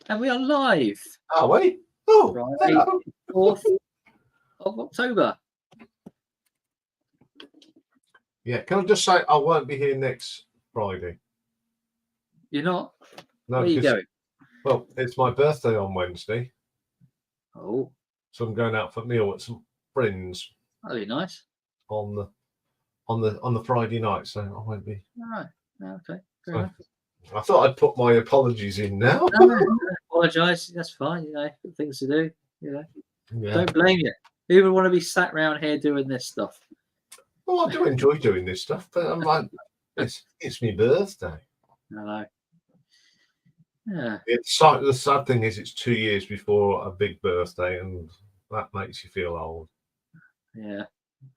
And we are live. Are we? Oh, Friday, hello. 4th of October. Yeah, can I just say I won't be here next Friday? You're not? No, Where are you because, going? well, it's my birthday on Wednesday, Oh, so I'm going out for a meal with some friends that'll be nice. on the Friday night, so I won't be. All right. Okay. Fair So, enough. I thought I'd put my apologies in now. No, apologise. That's fine. Good things to do. Yeah. Don't blame you. Who would want to be sat around here doing this stuff? Well, I do enjoy doing this stuff, but I'm like, it's my birthday. Hello. Yeah. The sad thing is, it's 2 years before a big birthday, and that makes you feel old. Yeah.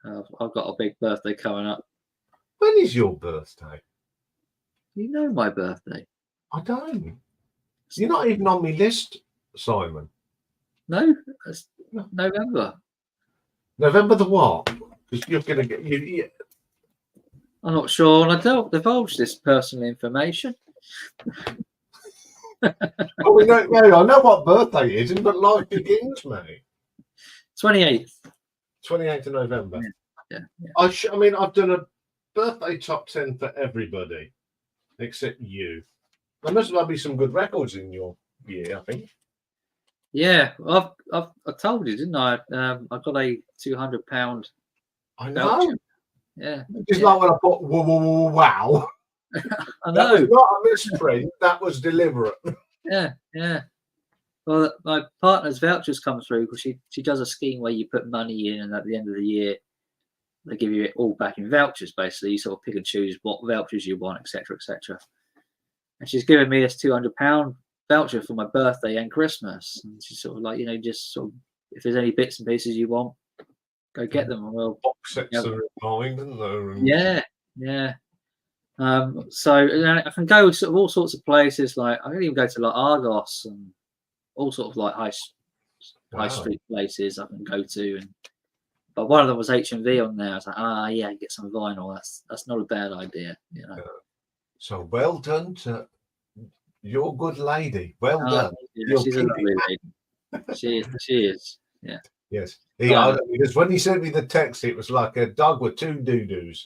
I've got a big birthday coming up. When is your birthday? You know my birthday. I don't. You're not even on my list, Simon. No, it's November. November the what? Because you're going to get you. I'm not sure, and I don't divulge this personal information. Oh, we know. I know what birthday is, but life begins, mate. 28th. 28th of November. Yeah. I mean, I've done a birthday top 10 for everybody except you. There must be some good records in your year, I think. Yeah, I told you, didn't I? I got a £200. I know. Voucher. Yeah. It's like when I put wow. I know. That was not a misprint. That was deliberate. Yeah. Well, my partner's vouchers come through because she does a scheme where you put money in, and at the end of the year, they give you it all back in vouchers. Basically, you sort of pick and choose what vouchers you want, etc., etc. And she's given me this £200 voucher for my birthday and Christmas. And she's sort of like, just sort of, if there's any bits and pieces you want, go get them. And we'll box sets are in mind, isn't there? Yeah. So I can go sort of all sorts of places. Like I can even go to like Argos and all sort of like high street places I can go to. But one of them was HMV on there. I was like, yeah, get some vinyl. That's not a bad idea, So well done to your good lady. Well done. Yeah, she's a lovely lady. She is. Yeah. Yes. Because when he sent me the text, it was like a dog with two doo-doos.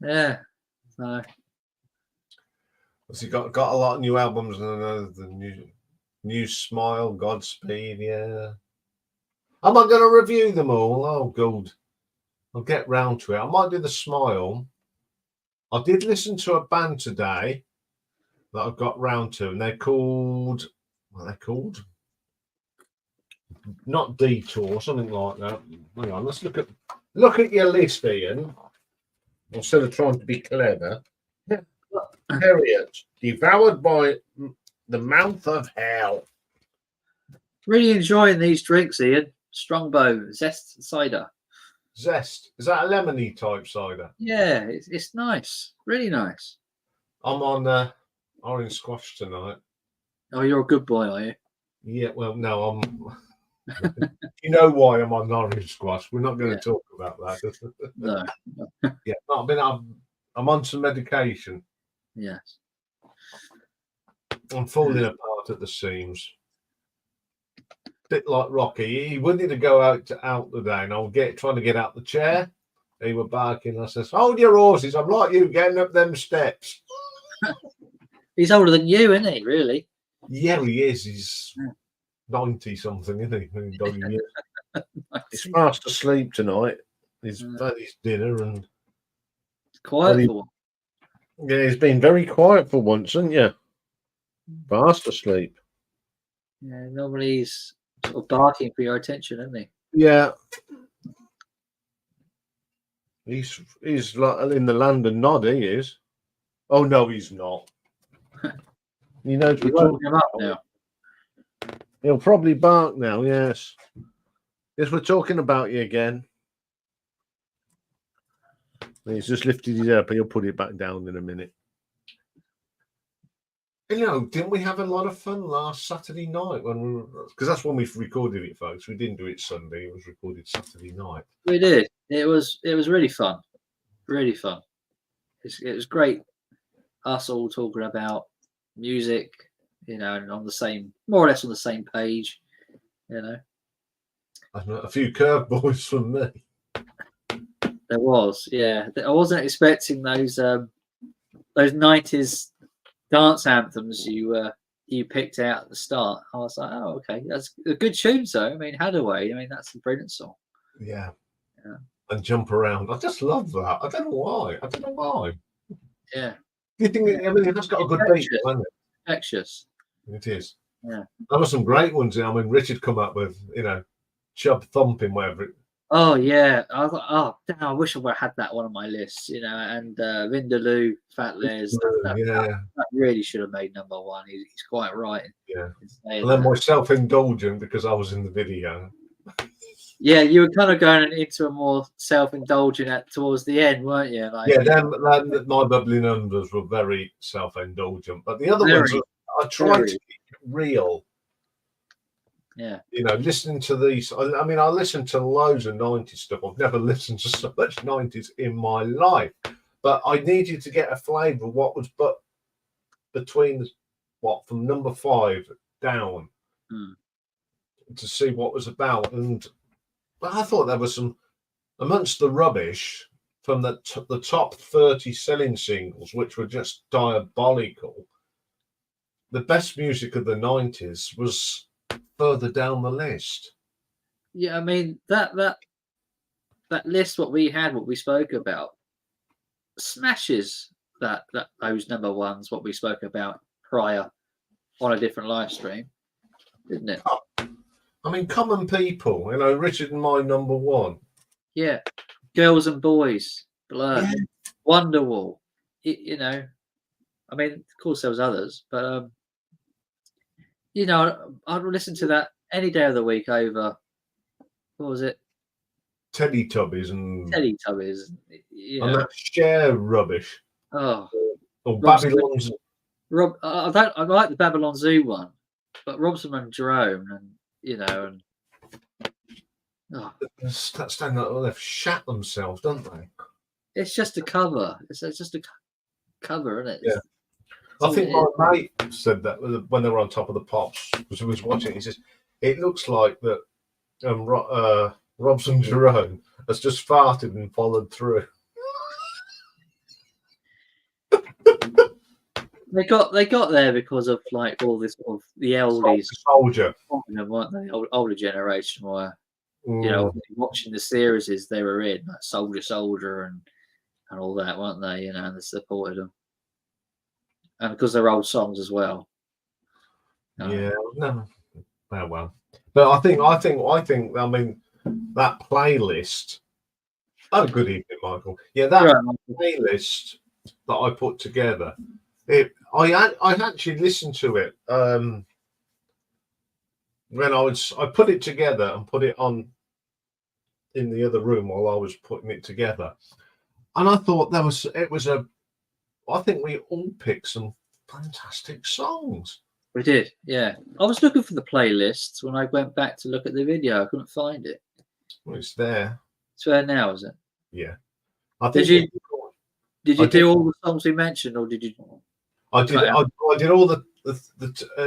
Yeah. So. He got a lot of new albums and the new Smile, Godspeed. Yeah. Am I going to review them all? Oh, good. I'll get round to it. I might do the Smile. I did listen to a band today that I've got round to, and they're called. What are they called? Not Detour, something like that. Hang on, let's look at your list, Ian. Instead of trying to be clever. Harriet, devoured by the mouth of hell. Really enjoying these drinks, Ian. Strongbow Zest cider. Zest, is that a lemony type cider? Yeah, it's nice, really nice. I'm on orange squash tonight. Oh, you're a good boy, are you? Yeah, well, no, I'm. You know why I'm on orange squash? We're not going to talk about that. No. Yeah, I'm on some medication. Yes. I'm falling apart at the seams. Bit like Rocky. He wanted to go out today, and I was trying to get out the chair. He were barking. I says, "Hold your horses! I'm like you getting up them steps." He's older than you, isn't he? Really? Yeah, he is. He's 90 something, isn't he? He's fast asleep tonight. He's had his dinner and quiet for once. Yeah, he's been very quiet for once, hasn't you? Fast asleep. Yeah, normally he's sort of barking for your attention, isn't he? Yeah. He's like in the land and nod, he is. Oh no, he's not. He knows we're talking him up now. He'll probably bark now, yes. Yes, we're talking about you again. He's just lifted his head, but he'll put it back down in a minute. Didn't we have a lot of fun last Saturday night because that's when we recorded it, folks. We didn't do it Sunday; it was recorded Saturday night. We did. It was really fun, really fun. It was great us all talking about music, you know, and on the same, more or less on the same page, you know. A few curveballs from me. There was, yeah. I wasn't expecting those 90s dance anthems you picked out at the start. I was like, oh, okay, that's a good tune. So I mean, Hadaway. I mean, that's a brilliant song. Yeah. Yeah. And Jump Around. I just love that. I don't know why. Yeah. Do you think? I mean, it's got a good beat, hasn't it? Infectious. It is. Yeah. There were some great ones. I mean, Richard come up with, you know, Chub Thumping, whatever. Oh yeah. I was like, oh damn, I wish I would have had that one on my list, you know. And Vindaloo, Fat Les, that really should have made #1. He's quite right. Yeah. And then my self-indulgent, because I was in the video. Yeah, you were kind of going into a more self-indulgent towards the end, weren't you? Like, yeah, then my bubbly numbers were very self-indulgent, but the other ones I tried to keep it real. Yeah, you know, listening to these. I mean, I listened to loads of 90s stuff. I've never listened to so much 90s in my life, but I needed to get a flavour of what was between from number 5 down to see what was about. And I thought there was some amongst the rubbish from the top 30 selling singles, which were just diabolical. The best music of the 90s was further down the list. Yeah, I mean that list, what we spoke about, smashes that those #1s, what we spoke about prior on a different live stream, didn't it? I mean, Common People, you know, Richard and my #1. Yeah, Girls and Boys, Blur, Wonderwall. You know, I mean, of course there was others, but you know, I'd listen to that any day of the week over. What was it? Teletubbies and and that Cher rubbish. Oh, or Babylon's. I like the Babylon Zoo one, but Robson and Jerome, and you know, and that's they've shat themselves, don't they? It's just a cover. It's just a cover, isn't it? Yeah. I think my mate said that when they were on Top of the Pops, because he was watching. He says it looks like that Robson Jerome has just farted and followed through. They got there because of like all this of the oldies, soldier, weren't they? Older generation were, you know, watching the series they were in, like Soldier, and all that, weren't they? You know, and they supported them, and because they're old songs as well. Yeah, no, oh well. But I think. I mean, that playlist. Oh, good evening, Michael. Yeah, that playlist that I put together. I actually listened to it when I put it together and put it on in the other room while I was putting it together, and I thought I think we all picked some fantastic songs. We did, yeah. I was looking for the playlists when I went back to look at the video. I couldn't find it. Well, it's there. It's there now, is it? Yeah. Did you do all the songs we mentioned, or did you? I did. I did all the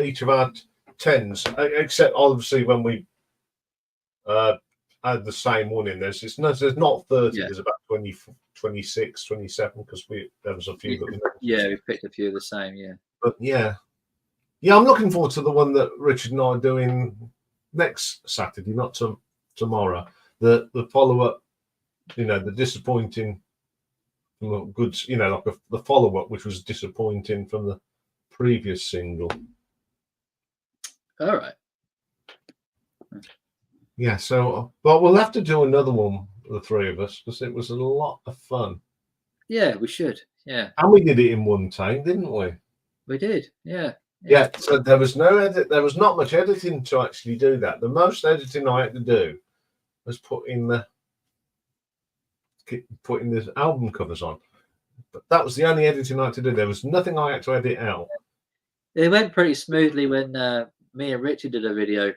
each of our 10s, except obviously when we had the same one in there. There's not 30. Yeah. There's about 20, 26, 27 because there was a few that we. Yeah, we picked a few of the same. Yeah. But yeah, I'm looking forward to the one that Richard and I are doing next Saturday, not tomorrow. The follow up, you know, the disappointing. Good, you know, like the follow-up, which was disappointing from the previous single. All right. Yeah, so, but we'll have to do another one, the three of us, because it was a lot of fun. Yeah, we should. Yeah. And we did it in one time, didn't we? We did. Yeah. Yeah. So there was no edit. There was not much editing to actually do that. The most editing I had to do was putting the album covers on, but that was the only editing I had to do. There was nothing I had to edit out. It went pretty smoothly when me and Richard did a video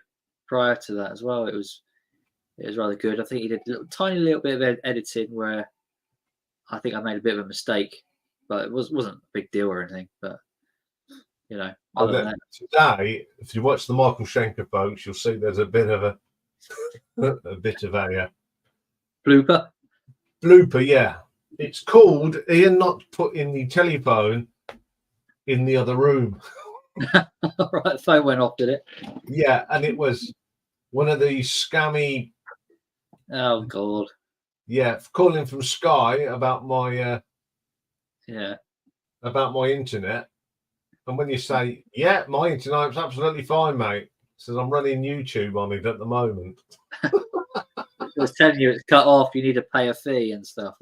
prior to that as well. It was rather good. I think he did a tiny little bit of editing where I think I made a bit of a mistake but it wasn't a big deal or anything. But other than that, today, if you watch the Michael Schenker folks, you'll see there's a bit of a blooper. Blooper, yeah. It's called Ian not putting the telephone in the other room. All right, the phone went off, did it? Yeah, and it was one of these scammy. Oh God. Yeah, calling from Sky about my about my internet. And when you say, yeah, my internet's absolutely fine, mate. It says I'm running YouTube on it at the moment. It was telling you it's cut off, you need to pay a fee and stuff.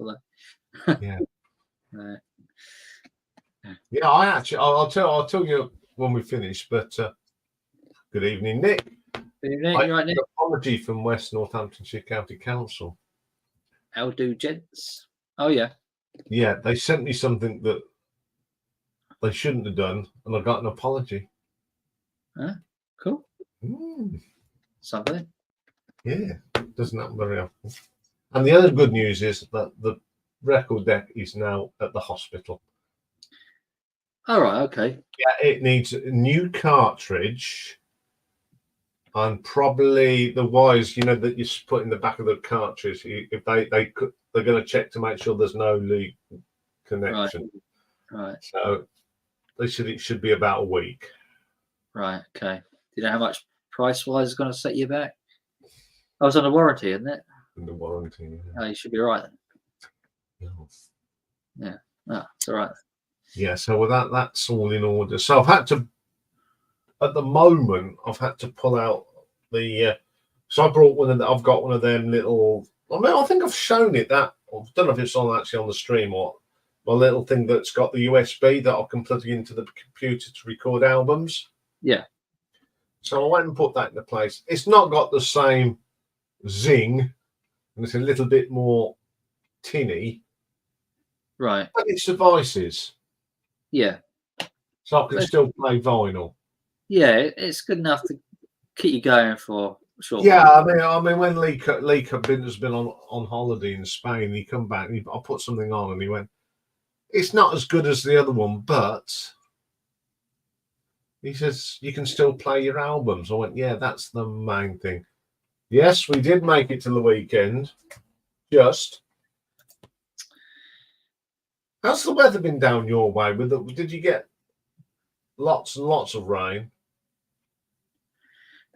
Yeah. Yeah, I'll tell you when we finish, but good evening, Nick. Good evening, you right, Nick? An apology from West Northamptonshire County Council. How do, gents? Oh yeah. Yeah, they sent me something that they shouldn't have done, and I got an apology. Huh? Cool. Something. Yeah, doesn't happen very often. And the other good news is that the record deck is now at the hospital. All right, okay. Yeah, it needs a new cartridge and probably the wires, that you put in the back of the cartridge. If they're going to check to make sure there's no leak connection. Right. So it should be about a week. Right. Okay. Do you know how much price-wise is going to set you back? I was on a warranty, isn't it? In the warranty. Yeah. Oh, you should be right then. Yeah. Oh, it's all right. Yeah. So that's all in order. So I've had to, at the moment, pull out the. So I've got one of them little. I mean, I think I've shown it that. I don't know if it's actually on the stream or my little thing that's got the USB that I can plug into the computer to record albums. Yeah. So I went and put that into place. It's not got the same zing, and it's a little bit more tinny. Right. But it suffices. Yeah. So I can still play vinyl. Yeah, it's good enough to keep you going for sure. Yeah, I mean, when Lee has been on holiday in Spain, he come back. I put something on, and he went, "It's not as good as the other one, but." He says, you can still play your albums. I went, yeah, that's the main thing. Yes, we did make it to the weekend. Just. How's the weather been down your way? Did you get lots and lots of rain?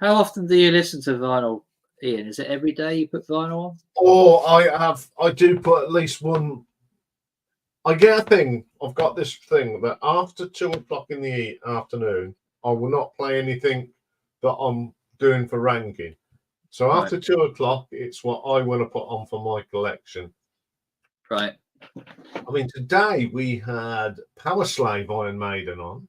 How often do you listen to vinyl, Ian? Is it every day you put vinyl on? Or I do put at least one. I get a thing. I've got this thing that after 2:00 in the afternoon, I will not play anything that I'm doing for ranking. So after 2:00, it's what I want to put on for my collection. Right. I mean, today we had Power Slave Iron Maiden on.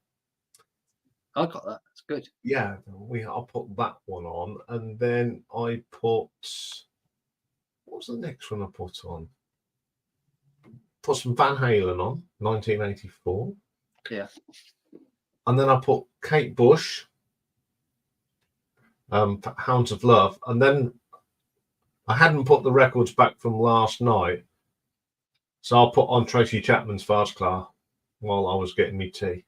I got that. It's good. Yeah, I put that one on, and then I put. What was the next one I put on? Put some Van Halen on, 1984. Yeah. And then I put Kate Bush, Hounds of Love. And then I hadn't put the records back from last night. So I'll put on Tracy Chapman's Fast Car while I was getting me tea.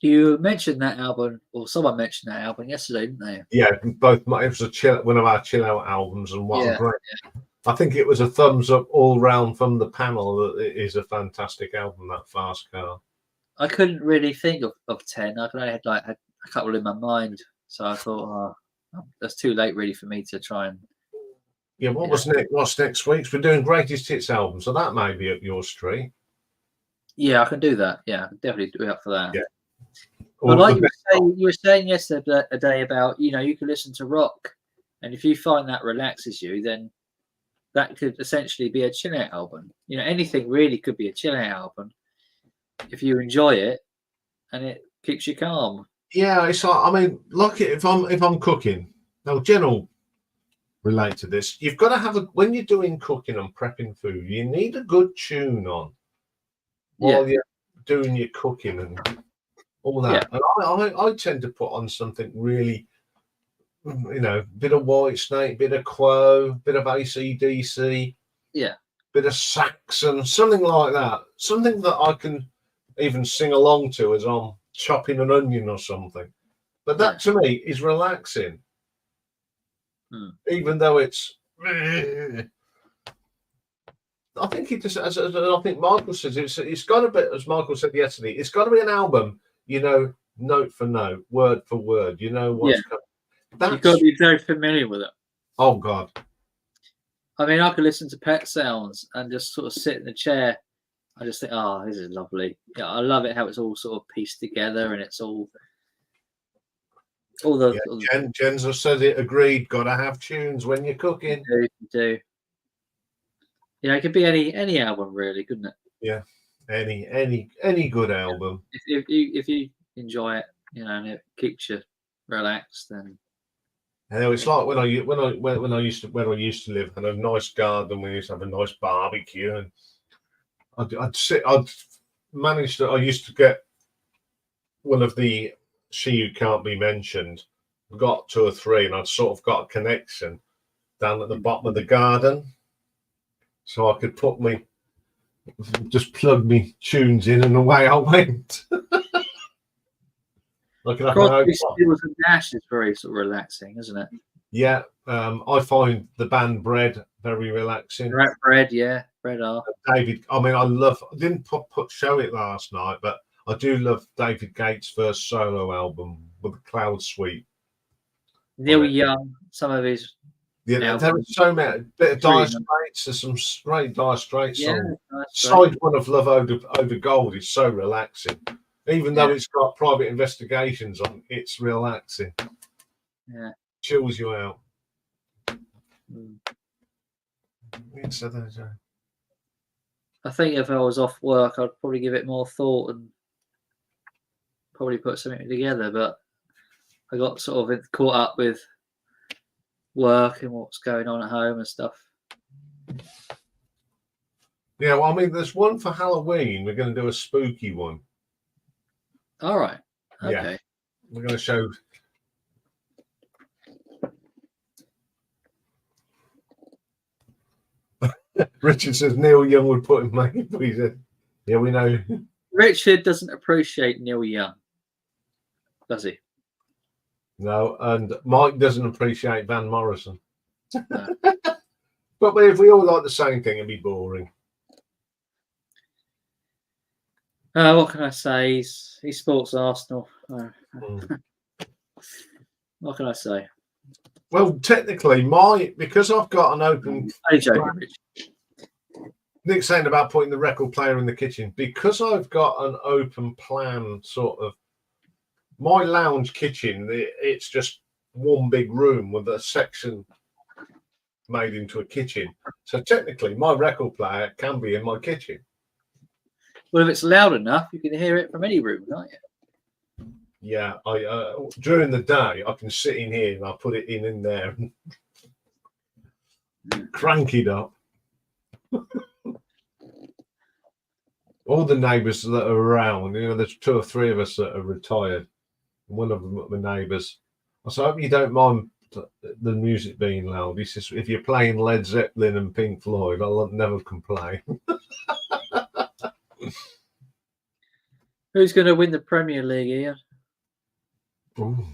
You mentioned that album, or someone mentioned that album yesterday, didn't they? Yeah, both. It was one of our chill out albums, and what a great. Yeah. I think it was a thumbs up all round from the panel that it is a fantastic album, that Fast Car. I couldn't really think of 10. I only had a couple in my mind. So I thought, that's too late really for me to try and. Yeah, what's next week's? We're doing Greatest Hits album, so that may be up your street. Yeah, I can do that. Yeah, definitely do up for that. Yeah. But like you were saying yesterday about, you can listen to rock, and if you find that relaxes you, then that could essentially be a chill out album. Anything really could be a chill out album if you enjoy it and it keeps you calm. Yeah, it's like, I mean, like if I'm cooking, now Jen will relate to this. You've got to have when you're doing cooking and prepping food, you need a good tune on while you're doing your cooking and all that. Yeah. And I tend to put on something really, bit of White Snake, bit of Quo, bit of AC/DC, bit of Saxon, something like that. Something that I can even sing along to as I'm chopping an onion or something. But that to me is relaxing. Even though it's, I think it just, as I think Michael says, it's got to be, as Michael said yesterday, it's got to be an album, you know, note for note, word for word, you know what's coming. You've got to be very familiar with it. Oh God. I mean, I could listen to Pet Sounds and just sort of sit in the chair. I just think, oh, this is lovely. Yeah, I love it how it's all sort of pieced together and it's all the. Yeah, Jens has said it. Agreed. Got to have tunes when you're cooking. You do. You know, it could be any album, really, couldn't it? Yeah, any good album. If you enjoy it, you know, and it keeps you relaxed, then. You know, it's like when I used to live, had a nice garden. We used to have a nice barbecue, and I used to get one of the She Who Can't Be Mentioned. Got 2 or 3, and I'd sort of got a connection down at the bottom of the garden, so I could just plug me tunes in, and away I went. Skills and Dash is very sort of relaxing, isn't it? Yeah, I find the band Bread very relaxing. Bread, yeah, Bread are. David, I didn't show it last night, but I do love David Gates' first solo album with the Cloud Suite. Neil Young, some of his. Yeah, there are so many. Bit of Dire Straits. There's some great Dire Straits songs. Side one of Love Over Gold is so relaxing. Even though it's got Private Investigations on, it's relaxing. Yeah. Chills you out. I think if I was off work, I'd probably give it more thought and probably put something together. But I got sort of caught up with work and what's going on at home and stuff. Yeah, well, I mean, there's one for Halloween. We're going to do a spooky one. All right. Okay. Yeah. We're going to show. Richard says Neil Young would put him maybe. He said, yeah, we know. Richard doesn't appreciate Neil Young, does he? No, and Mike doesn't appreciate Van Morrison. No. But if we all like the same thing, it'd be boring. What can I say? He supports Arsenal. What can I say? Well, technically, because I've got an open. Nick's saying about putting the record player in the kitchen. Because I've got an open plan, sort of. My lounge kitchen, it's just one big room with a section made into a kitchen. So technically, my record player can be in my kitchen. Well, if it's loud enough, you can hear it from any room, can't you? Yeah, during the day, I can sit in here and I put it in there and crank it up. All the neighbours that are around, you know, there's 2 or 3 of us that are retired. One of them, my neighbours. I said, I hope you don't mind the music being loud. He says, if you're playing Led Zeppelin and Pink Floyd, I'll never complain. Who's going to win the Premier League here? Ooh.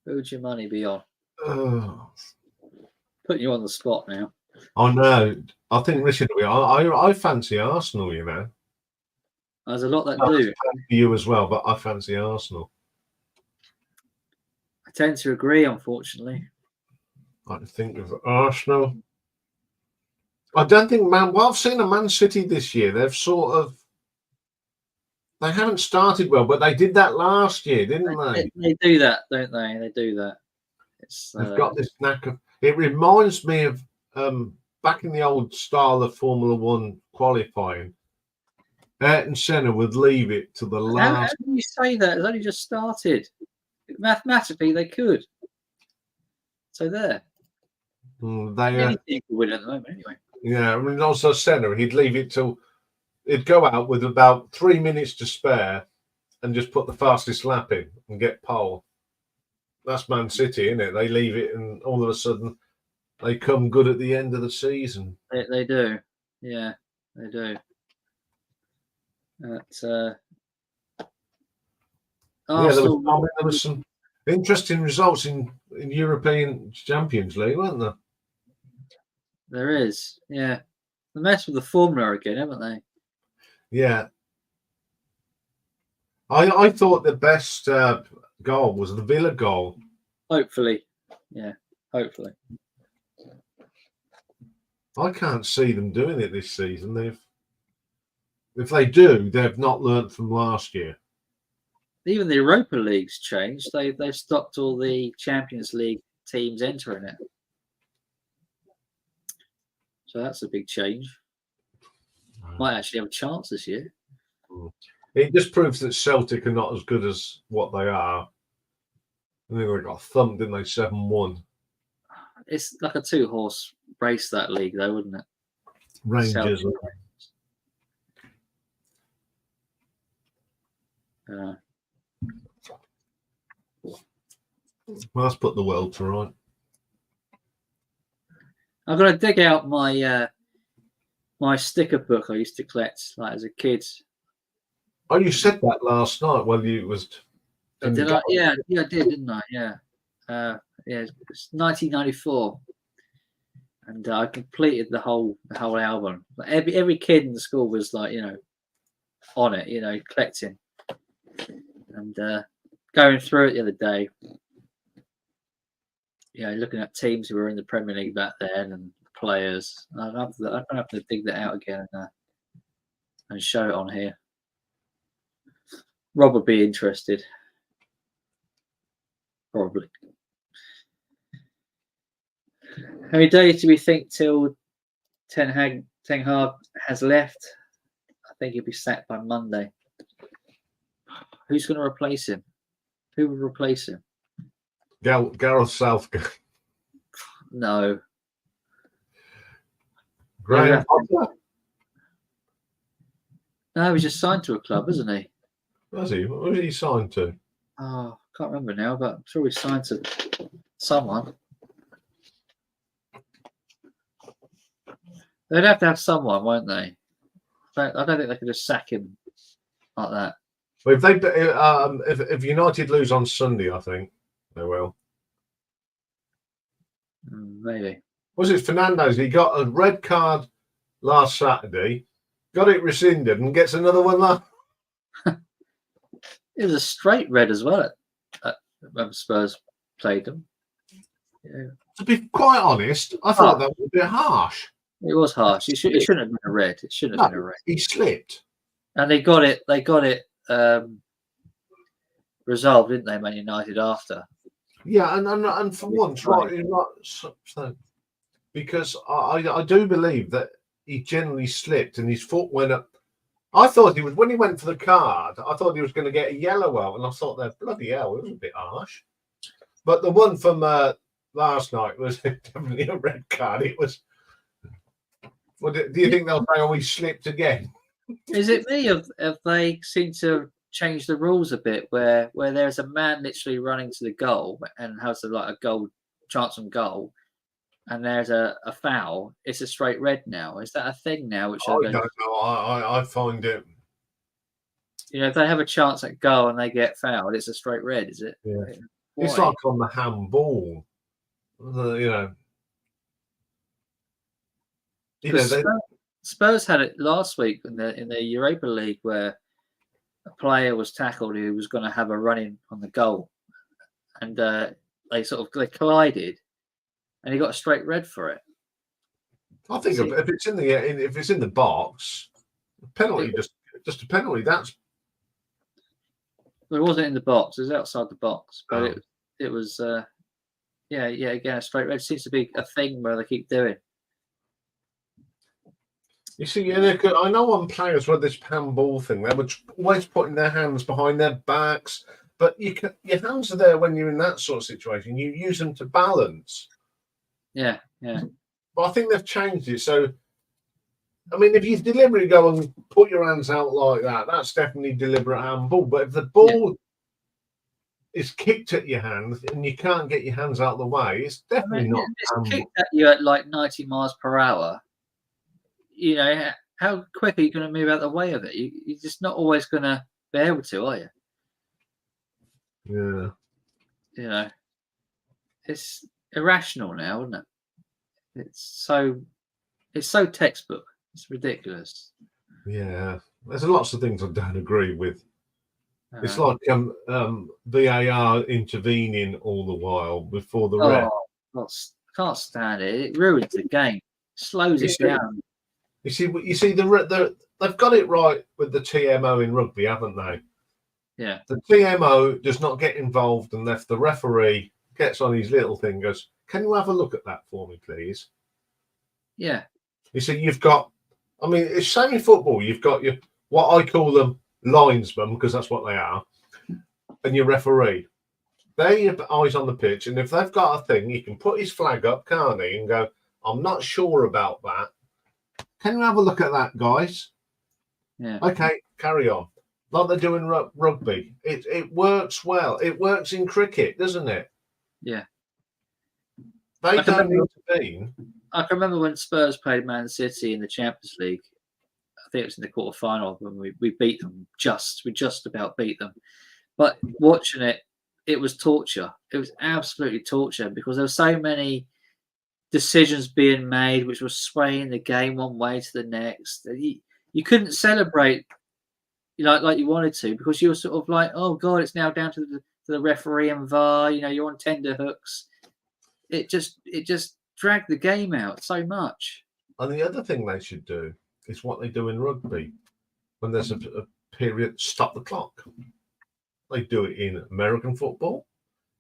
Who would your money be on? Putting you on the spot now. I know. I think Richard will be. I fancy Arsenal, you know. There's a lot that do. You as well, but I fancy Arsenal. I tend to agree, unfortunately. I think of Arsenal. I don't think well, I've seen a Man City this year. They haven't started well, but they did that last year, didn't they? They do that, don't they? They do that. They've got this knack of. It reminds me of back in the old style of Formula One qualifying. Ayrton Senna would leave it to the last. How can you say that? It's only just started. Mathematically, they could. So there. Anything could win at the moment, anyway. Yeah, I mean, also Senna, he'd leave it till he'd go out with about 3 minutes to spare, and just put the fastest lap in and get pole. That's Man City, isn't it? They leave it, and all of a sudden, they come good at the end of the season. They do. Yeah, they do. There was some interesting results in European Champions League, weren't there? There is, yeah. They messed with the formula again, haven't they? Yeah. I thought the best goal was the Villa goal. Hopefully. Yeah, hopefully. I can't see them doing it this season. If they do, they've not learnt from last year. Even the Europa League's changed. They've stopped all the Champions League teams entering it. So that's a big change. Might actually have a chance this year. It just proves that Celtic are not as good as what they are. I think they got thumped, didn't they? 7-1. It's like a 2-horse race, that league, though, wouldn't it? Rangers. Well, let's put the world to right. I've got to dig out my my sticker book I used to collect like as a kid. Oh, you said that last night while you was. Did I? Yeah, I did, didn't I? Yeah. It's 1994, and I completed the whole album. Like every kid in the school was like, on it, collecting, and going through it the other day. Looking at teams who were in the Premier League back then and players. I'm gonna have to dig that out again and show it on here. Rob would be interested. Probably. How many days do we think till Ten Hag has left? I think he'll be sacked by Monday. Who's going to replace him? Who will replace him? Gareth Southgate. No. Graham Potter. No, he's just signed to a club, isn't he? Was he? What was he signed to? Oh, I can't remember now, but I'm sure he's signed to someone. They'd have to have someone, won't they? I don't think they could just sack him like that. Well, if United lose on Sunday, I think they will. Maybe. Was it Fernandes? He got a red card last Saturday, got it rescinded, and gets another one last. It was a straight red as well when Spurs played them. Yeah. To be quite honest, I thought that was a bit harsh. It was harsh. It shouldn't have been a red. It shouldn't have been a red. He slipped. And they got it resolved, didn't they, Man United, after? Yeah, and for once, right, so, because I do believe that he generally slipped and his foot went up. I thought when he went for the card, I thought he was going to get a yellow out, and I thought that bloody hell, it was a bit harsh. But the one from last night was definitely a red card. It was. Well, do you think they'll say, "Oh, he slipped again"? Is it me? Have they seem to change the rules a bit, where there's a man literally running to the goal and has a goal chance on goal, and there's a foul? It's a straight red now. Is that a thing now? Which I don't know. I find it. If they have a chance at goal and they get fouled, it's a straight red, is it? Yeah. It's like on the handball. Spurs had it last week in the Europa League, where a player was tackled who was going to have a run in on the goal, and they collided, and he got a straight red for it. I think if it's in the box, penalty, just a penalty. It wasn't in the box; it was outside the box, but it was again a straight red. Seems to be a thing where they keep doing. You see, I know on players with this handball thing, they were always putting their hands behind their backs, but your hands are there when you're in that sort of situation. You use them to balance. Yeah. But I think they've changed it. So, I mean, if you deliberately go and put your hands out like that, that's definitely deliberate handball. But if the ball is kicked at your hands and you can't get your hands out of the way, it's definitely not. It's kicked at you at like 90 miles per hour. You know, how quick are you going to move out of the way of it? You're just not always going to be able to, are you? Yeah. You know, it's irrational now, isn't it? It's so textbook. It's ridiculous. Yeah. There's lots of things I don't agree with. It's like VAR intervening all the while before the ref. Can't stand it. It ruins the game. Slows it down. You see, they've got it right with the TMO in rugby, haven't they? Yeah. The TMO does not get involved unless the referee gets on his little thing, goes, "Can you have a look at that for me, please?" Yeah. You see, you've got, I mean, it's same in football. You've got your, what I call them, linesmen, because that's what they are, and your referee. They're your eyes on the pitch, and if they've got a thing, he can put his flag up, can't he, and go, "I'm not sure about that. Can you have a look at that, guys?" Yeah. Okay, carry on. Like they do in rugby. It works well. It works in cricket, doesn't it? Yeah. They don't intervene. I can remember when Spurs played Man City in the Champions League. I think it was in the quarter-final when we beat them. We just about beat them. But watching it, it was torture. It was absolutely torture because there were so many decisions being made which were swaying the game one way to the next. You couldn't celebrate, like you wanted to, because you were sort of like, oh God, it's now down to the referee and VAR. You know, you're on tender hooks. It just dragged the game out so much. And the other thing they should do is what they do in rugby when there's a period, stop the clock. They do it in American football.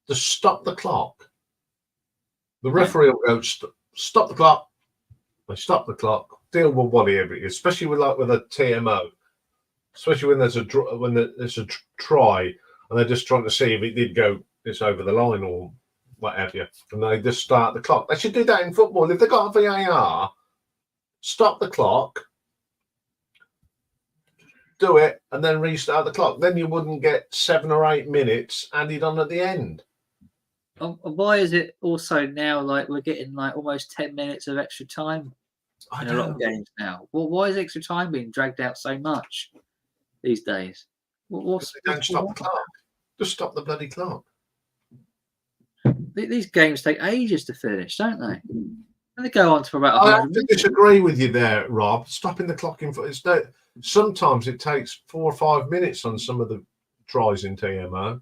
Just stop the clock. The referee will go, stop the clock. They stop the clock. Deal with whatever it is, especially with a TMO. Especially when there's a try and they're just trying to see if it did go this over the line or what have you, and they just start the clock. They should do that in football. If they've got a VAR, stop the clock, do it, and then restart the clock. Then you wouldn't get 7 or 8 minutes added on at the end. Why is it also now like we're getting like almost 10 minutes of extra time in a lot of games now? Well, why is extra time being dragged out so much these days? Don't stop the clock. Just stop the bloody clock. These games take ages to finish, don't they? And they go on for about. I have to disagree with you there, Rob. Stopping the clock sometimes it takes 4 or 5 minutes on some of the tries in TMO.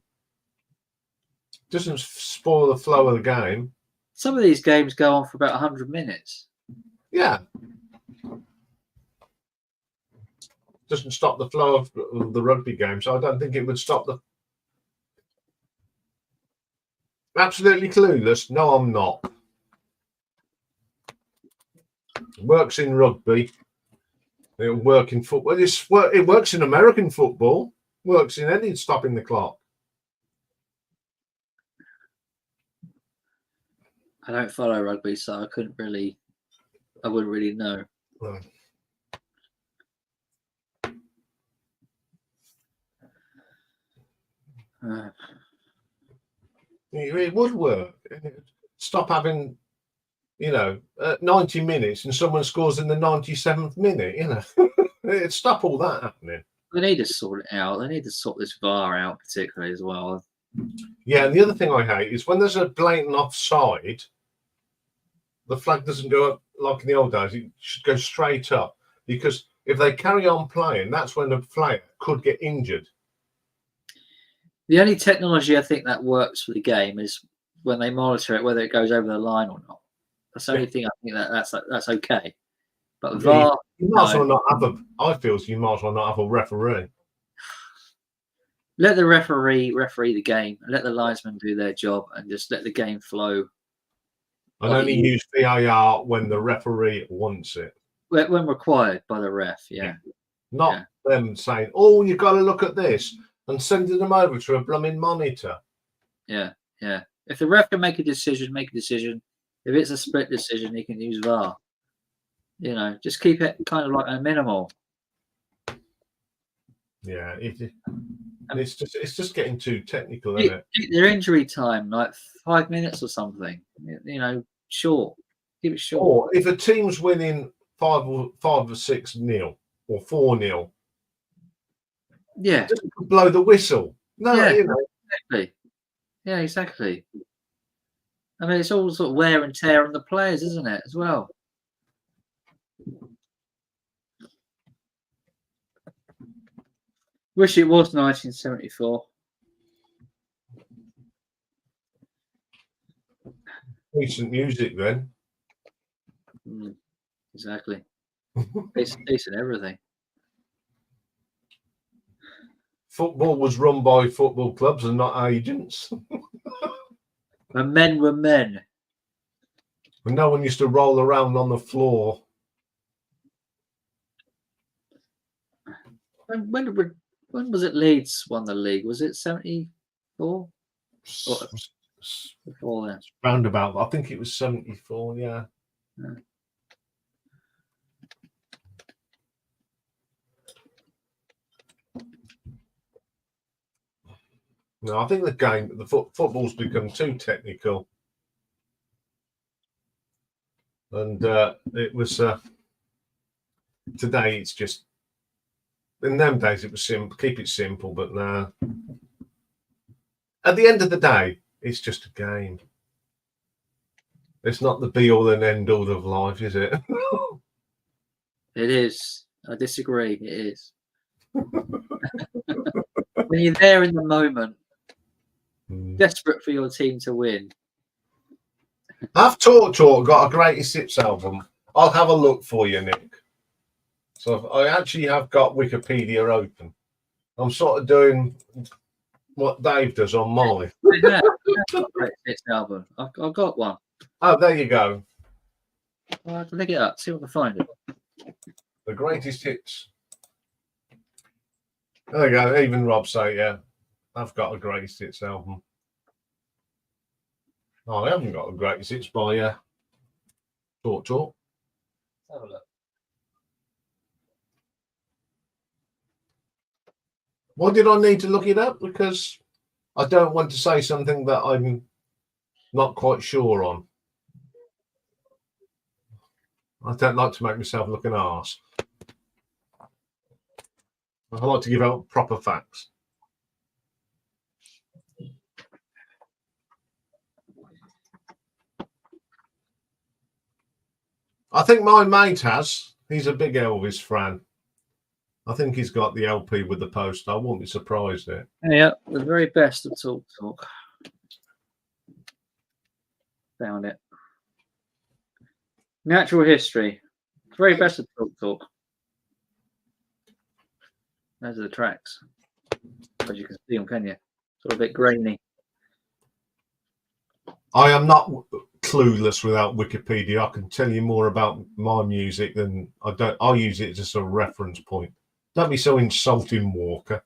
Doesn't spoil the flow of the game. Some of these games go on for about 100 minutes. Yeah. Doesn't stop the flow of the rugby game, so I don't think it would stop the. Absolutely clueless. No, I'm not. Works in rugby. It'll work in football. It works in American football. Works in any stopping the clock. I don't follow rugby, so I wouldn't really know. Right. It would work. Stop having, 90 minutes and someone scores in the 97th minute, It'd stop all that happening. They need to sort it out. They need to sort this VAR out particularly as well. Yeah, and the other thing I hate is when there's a blatant offside, the flag doesn't go up like in the old days. It should go straight up, because if they carry on playing, that's when the player could get injured. The only technology I think that works for the game is when they monitor it, whether it goes over the line or not. That's the only thing I think that's okay. But VAR, you might as well not have I feel you might as well not have a referee. Let the referee the game, and let the linesmen do their job, and just let the game flow. And only use VAR when the referee wants it. When required by the ref, yeah. Not them saying, "Oh, you've got to look at this," and sending them over to a blooming monitor. Yeah. If the ref can make a decision, make a decision. If it's a split decision, he can use VAR. Just keep it kind of like a minimal. Yeah, it's just getting too technical, isn't it? Keep their injury time like 5 minutes or something. Short. Keep it short. Or if a team's winning 5 or 6-0 or 4-0, Yeah. just blow the whistle. No, Yeah. you know. Exactly. Yeah, exactly. I mean, it's all sort of wear and tear on the players, isn't it, as well? Wish it was 1974. Decent music then. Exactly. Decent everything. Football was run by football clubs and not agents. When men were men. And no one used to roll around on the floor. When was it Leeds won the league? Was it 74? Before then? Roundabout. I think it was 74, yeah. No, I think the football's become too technical. And it was today. It's just in them days it was simple. Keep it simple, but now at the end of the day, it's just a game. It's not the be all and end all of life, is it? It is. I disagree. It is. When you're there in the moment, desperate for your team to win. I've Talk got a Greatest Hits album. I'll have a look for you, Nick. So I actually have got Wikipedia open. I'm sort of doing what Dave does on mine. Yeah, Greatest Hits album. I've got one. Oh, there you go. I'll have to look it up. See if I can find it. The Greatest Hits. There you go. Even Rob say, yeah, I've got a Greatest Hits album. Oh, I haven't got a Greatest Hits by Talk. Let's have a look. Why did I need to look it up? Because I don't want to say something that I'm not quite sure on. I don't like to make myself look an arse. I like to give out proper facts. I think my mate has. He's a big Elvis fan. I think he's got the LP with the poster. I won't be surprised there. Yeah, the very best of Talk. Found it. Natural History. The very best of Talk. Those are the tracks. As you can see them, can you? Sort of a bit grainy. I am not clueless without Wikipedia. I can tell you more about my music than I don't. I'll use it as a reference point. Don't be so insulting, Walker.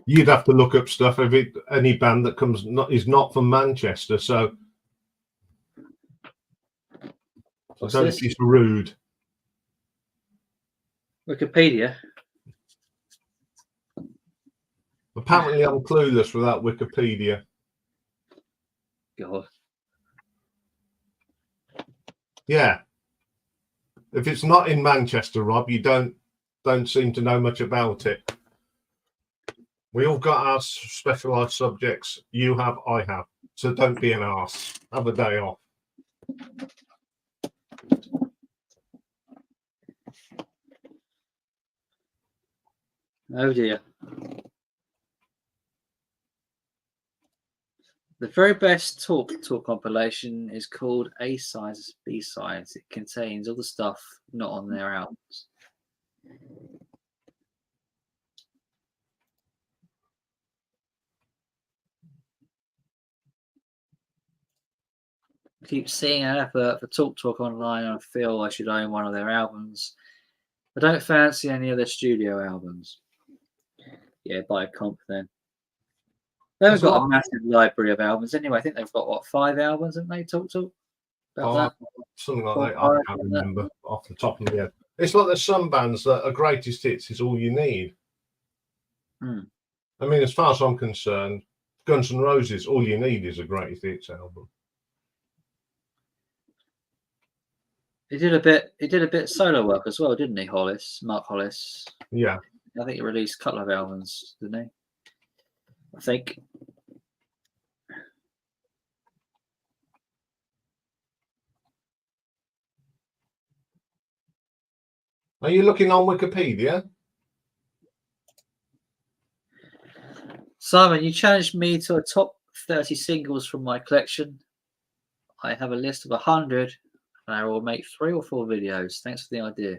You'd have to look up stuff if any band that is not from Manchester. So I don't know if it's rude. Wikipedia. Apparently, I'm clueless without Wikipedia. God. Yeah. If it's not in Manchester, Rob, you don't seem to know much about it. We all got our specialised subjects. You have, I have. So don't be an arse. Have a day off. Oh dear. The very best Talk compilation is called A-Sides, B-Sides. It contains all the stuff not on their albums. I keep seeing an advert for Talk online and I feel I should own one of their albums. I don't fancy any of their studio albums. Yeah, buy a comp then. They There's haven't a got lot. a massive library of albums anyway. I think they've got what 5 albums, haven't they? Talk about that. Something like 4 that. or I 5, can't isn't it? remember off the top of my head. It's like there's some bands that are greatest hits is all you need. Hmm. I mean, as far as I'm concerned, Guns N' Roses, all you need is a greatest hits album. He did a bit of solo work as well, didn't he, Hollis? Mark Hollis. Yeah. I think he released a couple of albums, didn't he? I think. Are you looking on Wikipedia? Simon, you challenged me to a top 30 singles from my collection. I have a list of 100, and I will make 3 or 4 videos. Thanks for the idea.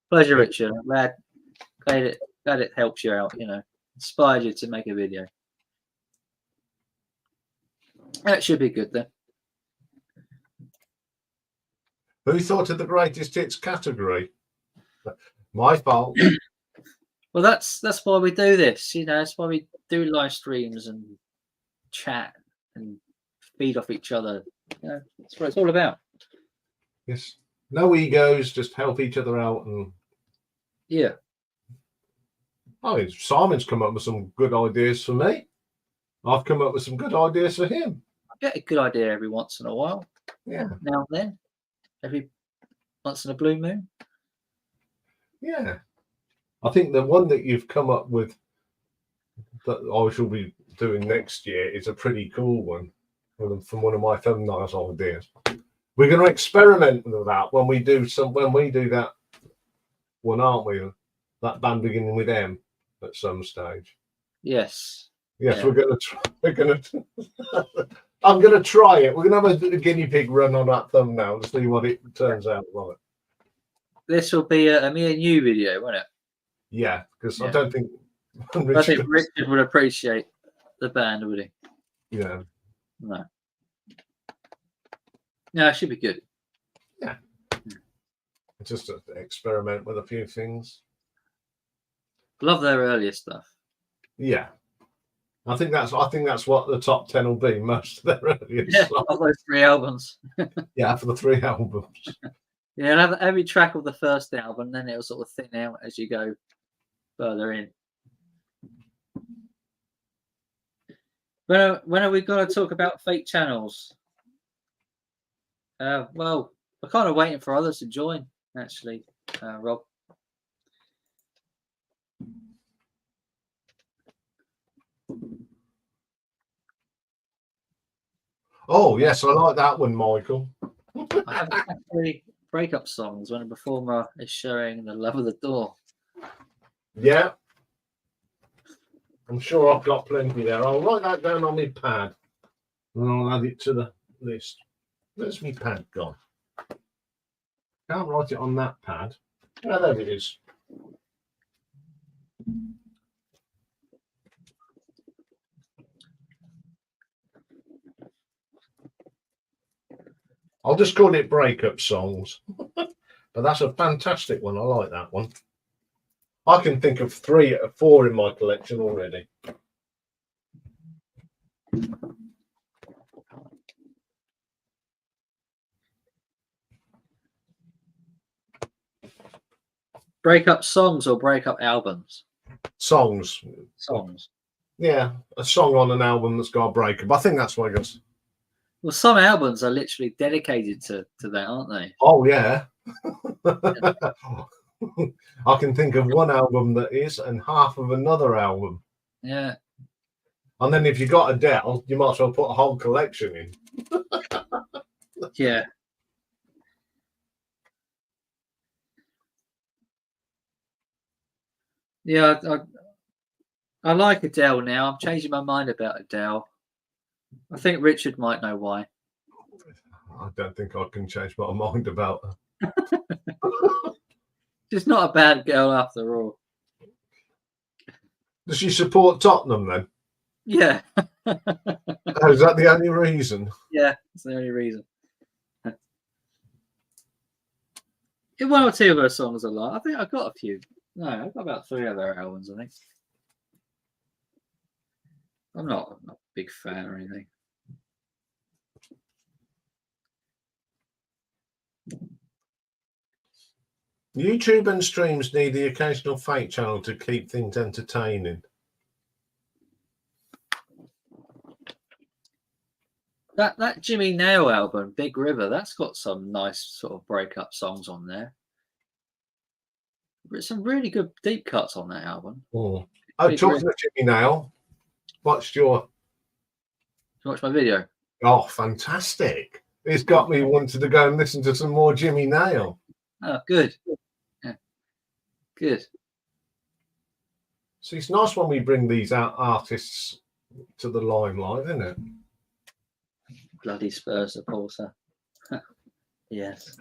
Pleasure, Richard. I'm glad it helps you out, inspired you to make a video. That should be good then. Who thought of the greatest hits category? My fault. Well, that's why we do this, that's why we do live streams and chat and feed off each other. That's what it's all about. Yes. No egos, just help each other out. And Yeah. I mean, Simon's come up with some good ideas for me. I've come up with some good ideas for him. I get a good idea every once in a while. Yeah. Now and then. Every once in a blue moon. Yeah. I think the one that you've come up with that I shall be doing next year is a pretty cool one from one of my film nice ideas. We're going to experiment with that when we do that one, aren't we? That band beginning with M at some stage. Yes. Yes, Yeah. we're going to try. I'm going to try it. We're going to have a guinea pig run on that thumbnail to see what it turns out like. This will be a me and you video, won't it? Yeah, because Yeah. I don't think I think Richard would appreciate the band, would he? Yeah. No. No, it should be good. Yeah. Just to experiment with a few things. Love their earlier stuff. Yeah. I think that's what the top 10 will be, most of their earlier Yeah, stuff. of those 3 albums. Yeah, for the 3 albums. Yeah, and have every track of the first album, then it'll sort of thin out as you go further in. When are we going to talk about fake channels? Well, we're kind of waiting for others to join, actually, Rob. Oh, yes, I like that one, Michael. I have actually breakup songs when a performer is showing the love of the door. Yeah. I'm sure I've got plenty there. I'll write that down on my pad and I'll add it to the list. Where's my pad gone? Can't write it on that pad. Oh, there it is. I'll just call it breakup songs. But that's a fantastic one. I like that one. I can think of 3 or 4 in my collection already. Breakup songs or breakup albums? Songs. Songs. Yeah, a song on an album that's got a breakup. I think that's what I guess. Well, some albums are literally dedicated to that, aren't they? Oh, yeah. I can think of one album that is and half of another album. Yeah. And then if you got Adele, you might as well put a whole collection in. Yeah. Yeah, I like Adele now. I'm changing my mind about Adele. I think Richard might know why. I don't think I can change my mind about her. She's not a bad girl after all. Does she support Tottenham then? Yeah. Oh, is that the only reason? Yeah, that's the only reason. One or 2 of her songs I like. I think I've got a few. No, I've got about 3 of her albums, I think. I'm not a big fan or anything. YouTube and streams need the occasional fake channel to keep things entertaining. That Jimmy Nail album, Big River, that's got some nice sort of breakup songs on there. There's some really good deep cuts on that album. Oh, Big talking River. of Jimmy Nail, watched your... Did you watch my video? Oh, fantastic. It's got me wanting to go and listen to some more Jimmy Nail. Oh, good. Yeah. Good. So it's nice when we bring these artists to the limelight, isn't it? Bloody Spurs supporter. Yes.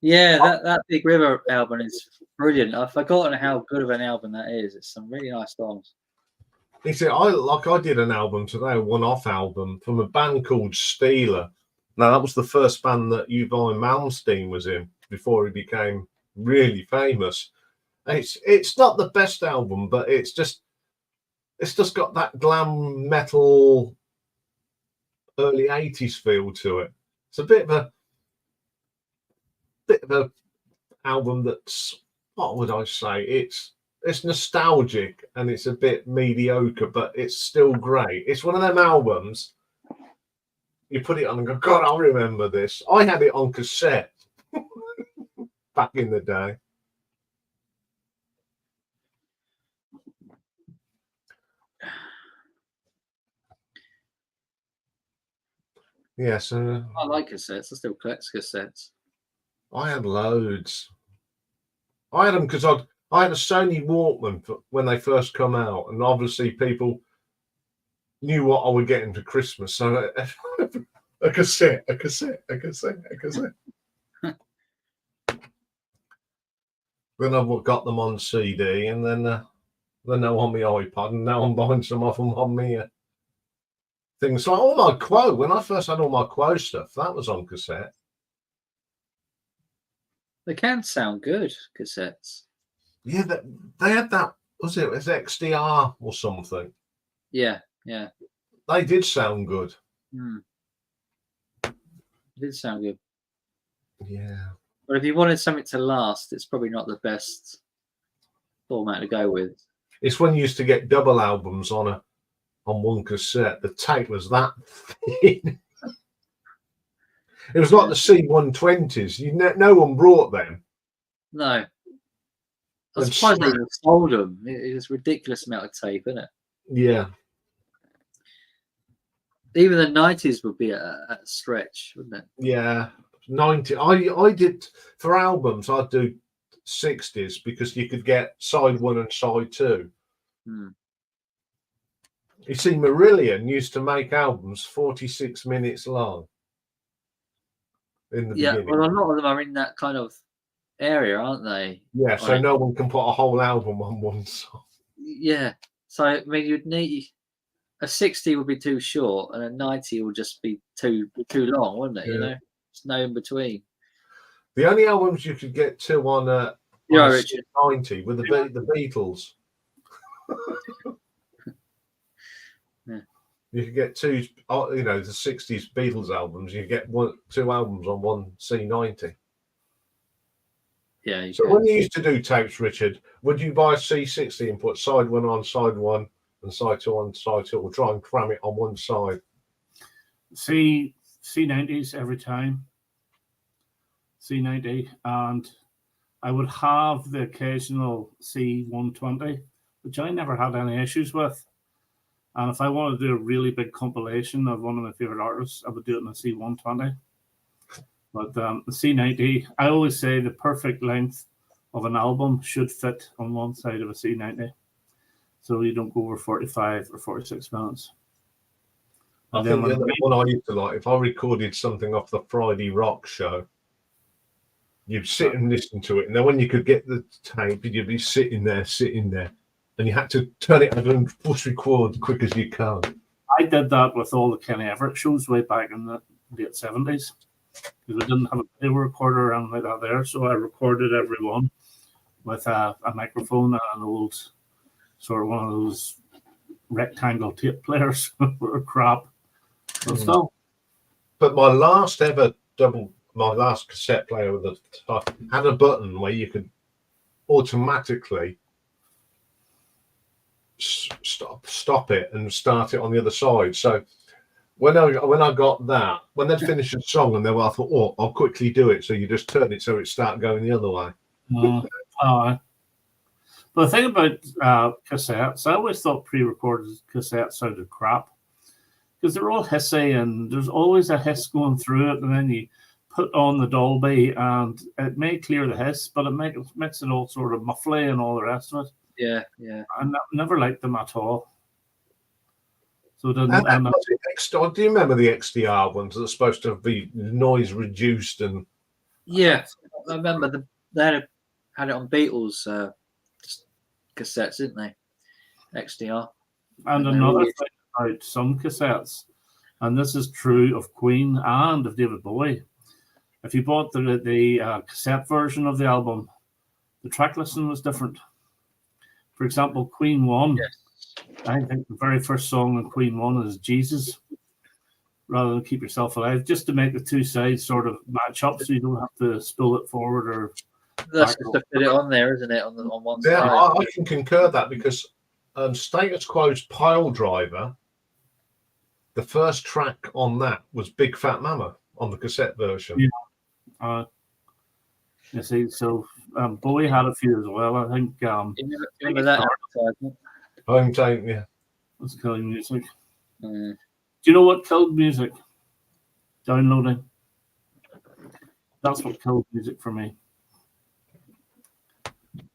Yeah, that Big River album is brilliant. I've forgotten how good of an album that is. It's some really nice songs. You see, I did an album today, a one-off album from a band called Steeler. Now, that was the first band that Yvonne Malmsteen was in before he became really famous. It's not the best album, but it's just got that glam metal early 80s feel to it. It's a bit of a album that's, what would I say? It's nostalgic and it's a bit mediocre, but it's still great. It's one of them albums you put it on and go, God, I remember this. I had it on cassette back in the day. Yes, I like cassettes. I still collect cassettes. I had loads. I had them because I had a Sony Walkman when they first come out, and obviously people knew what I would get into Christmas. So a cassette. Then I've got them on CD, and then they're now on my iPod, and now I'm buying some of them on me. Things like all my Quo. When I first had all my Quo stuff, that was on cassette. They can sound good, cassettes. Yeah, they had that. Was it XDR or something? Yeah. They did sound good. It did sound good. Yeah. But if you wanted something to last, it's probably not the best format to go with. It's when you used to get double albums on one cassette. The tape was that thin. It was like the C120s. No one brought them. No. I'm surprised they even sold them. It's a ridiculous amount of tape, isn't it? Yeah. Even the 90s would be a stretch, wouldn't it? Yeah. 90. I did, for albums, I'd do 60s because you could get side 1 and side 2. You see, Marillion used to make albums 46 minutes long. In the beginning. Well, a lot of them are in that kind of area, aren't they? Yeah, so no one can put a whole album on one song. Yeah. So, I mean, you'd need a 60 would be too short, and a 90 would just be too long, wouldn't it? Yeah. You know, there's no in between. The only albums you could get two on a 90 were the Beatles. Yeah. You could get two, the 60s Beatles albums. You get two albums on one C90. Yeah. So when you used to do tapes, Richard, would you buy a C60 and put side 1 on side 1 and side 2 on side 2, or try and cram it on one side? C90s every time. C90, and I would have the occasional C120, which I never had any issues with. And if I wanted to do a really big compilation of one of my favorite artists, I would do it in a C120. But the C90, I always say the perfect length of an album should fit on one side of a C90. So you don't go over 45 or 46 minutes. I think the one I used to like, if I recorded something off the Friday Rock show, you'd sit and listen to it. And then when you could get the tape, you'd be sitting there. And you had to turn it over and push record as quick as you can. I did that with all the Kenny Everett shows way back in the late 70s. Because we didn't have a video recorder or anything like that there. So I recorded every one with a microphone and an old, sort of one of those rectangle tape players were crap. But still, But my last cassette player with had a button where you could automatically stop it and start it on the other side. So when I got that, when they'd finished a song and then I thought, oh, I'll quickly do it. So you just turn it so it start going the other way. But the thing about cassettes, I always thought pre-recorded cassettes sounded crap because they're all hissy and there's always a hiss going through it, and then you put on the Dolby and it may clear the hiss, but it makes it all sort of muffly and all the rest of it. Yeah. I never liked them at all. So do you remember the XDR ones that are supposed to be noise reduced? And yeah, I remember they had it on Beatles cassettes, didn't they? XDR. And another thing about some cassettes, and this is true of Queen and of David Bowie, if you bought the cassette version of the album, the track listing was different. For example, Queen 1, I think the very first song in Queen 1 is Jesus, rather than Keep Yourself Alive, just to make the two sides sort of match up so you don't have to spill it forward or that's just to fit it on there, isn't it? On one side. Yeah, I can concur that because Status Quo's Pile Driver, the first track on that was Big Fat Mama on the cassette version. Yeah. You see, so Bowie had a few as well. I think. Remember that advertisement? Home tape, yeah. That's killing music. Do you know what killed music? Downloading. That's what killed music for me.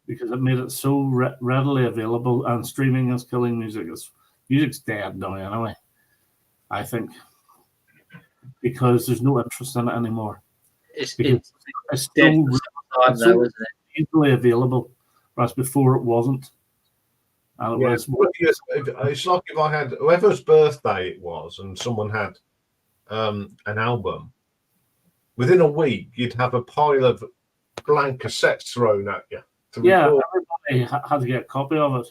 Because it made it so readily available, and streaming is killing music. Music's dead now anyway, I think, because there's no interest in it anymore. It's dead for some time though, isn't it? Easily available, whereas before it wasn't. And it's like if I had whoever's birthday it was, and someone had an album. Within a week, you'd have a pile of blank cassettes thrown at you. Everybody had to get a copy of it.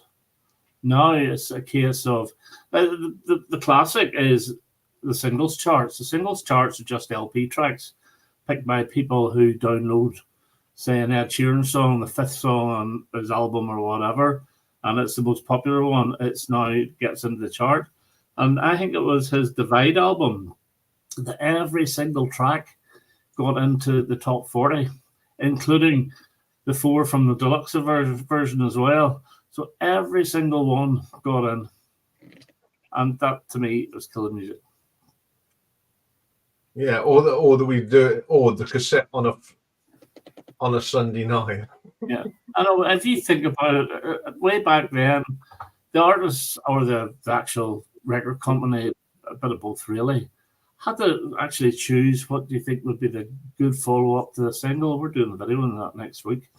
Now it's a case of the classic is the singles charts. The singles charts are just LP tracks picked by people who download, say, an Ed Sheeran song, the 5th song on his album or whatever, and it's the most popular one. It's now gets into the chart. And I think it was his Divide album that every single track got into the top 40, including the 4 from the deluxe version as well. So every single one got in. And that, to me, was killing music. Yeah, or that we do it, or the cassette on a Sunday night. Yeah. I know, if you think about it, way back then, the artists or the actual record company, a bit of both really, had to actually choose what do you think would be the good follow-up to the single. We're doing a video on that next week.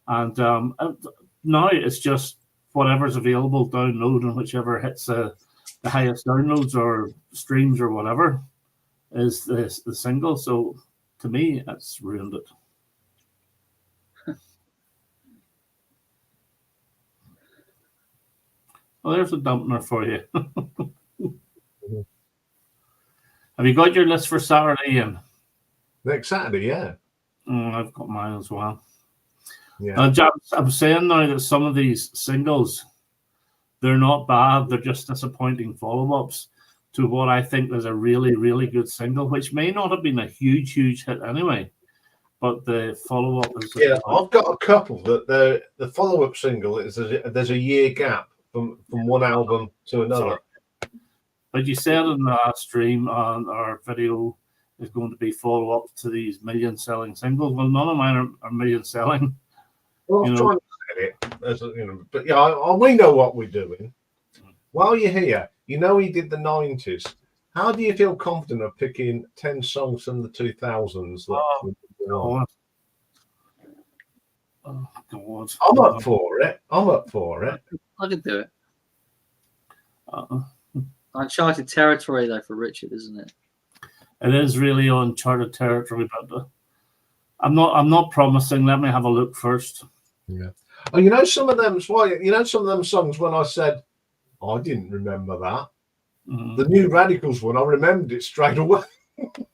And now it's just whatever's available, download, and whichever hits the highest downloads or streams or whatever is the single. So to me, that's ruined it. Well, there's a dampener for you. Have you got your list for Saturday, Ian? Next Saturday, yeah. I've got mine as well. Yeah. I'm saying now that some of these singles, they're not bad. They're just disappointing follow-ups to what I think is a really, really good single, which may not have been a huge, huge hit anyway. But the follow-up is... Yeah, I've got a couple that the follow-up single is there's a year gap from one album to another. Sorry. But you said in the last stream on our video is going to be follow-up to these million-selling singles. Well, none of mine are million-selling. Well, I'm trying to say it, but yeah, we know what we're doing. While you're here, you know he did the 90s. How do you feel confident of picking 10 songs from the 2000s? God. I'm up for it. I could do it. Uncharted territory, though, for Richard, isn't it? It is really uncharted territory, but I'm not promising. Let me have a look first. Yeah. Oh, you know some of them. Why? You know some of them songs. When I said I didn't remember that. Mhm. The New Radicals one, I remembered it straight away. And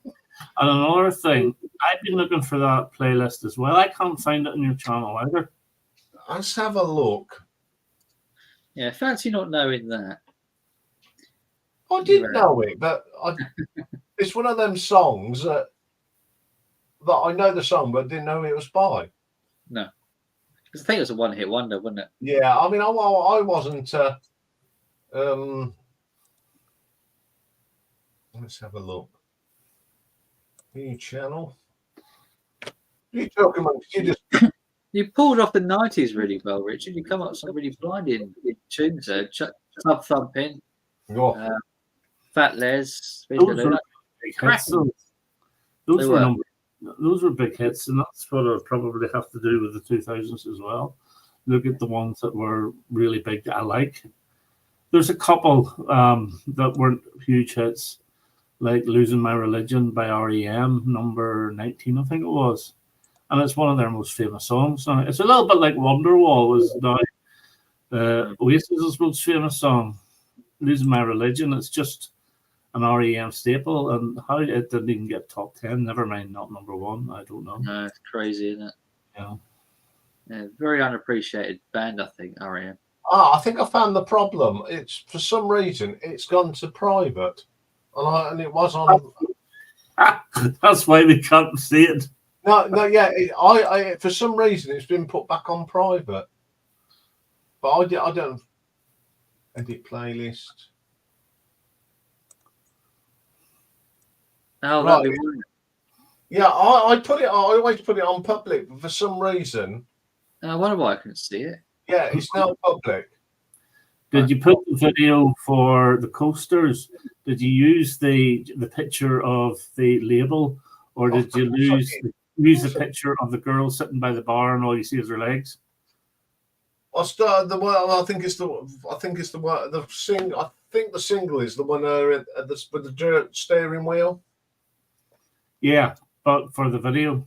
another thing, I've been looking for that playlist as well. I can't find it on your channel either. Let's have a look. Yeah, fancy not knowing that. I did know it, but it's one of them songs that I know the song, but didn't know who it was by. No. Because I think it was a one-hit wonder, wasn't it? Yeah, I mean, I wasn't. Let's have a look. New channel. You talking about? You just You pulled off the 90s really well, Richard. You come up with some really blinding tunes there. Club Thumping, oh, Fat Les, Those were Vindaloo. big hits. Cracking. Those were big hits, and that's what I'll probably have to do with the 2000s as well. Look at the ones that were really big that I like. There's a couple that weren't huge hits, like Losing My Religion by REM, number 19, I think it was. And it's one of their most famous songs. Now, it's a little bit like Wonderwall was now Oasis's most famous song, Losing My Religion. It's just an REM staple, and how it didn't even get top 10, never mind not number one, I don't know. No, it's crazy, isn't it? Yeah. Yeah, very unappreciated band, I think, REM. I think I found the problem. It's for some reason it's gone to private, and it was on. That's why we can't see it. No, yeah. I for some reason it's been put back on private, but I don't edit playlist. Oh, Right. that'd be weird. Yeah, I always put it on public, but for some reason, I wonder why I couldn't see it. yeah, it's now public. Did you put the video for the coasters? Did you use the picture of the label, or did you use the picture of the girl sitting by the bar and all you see is her legs? I started the one. I think it's the one. I think the single is the one with the steering wheel. Yeah, but for the video,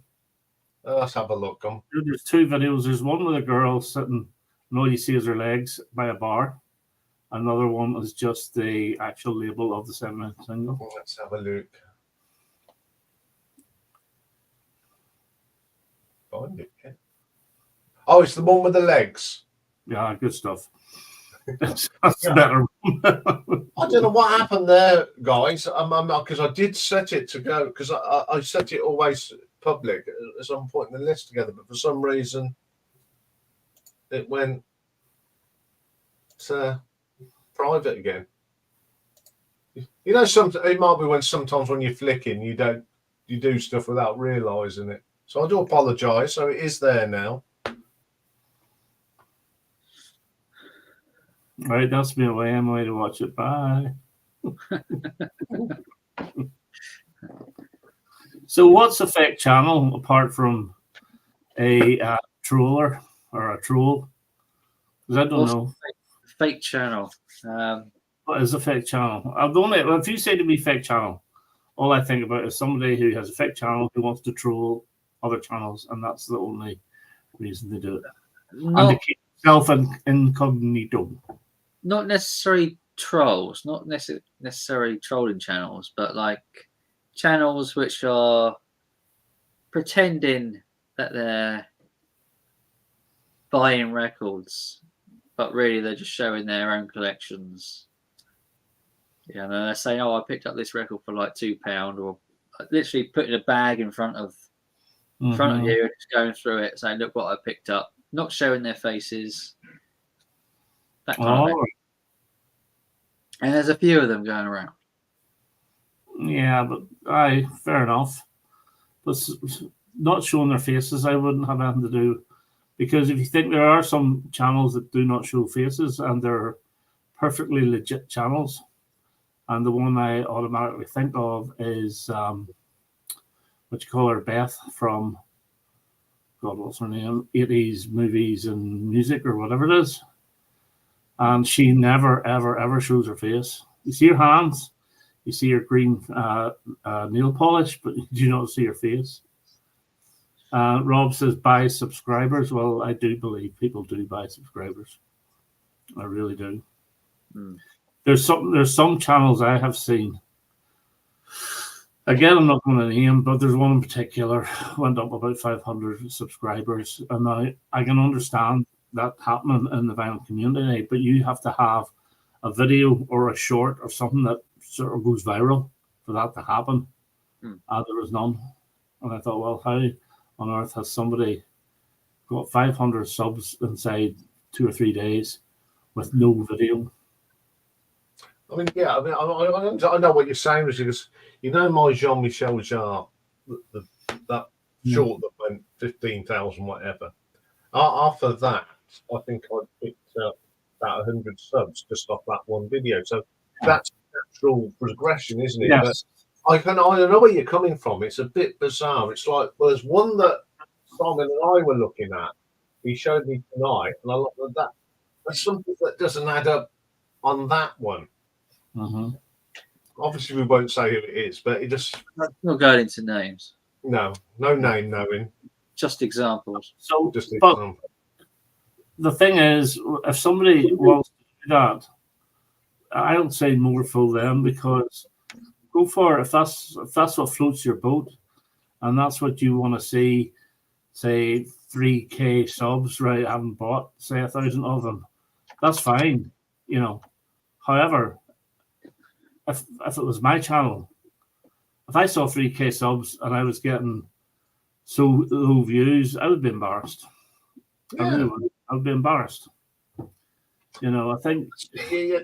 Let's have a look. there's two videos. There's one with a girl sitting and all you see is her legs by a bar. Another one is just the actual label of the 7-inch single. Let's have a look. Find it. Yeah. Oh, it's the one with the legs. Yeah, good stuff. That's better. I don't know what happened there, guys. Because I did set it to go, because I set it always public at some point in the list together, but for some reason it went to private again. You know, it might be when sometimes when you're flicking, you do stuff without realising it. So I do apologise. So it is there now. Right, that's me away. I'm away to watch it. Bye. So, what's a fake channel apart from a troller or a troll? Because I don't know. Fake channel. What is a fake channel? If you say to me fake channel, all I think about is somebody who has a fake channel who wants to troll other channels, and that's the only reason they do it. And to keep themselves incognito. Not necessarily trolls, not necessarily trolling channels, but like channels which are pretending that they're buying records, but really they're just showing their own collections. Yeah, and they're saying, "Oh, I picked up this record for like £2," or literally putting a bag in front of you and just going through it, saying, "Look what I picked up," not showing their faces. That kind of thing. And there's a few of them going around. Yeah, but fair enough. But not showing their faces, I wouldn't have anything to do. Because if you think there are some channels that do not show faces and they're perfectly legit channels, and the one I automatically think of is what you call her, Beth from, God, what's her name? 80s movies and music or whatever it is. And she never, ever, ever shows her face. You see her hands, you see her green nail polish, but you do not see her face. Rob says buy subscribers. Well, I do believe people do buy subscribers. I really do. Mm. There's some channels I have seen. Again, I'm not going to name, but there's one in particular went up about 500 subscribers, and I can understand that happening in the vinyl community, but you have to have a video or a short or something that sort of goes viral for that to happen. Hmm. There was none, and I thought, well, how on earth has somebody got 500 subs inside 2 or 3 days with no video? I mean, yeah, I know what you're saying, because you know my Jean-Michel Jarre, that short that went 15,000 whatever. After that, I think I picked up about 100 subs just off that one video. So that's natural progression, isn't it? Yes. But I know where you're coming from. It's a bit bizarre. It's like, well, there's one that Simon and I were looking at. He showed me tonight, and I looked at that. There's something that doesn't add up on that one. Mm-hmm. Obviously, we won't say who it is, but it just Not going into names. no name knowing. Just examples. So, Just but example. the thing is, if somebody wants to do that, I don't say more fool them, because go for it. If that's what floats your boat, and that's what you want to see, say 3K subs, right? I haven't bought, say, 1,000 of them. That's fine, you know. However, if it was my channel, if I saw 3K subs and I was getting so low views, I would be embarrassed. Yeah. I really would. I would be embarrassed. You know, I think. Yeah.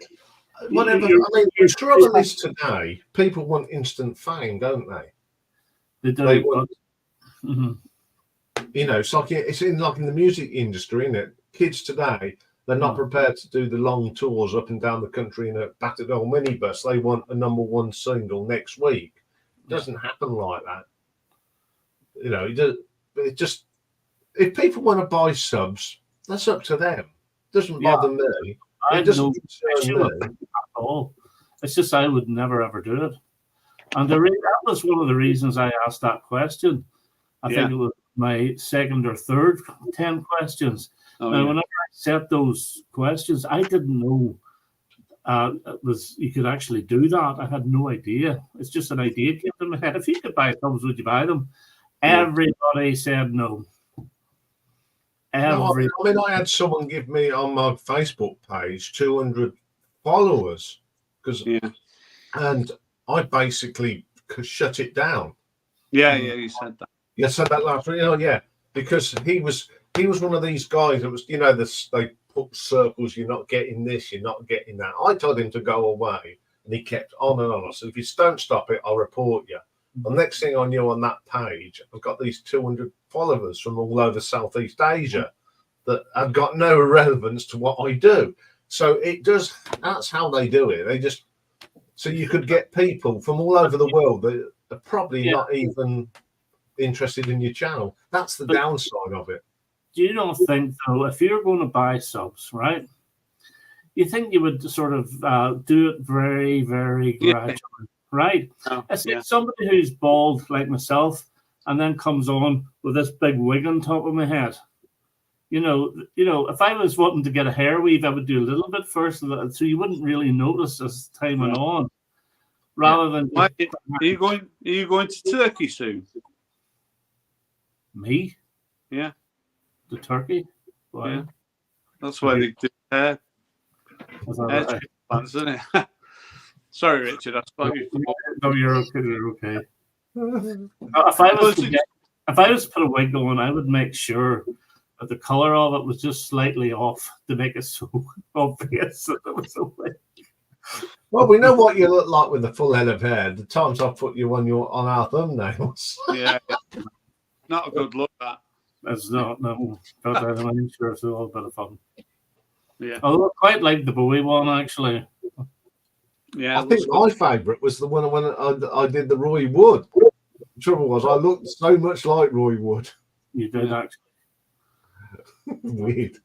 Whatever. I mean, the trouble is today, people want instant fame, don't they? They do. They want, Mm-hmm. you know, it's like in the music industry, isn't it? Kids today, they're not prepared to do the long tours up and down the country in a battered old minibus. They want a #1 single next week. It doesn't happen like that. You know, it just, if people want to buy subs, that's up to them. It doesn't bother me. It doesn't concern me at all. It's just I would never ever do it. And that was one of the reasons I asked that question. I think it was my second or third 10 questions. Now, whenever I set those questions, I didn't know you could actually do that. I had no idea. It's just an idea came to my head. If you could buy subs, would you buy them? Everybody said no. No, I mean, I had someone give me on my Facebook page 200 followers, and I basically shut it down. Yeah, you said that. Yeah, said that last week. Oh, yeah, because he was one of these guys that was, you know, they put circles. You're not getting this. You're not getting that. I told him to go away, and he kept on and on. I said, if you don't stop it, I'll report you. The next thing I knew on that page, I've got these 200 followers from all over Southeast Asia that have got no relevance to what I do. So it does. That's how they do it. They just, so you could get people from all over the world that are probably not even interested in your channel. That's the downside of it. Do you not think, though, if you're going to buy subs, right, you think you would sort of do it very, very gradually, right? It's like somebody who's bald like myself and then comes on with this big wig on top of my head. You know, if I was wanting to get a hair weave, I would do a little bit first, so you wouldn't really notice as time went on. Rather than are you going to Turkey soon? Me? Yeah. To Turkey? Why? Yeah. That's why they do hair plans, isn't it? Sorry, Richard. I spoke you. No, you're okay. You're okay. If I was to put a wig on, I would make sure that the color of it was just slightly off to make it so obvious that it was a wig. Well, we know what you look like with a full head of hair. The times I've put you on our thumbnails. Yeah. Not a good look, that. That's not, no. But I'm sure it's all a bit of fun. Yeah. Although I quite like the Bowie one, actually. Yeah. I think my favourite was the one when I did the Roy Wood. The trouble was, I looked so much like Roy Wood. You did, actually. Weird.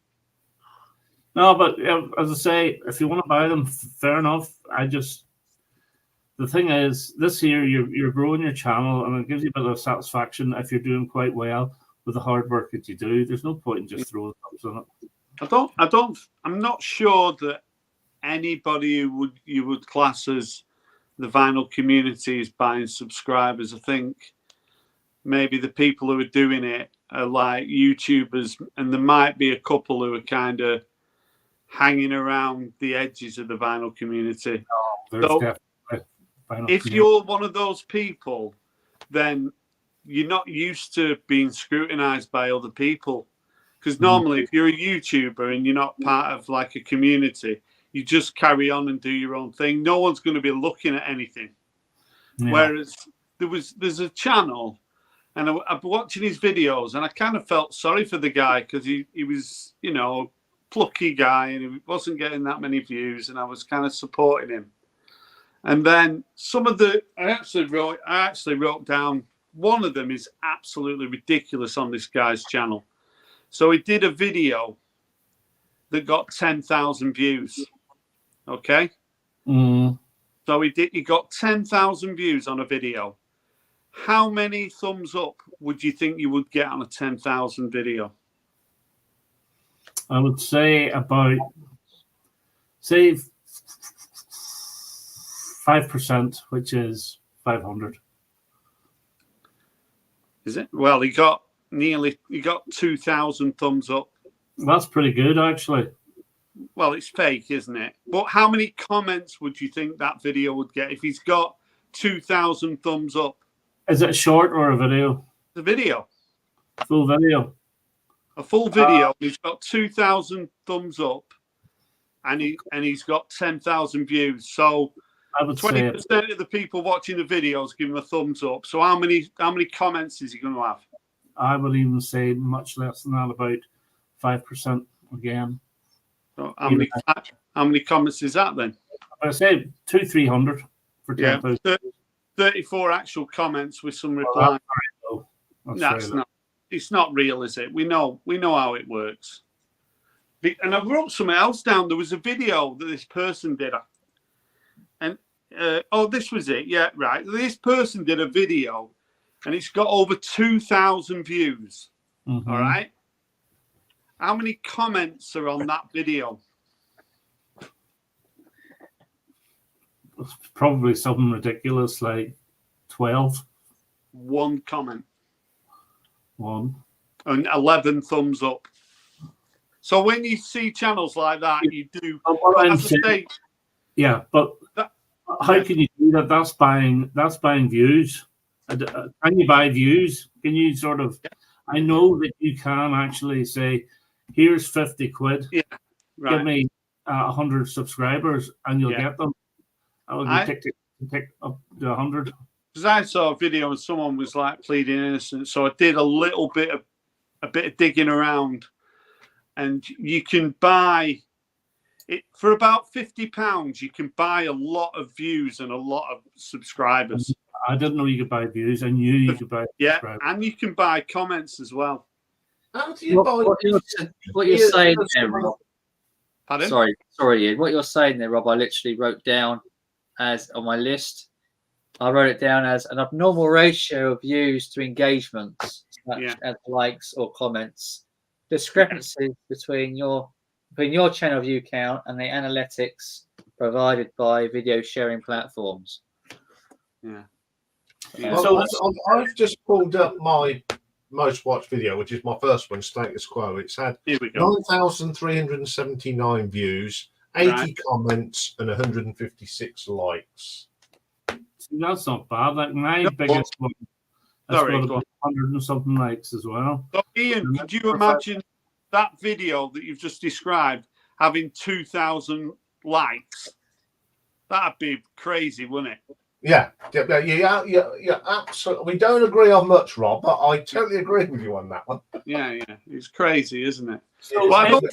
No, but as I say, if you want to buy them, fair enough. The thing is, this year you're growing your channel, and it gives you a bit of satisfaction if you're doing quite well with the hard work that you do. There's no point in just throwing thumbs on it. I'm not sure that anybody who you would class as the vinyl community is buying subscribers. I think maybe the people who are doing it are like YouTubers, and there might be a couple who are kind of hanging around the edges of the vinyl community. There's So definitely vinyl if community. you're one of those people, then you're not used to being scrutinized by other people. Because normally, if you're a YouTuber and you're not part of like a community, you just carry on and do your own thing. No one's going to be looking at anything. Yeah. Whereas there's a channel, and I've been watching his videos, and I kind of felt sorry for the guy because he was, you know, plucky guy, and he wasn't getting that many views, and I was kind of supporting him. And then some of the I actually wrote down one of them is absolutely ridiculous on this guy's channel. So he did a video that got 10,000 views. Okay. So he got 10,000 views on a video. How many thumbs up would you think you would get on a 10,000 video? I would say about 5%, which is 500. Is it? Well, he got 2,000 thumbs up. That's pretty good, actually. Well, it's fake, isn't it? But how many comments would you think that video would get if he's got 2,000 thumbs up? Is it short or a video? The video, Full video. a full video. He's got 2,000 thumbs up, and he's got 10,000 views. So I would say 20% of the people watching the videos give him a thumbs up. So how many comments is he going to have? I would even say much less than that, about 5% again. So how many comments is that then? I say 200-300 for 10,000. 34 actual comments with some replies. That's not. It's not real, is it? We know how it works. And I wrote something else down. There was a video that this person did, and this was it. Yeah, right. This person did a video, and it's got over 2,000 views. Mm-hmm. All right. How many comments are on that video? It's probably something ridiculous like 12. One comment. One. And 11 thumbs up. So when you see channels like that, you do. Yeah, but how can you do that? That's buying views. Can you buy views? Can you sort of? I know that you can actually say, "Here's 50 quid. Yeah, right. Give me 100 subscribers, and you'll get them." I would pick up to 100. Because I saw a video and someone was like pleading innocent, so I did a bit of digging around, and you can buy it for about £50. You can buy a lot of views and a lot of subscribers. I didn't know you could buy views. I knew you could buy subscribers. And you can buy comments as well. How do you buy? What you're saying there, Rob? Pardon? Sorry, Ian. What you're saying there, Rob? I literally wrote down as on my list. I wrote it down as an abnormal ratio of views to engagements, such as likes or comments. Discrepancies between your channel view count and the analytics provided by video sharing platforms. Yeah. So I've just pulled up my most watched video, which is my first one, Status Quo. It's had 9,379 views, 80 comments, and 156 likes. See, that's not bad. Like my biggest one, that's got about 100 and something likes as well. So Ian, could you imagine that video that you've just described having 2,000 likes? That'd be crazy, wouldn't it? Yeah, absolutely. We don't agree on much, Rob, but I totally agree with you on that one. Yeah, it's crazy, isn't it? So but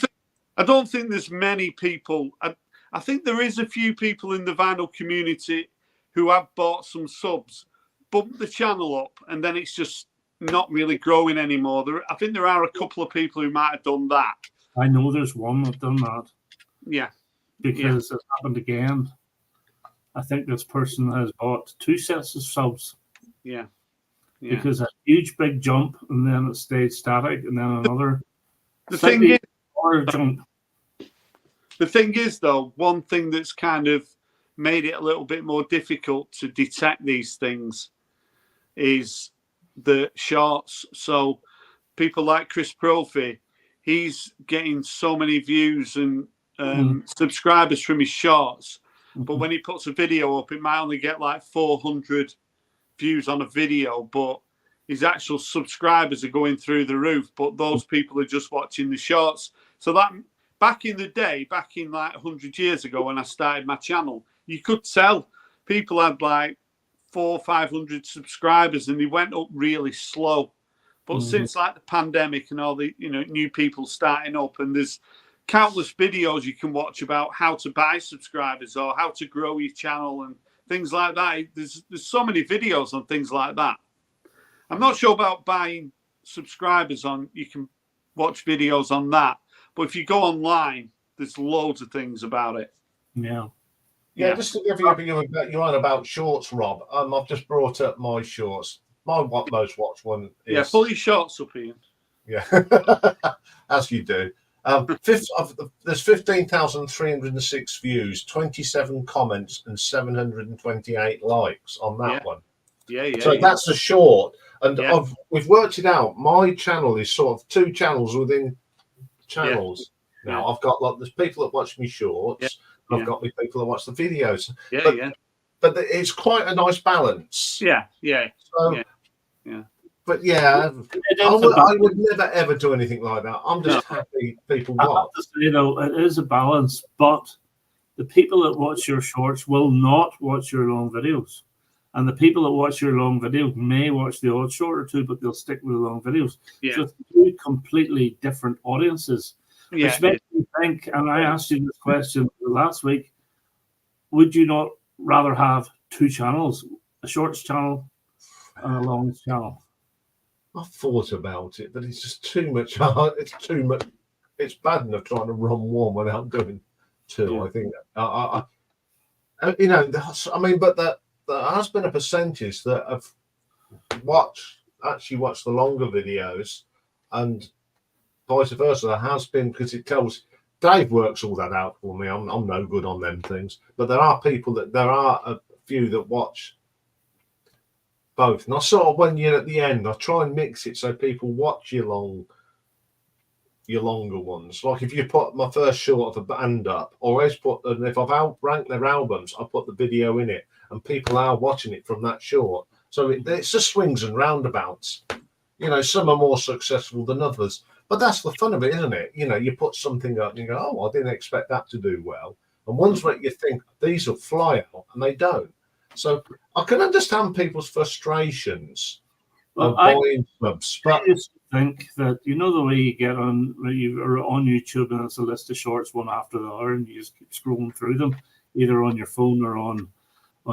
I don't think there's many people. I think there is a few people in the vinyl community who have bought some subs, bumped the channel up, and then it's just not really growing anymore. I think there are a couple of people who might have done that. I know there's one that done that. Yeah. Because it happened again. I think this person has bought 2 sets of subs. Yeah. Because a huge big jump, and then it stayed static, and then another the thing is, jump. The thing is, though, one thing that's kind of made it a little bit more difficult to detect these things is the shorts. So people like Chris Profi, he's getting so many views and subscribers from his shorts. But when he puts a video up, it might only get like 400 views on a video, but his actual subscribers are going through the roof. But those people are just watching the shorts. So that back in the day, back in like 100 years ago when I started my channel, you could tell people had like 400 or 500 subscribers and they went up really slow. But since like the pandemic and all the new people starting up, and there's countless videos you can watch about how to buy subscribers or how to grow your channel and things like that. There's so many videos on things like that. I'm not sure about buying subscribers on. You can watch videos on that, but if you go online, there's loads of things about it. Yeah, just to give you a view, you're on about shorts, Rob. I've just brought up my shorts. My most watched one is... Yeah, pull your shorts up, Ian. Yeah, as you do. There's 15,306 views, 27 comments, and 728 likes on that one. So that's a short. And we've worked it out. My channel is sort of 2 channels within channels. Now, I've got there's people that watch me shorts. I've got me people that watch the videos. But it's quite a nice balance. But I would never ever do anything like that. I'm just happy people watch. It is a balance, but the people that watch your shorts will not watch your long videos. And the people that watch your long videos may watch the odd short or two, but they'll stick with the long videos. So it's 2 completely different audiences. Which makes me think, and I asked you this question last week, would you not rather have 2 channels, a shorts channel and a longs channel? I've thought about it, but it's just too much. It's too much. It's bad enough trying to run one without doing 2. I think. I mean, but there has been a percentage that have actually watched the longer videos, and vice versa. There has been, because it tells. Dave works all that out for me. I'm no good on them things, but there are a few that watch both. And I sort of, when you're at the end, I try and mix it so people watch your longer ones. Like if you put my first short of a band up, or if I've outranked their albums, I put the video in it, and people are watching it from that short. So it's just swings and roundabouts. Some are more successful than others, but that's the fun of it, isn't it? You put something up and you go, oh, I didn't expect that to do well. And ones where you think these will fly out, and they don't. So I can understand people's frustrations of buying subs. But I just think that the way you get on, you're on YouTube and it's a list of shorts one after the other, and you just keep scrolling through them, either on your phone or on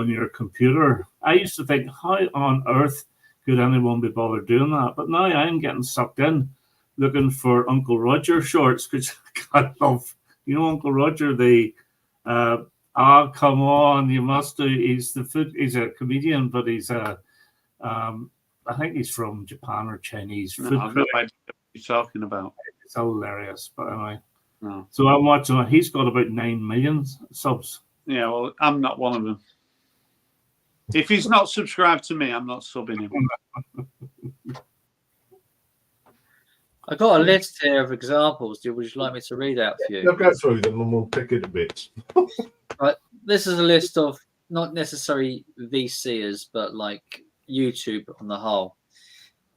your computer. I used to think, how on earth could anyone be bothered doing that? But now I'm getting sucked in looking for Uncle Roger shorts, which I love. Uncle Roger, come on, you must do. He's a comedian, but he's I think he's from Japan or Chinese food. I've no idea what you're talking about. It's hilarious, but anyway. No. So I'm watching. He's got about 9 million subs. Yeah, well, I'm not one of them. If he's not subscribed to me, I'm not subbing him. I got a list here of examples. Would you like me to read out for you? We'll go through them and we'll pick it a bit. Right, this is a list of not necessarily VCers, but like YouTube on the whole.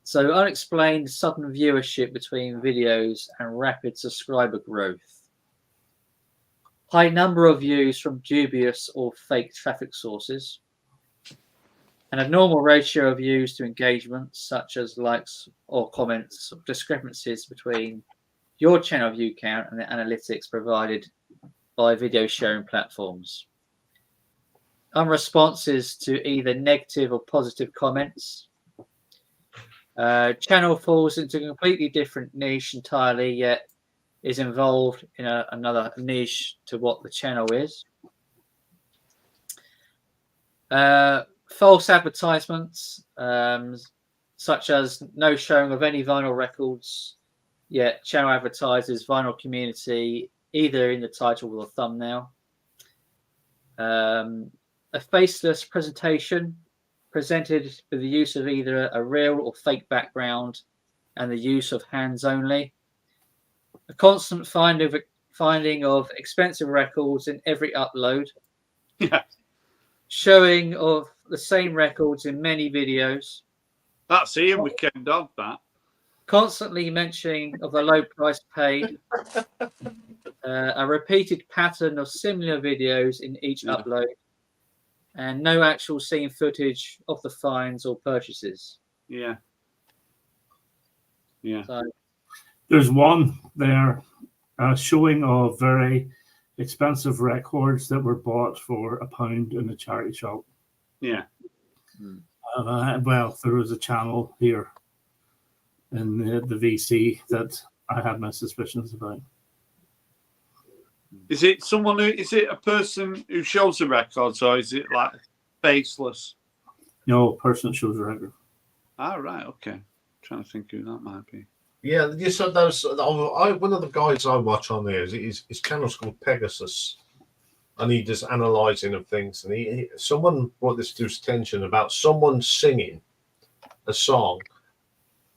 So unexplained sudden viewership between videos and rapid subscriber growth. High number of views from dubious or fake traffic sources. An abnormal ratio of views to engagement, such as likes or comments, discrepancies between your channel view count and the analytics provided by video sharing platforms. Unresponses to either negative or positive comments. Channel falls into a completely different niche entirely, yet is involved in another niche to what the channel is. False advertisements, such as no showing of any vinyl records, yet channel advertises vinyl community either in the title or the thumbnail. A faceless presentation presented with the use of either a real or fake background and the use of hands only. A constant finding of expensive records in every upload. Yeah. Showing of the same records in many videos. That's Ian Weekend Dog, that. Constantly mentioning of the low price paid. A repeated pattern of similar videos in each upload. And no actual scene footage of the finds or purchases. Yeah. Yeah. So, There's one there showing of very expensive records that were bought for £1 in a charity shop. Yeah. Well, there was a channel here in the VC that I had my suspicions about. Is it someone who? Is it a person who shows the records, or is it like faceless? No, person that shows a record. Ah, right. Okay. Trying to think who that might be. Yeah, you said those. One of the guys I watch on there his channel's called Pegasus, and he does analysing of things. And someone brought this to his attention about someone singing a song,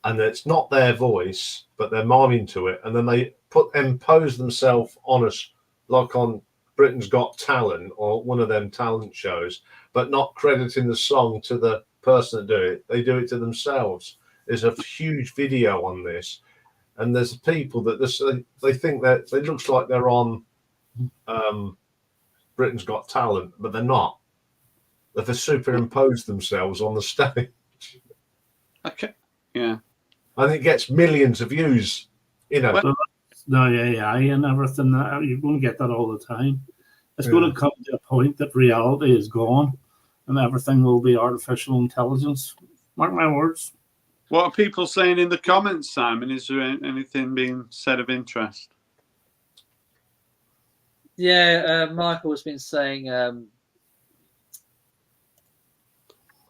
and it's not their voice, but they're miming to it, and then they impose themselves on us, like on Britain's Got Talent or one of them talent shows, but not crediting the song to the person that do it. They do it to themselves. There's a huge video on this, and there's people that they think that it looks like they're on Britain's Got Talent, but they're not. They've superimposed themselves on the stage. Okay. Yeah. And it gets millions of views. You know. No, yeah, and everything. You're going to get that all the time. It's going to come to a point that reality is gone, and everything will be artificial intelligence. Mark my words. What are people saying in the comments, Simon? Is there anything being said of interest? yeah, Michael's been saying.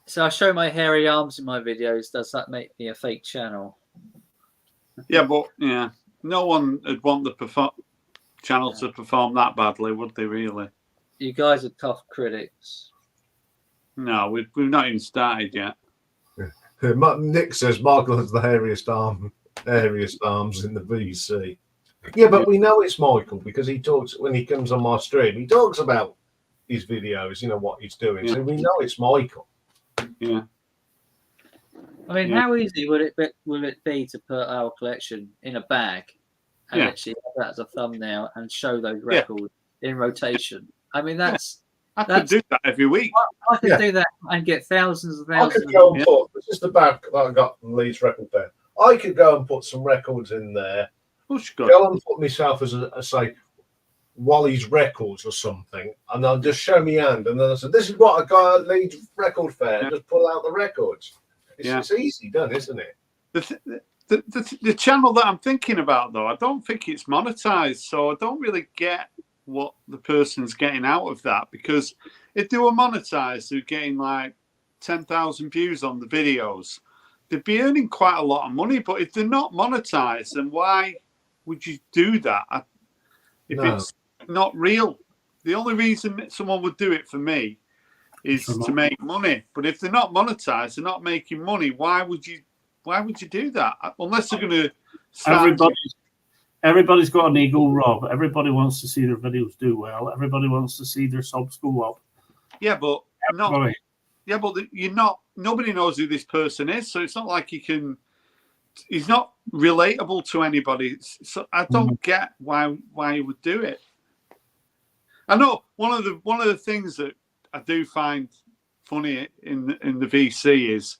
So I show my hairy arms in my videos. Does that make me a fake channel? Yeah, but no one would want the channel to perform that badly, would they? Really? You guys are tough critics. No, we've not even started yet. Nick says Michael has the hairiest arms in the VC. Yeah, but we know it's Michael because he talks when he comes on my stream. He talks about his videos, what he's doing. So we know it's Michael. Yeah. I mean, how easy would it be to put our collection in a bag and actually have that as a thumbnail and show those records in rotation? I mean, I could do that every week. I could do that and get thousands and thousands. I could go and put, this is the bag that I got from Leeds Record Fair. I could go and put some records in there. Go and put myself as say, Wally's Records or something, and I'll just show me hand. And then I said, this is what I got at Leeds Record Fair. And just pull out the records. It's easy done, isn't it? The channel that I'm thinking about, though, I don't think it's monetized. So I don't really get what the person's getting out of that, because if they were monetized, they're getting like 10,000 views on the videos, they'd be earning quite a lot of money. But if they're not monetized, then why would you do that? If it's not real, the only reason someone would do it for me is to make money. But if they're not monetized, they're not making money, why would you do that? Unless they're going to start. Everybody's got an ego, Rob. Everybody wants to see their videos do well. Everybody wants to see their subs go up. Yeah, but nobody knows who this person is, so it's not like he's not relatable to anybody. So I don't get why you would do it. I know one of the things that I do find funny in the VC is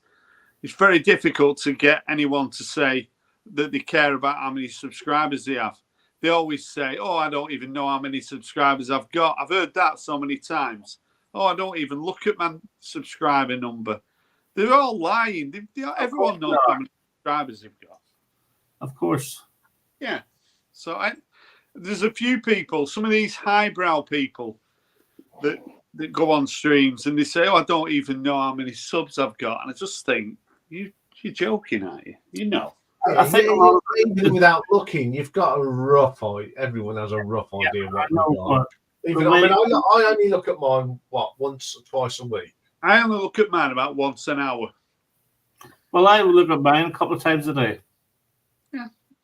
it's very difficult to get anyone to say that they care about how many subscribers they have. They always say, "Oh, I don't even know how many subscribers I've got." I've heard that so many times. "Oh, I don't even look at my subscriber number." They're all lying. Everyone knows how many subscribers they've got. Of course. Yeah. So there's a few people, some of these highbrow people that go on streams and they say, "Oh, I don't even know how many subs I've got." And I just think, you're joking, aren't you? I think a lot of even without looking, you've got a rough idea. Everyone has a rough idea what know, you got. but Even, the I mean, way- I only look at mine once or twice a week. I only look at mine about once an hour. well, I look at mine a couple of times a day. I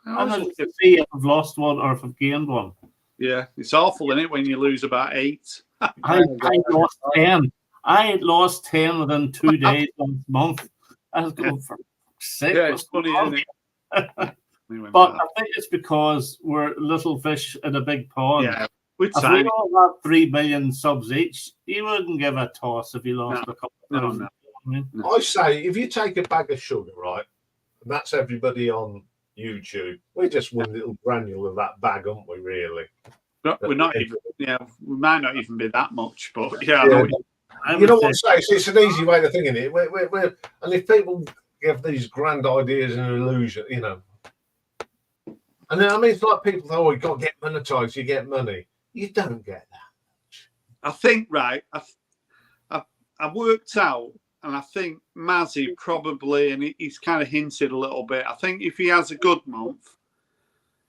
And always I look look at- to see if I've lost one or if I've gained one. yeah, it's awful, isn't it, when you lose about 8? I lost 10. I lost 10 within 2 days last month. I was going for sick. Yeah, it's funny, isn't it? But I think it's because we're little fish in a big pond. yeah, we're If we tiny. all had 3 million subs each, you wouldn't give a toss if you lost a couple of thousand. No. I mean, I say, if you take a bag of sugar, right, and that's everybody on YouTube, we just win a little granule of that bag, aren't we, really? We're not even, yeah, we might not even be that much, but yeah, I Yeah. know I You know would what I'm saying? It's an easy way of thinking it. And if people give these grand ideas and illusion, you know. And then, I mean, it's like people say, oh, you've got to get monetized, you get money. You don't get that. I think, right, I worked out, and I think Mazzy probably, and he's kind of hinted a little bit, I think if he has a good month,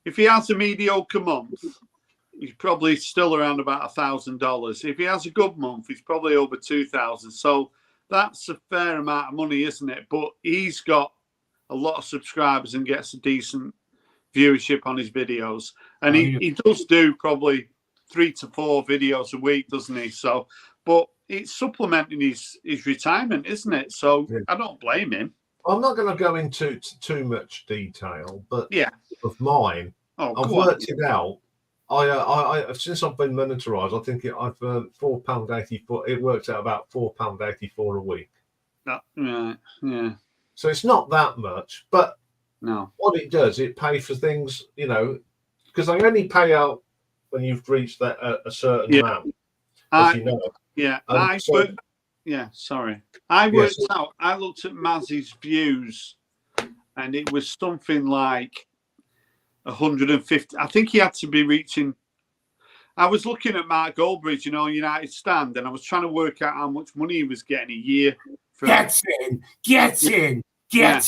if he has a mediocre month, he's probably still around about $1,000. If he has a good month, he's probably over 2,000. So that's a fair amount of money, isn't it? But he's got a lot of subscribers and gets a decent viewership on his videos. And he does do probably 3 to 4 videos a week, doesn't he? So, but it's supplementing his retirement, isn't it? So Yeah. I don't blame him. I'm not going to go into too much detail, but Yeah. of mine, Oh, I've go on. worked it out. I since I've been monetarised, I think I've £4.84. It works out about £4.84 a week. Right. Yeah. So it's not that much, but No. what it does, it pays for things, you know, because they only pay out when you've reached that a certain amount, as you know. Yeah. So- I worked out, I looked at Mazzy's views and it was something like 150. I think he had to be reaching. I was looking at Mark Goldbridge, United Stand, and I was trying to work out how much money he was getting a year. Gets in. Yeah.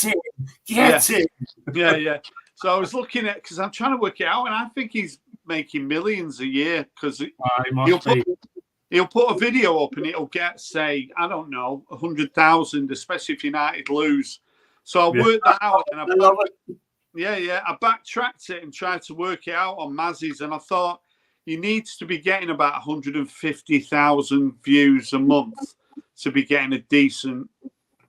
So I was looking at, because I'm trying to work it out, and I think he's making millions a year because he'll put a video up and it'll get, say, I don't know, 100,000, especially if United lose. So I worked that out, and I love it. Yeah. I backtracked it and tried to work it out on Mazzy's, and I thought he needs to be getting about 150,000 views a month to be getting a decent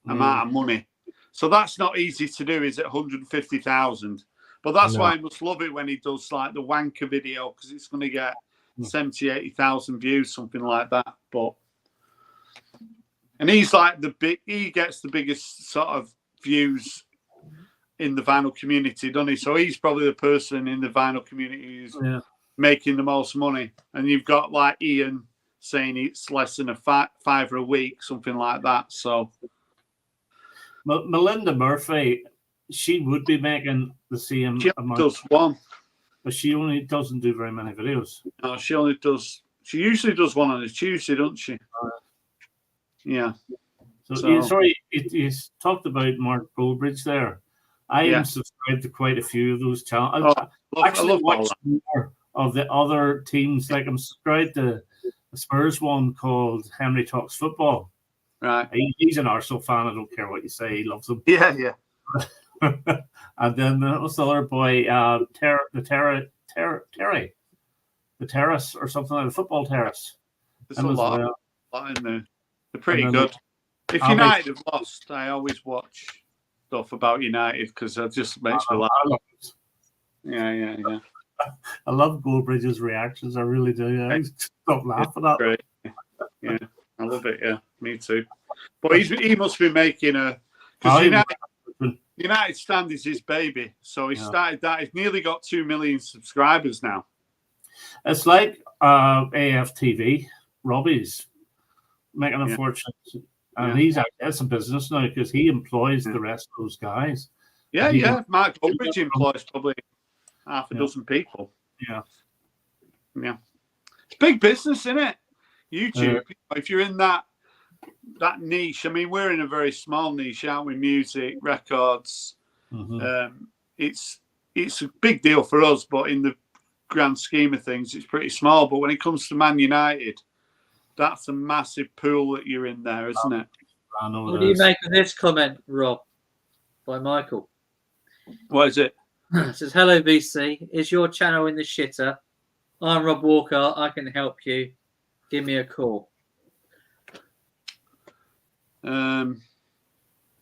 amount of money. So that's not easy to do, is it? 150,000. But that's why I must love it when he does like the wanker video, because it's going to get 70, 80,000 views, something like that. And he's like he gets the biggest sort of views in the vinyl community, doesn't he? So he's probably the person in the vinyl community who's making the most money. And you've got like Ian saying it's less than a $5 a week, something like that. So Melinda Murphy, she would be making the same amount. Does one, but she only doesn't do very many videos. No, she only does. She usually does one on a Tuesday, doesn't she? Yeah. So you talked about Mark Goldbridge there. I am subscribed to quite a few of those channels. I love watch more of the other teams. Like I'm subscribed to a Spurs one called Henry Talks Football. Right. He's an Arsenal fan. I don't care what you say. He loves them. Yeah. And then there was the other boy, Terry, the Terrace or something like the Football Terrace. There's a lot in there. They're pretty good. If United have lost, I always watch stuff about United because it just makes me laugh. Yeah. I love Goldbridge's reactions. I really do. I stop laughing at great. Yeah, I love it. Yeah, me too. But he must be making because United Stand is his baby. So he started that. He's nearly got 2 million subscribers now. It's like AFTV. Robbie's making a fortune. And it's a business now because he employs the rest of those guys. Yeah. Mark Goldbridge employs probably half a dozen people. Yeah. It's big business, isn't it? YouTube. If you're in that niche, I mean, we're in a very small niche, aren't we? Music, records. it's a big deal for us, but in the grand scheme of things, it's pretty small. But when it comes to Man United, that's a massive pool that you're in there, isn't it? I know What do you make of this comment, Rob, by Michael? What is it? It says, hello, VC. Is your channel in the shitter? I'm Rob Walker. I can help you. Give me a call.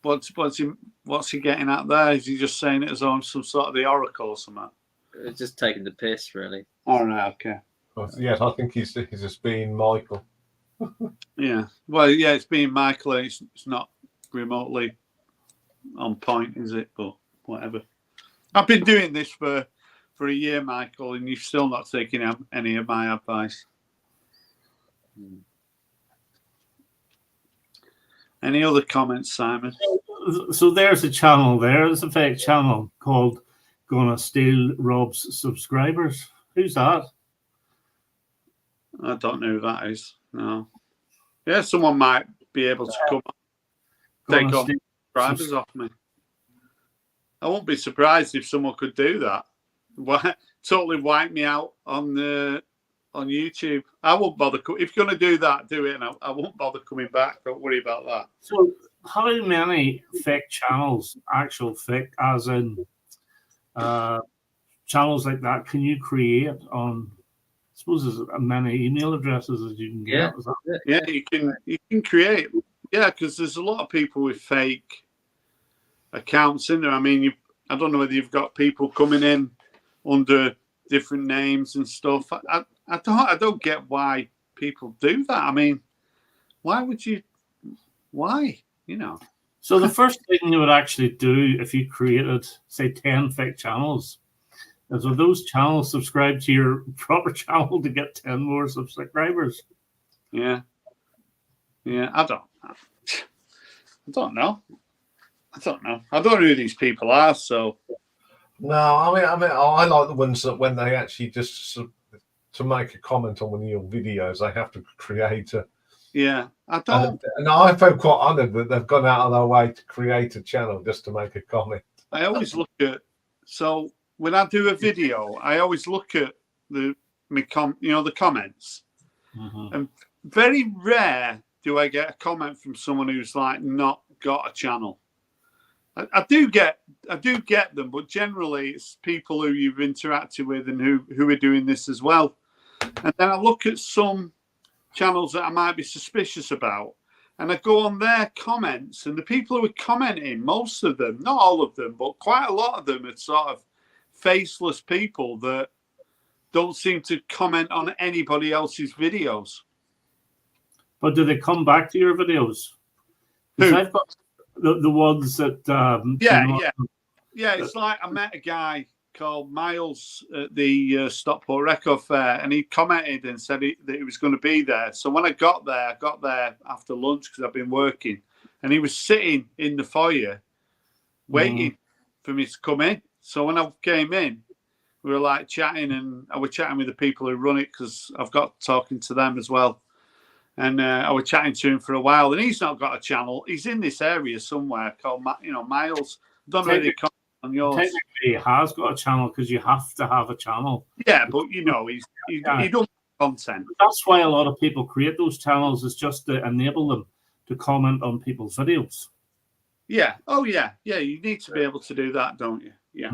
What's he getting at there? Is he just saying it as on some sort of the oracle or something? It's just taking the piss, really. All right, okay. Yes, I think he's just being Michael. Yeah. Well, yeah, it's being Michael. It's not remotely on point, is it? But whatever. I've been doing this for a year, Michael, and you've still not taken any of my advice. Any other comments, Simon? So there's a channel there. There's a fake channel called Gonna Steal Rob's Subscribers. Who's that? I don't know who that is. No. Yeah, someone might be able to come take on subscribers off me. I won't be surprised if someone could do that. Totally wipe me out on YouTube. I won't bother. If you're going to do that, do it, and I won't bother coming back. Don't worry about that. So, how many fake channels, actual fake, as in channels like that, can you create on? I suppose there's as many email addresses as you can get. Yeah, you can create. Yeah, because there's a lot of people with fake accounts in there. I mean, I don't know whether you've got people coming in under different names and stuff. I don't get why people do that. I mean, why would you? Why? You know. So the first thing you would actually do if you created, say, 10 fake channels, is with those channels subscribe to your proper channel to get 10 more subscribers. Yeah. I don't know. I don't know who these people are. So. No, I mean, I like the ones that when they actually just to make a comment on one of your videos, they have to create a. Yeah, I don't. And I feel quite honoured that they've gone out of their way to create a channel just to make a comment. I always look at when I do a video, I always look at the comments, and very rare do I get a comment from someone who's like not got a channel. I do get them, but generally it's people who you've interacted with and who are doing this as well. And then I look at some channels that I might be suspicious about, and I go on their comments, and the people who are commenting, most of them, not all of them, but quite a lot of them are sort of faceless people that don't seem to comment on anybody else's videos. But do they come back to your videos? I've got the ones that it's like I met a guy called Miles at the Stockport Record Fair, and he commented and said that he was going to be there. So when I got there after lunch because I've been working, and he was sitting in the foyer waiting for me to come in. So when I came in, we were like chatting, and I was chatting with the people who run it because I've got talking to them as well. And I was chatting to him for a while, and he's not got a channel. He's in this area somewhere called, Miles. I don't know whether he comments on yours. Technically, he has got a channel because you have to have a channel. Yeah, but he don't have content. That's why a lot of people create those channels, is just to enable them to comment on people's videos. Yeah. Oh, yeah. Yeah, you need to be able to do that, don't you? Yeah.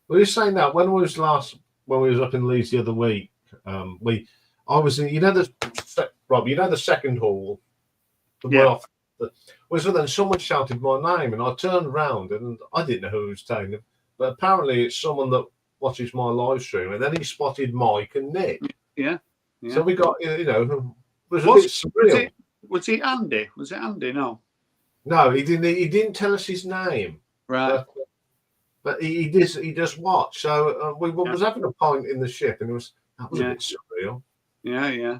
Well, you're saying that when we was up in Leeds the other week, I was in, Rob, the second hall. Then someone shouted my name, and I turned around, and I didn't know who was saying it, but apparently it's someone that watches my live stream, and then he spotted Mike and Nick. Yeah. So we got, it was a bit surreal. Was it Andy? Was it Andy? No. No, he didn't. He didn't tell us his name. Right. But he just watched. So we was having a pint in the ship, and that was a bit surreal. Yeah.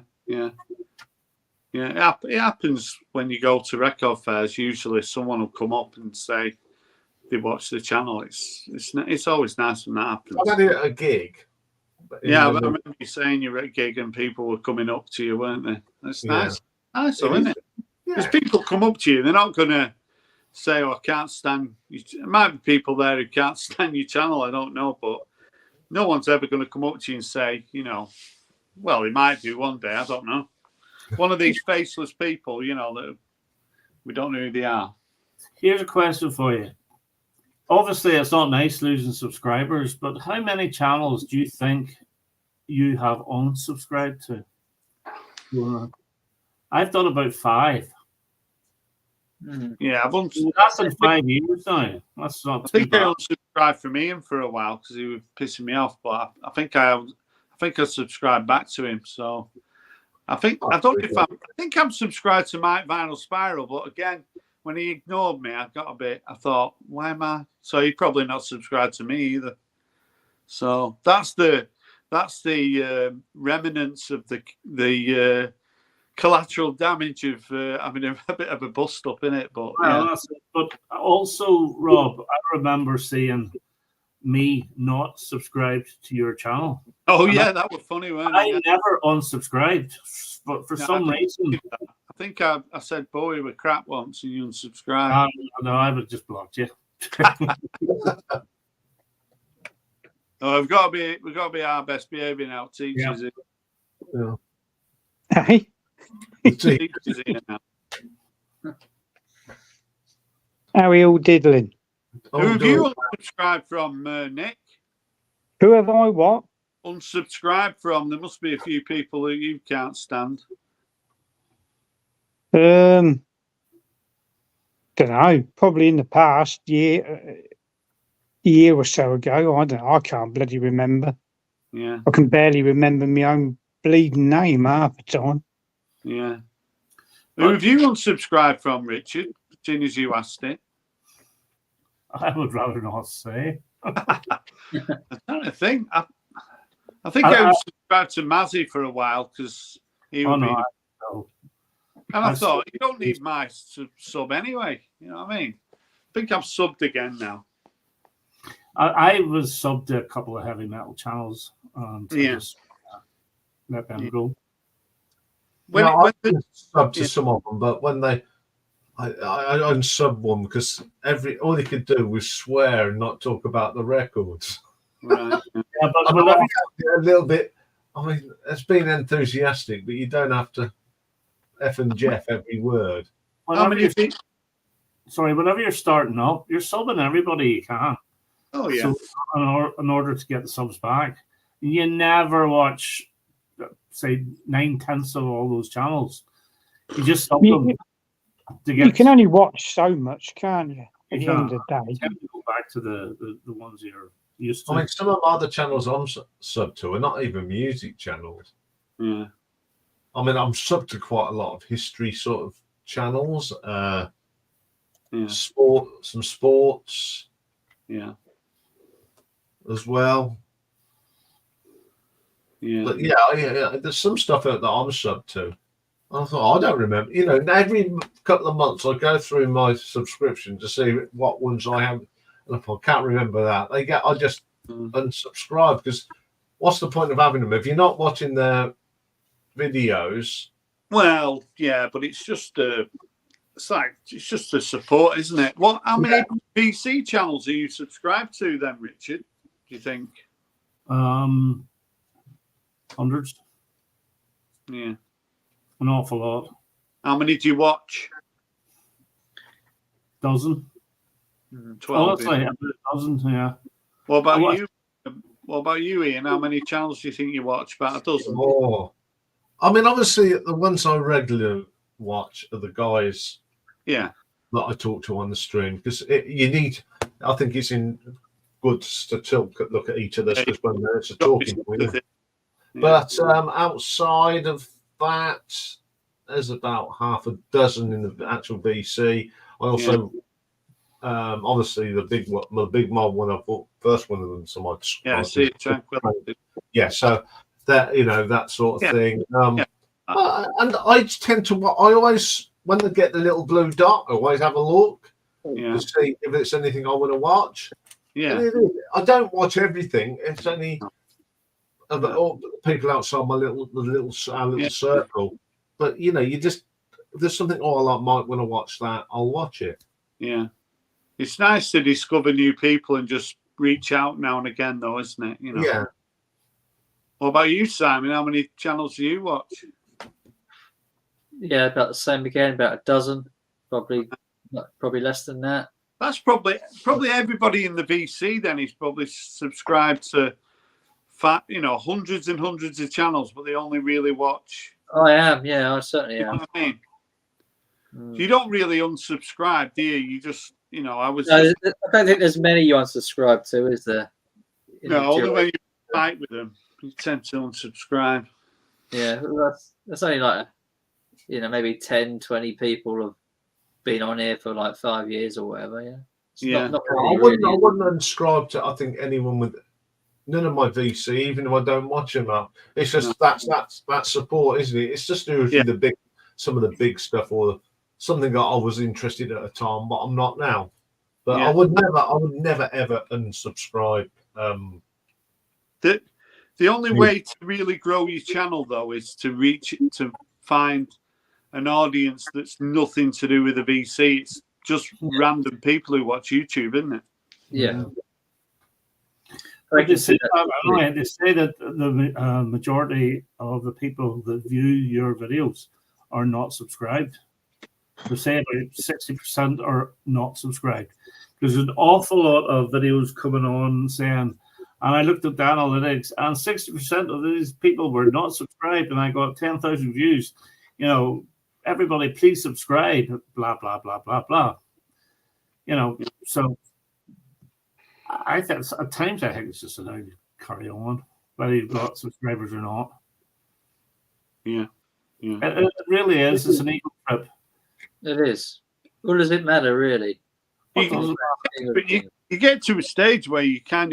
It happens when you go to record fairs. Usually, someone will come up and say they watch the channel. It's always nice when that happens. I had it at a gig. But I remember you saying you were at a gig and people were coming up to you, weren't they? That's nice. Nice, isn't it? Because people come up to you, they're not gonna say, "Oh, I can't stand." There might be people there who can't stand your channel. I don't know, but no one's ever going to come up to you and say, well, he might do one day. I don't know. One of these faceless people, that we don't know who they are. Here's a question for you. Obviously, it's not nice losing subscribers, but how many channels do you think you have unsubscribed to? I've done about 5. Yeah, That's in 5 years now. That's not too bad. I unsubscribed from Ian for a while because he was pissing me off, but I think I subscribed back to him. So I think I'm subscribed to Mike Vinyl Spiral, but again, when he ignored me, I thought, why am I? So he's probably not subscribed to me either. So that's the remnants of the collateral damage of having a bit of a bust up in it. But but also, Rob, I remember seeing me not subscribed to your channel. Oh yeah, that was funny, wasn't it? I never unsubscribed, but for some reason. I think I said Bowie were crap once and you unsubscribed. No, I would just blocked you. Oh, we've got to be our best behaviour now. Teachers, Hey, teachers in now. how are you all diddling? Who have you unsubscribed from, Nick? Who have I what? Unsubscribed from? There must be a few people that you can't stand. Don't know. Probably in the past year or so ago. I don't know. I can't bloody remember. Yeah. I can barely remember my own bleeding name half the time. Yeah. Who have you unsubscribed from, Richard? As soon as you asked it. I would rather not say. I'm trying to think. I think I unsubscribed to Mazzy for a while because he would be. And I thought, you don't need my sub anyway. You know what I mean? I think I've subbed again now. I was subbed to a couple of heavy metal channels. Just let them go. I subbed to some of them, but when I unsubbed one because all he could do was swear and not talk about the records. Right. Yeah, but a little bit. I mean, it's been enthusiastic, but you don't have to F and Jeff every word. Whenever you're starting up, you're subbing everybody you can. Oh yeah. So in order to get the subs back, you never watch, say, 9/10 of all those channels. You just sub them. You can only watch so much, can't you? At the end of the day, you have to go back to the ones you're used to. I mean, some of the other channels I'm sub to are not even music channels. Yeah. I mean, I'm sub to quite a lot of history sort of channels. Some sports. Yeah. As well. Yeah. But yeah. There's some stuff that I'm sub to. I thought, I don't remember. Every couple of months I go through my subscription to see what ones I have. And if I can't remember that, I just unsubscribe because what's the point of having them if you're not watching their videos? Well, yeah, but it's just a support, isn't it? How many PC channels are you subscribed to then, Richard? Do you think? Hundreds. Yeah. An awful lot. How many do you watch? Dozen. 12. Honestly, a dozen, yeah. What about you? What about you, Ian? How many channels do you think you watch? About a dozen? Oh. I mean, obviously, the ones I regularly watch are the guys that I talk to on the stream because I think it's good to look at each of this because when they're talking with it. But outside of that, there's about half a dozen in the actual BC. I also, obviously, the big mob one I bought, first one of them, so my Tranquility. Yeah, so that that sort of thing. And I tend to. I always, when they get the little blue dot, I always have a look to see if it's anything I want to watch. Yeah, I don't watch everything. It's only all people outside my little circle. But you just if there's something I might want to watch that, I'll watch it. Yeah. It's nice to discover new people and just reach out now and again, though, isn't it? You know. Yeah. What about you, Simon? How many channels do you watch? Yeah, about the same again, about a dozen, probably less than that. That's probably everybody in the VC. Then is probably subscribed to, hundreds and hundreds of channels, but they only really watch. I am, yeah, I certainly You know am. what I mean? Mm. You don't really unsubscribe, do you? You just, I was. No, just, I don't think there's many you unsubscribe to, is there? no, only when you fight with them, you tend to unsubscribe. Yeah, that's only like, maybe 10, 20 people have been on here for like 5 years or whatever. Yeah. It's not I really, wouldn't unsubscribe to. I think anyone with none of my VC, even if I don't watch them up. It's just that's support, isn't it? It's just usually some of the big stuff or something that I was interested at a time, but I'm not now. But I would never ever unsubscribe. The only way to really grow your channel though is to find an audience that's nothing to do with the VC. It's just random people who watch YouTube, isn't it? Yeah. They say that the majority of the people that view your videos are not subscribed. They say about 60% are not subscribed. There's an awful lot of videos coming on saying, and I looked at the analytics, and 60% of these people were not subscribed, and I got 10,000 views. Everybody, please subscribe. Blah blah blah blah blah. So I think at times I think it's just allowed to carry on, whether you've got subscribers or not. Yeah. It really is. It's an ego trip. It is. What does it matter, really? But you get to a stage where you can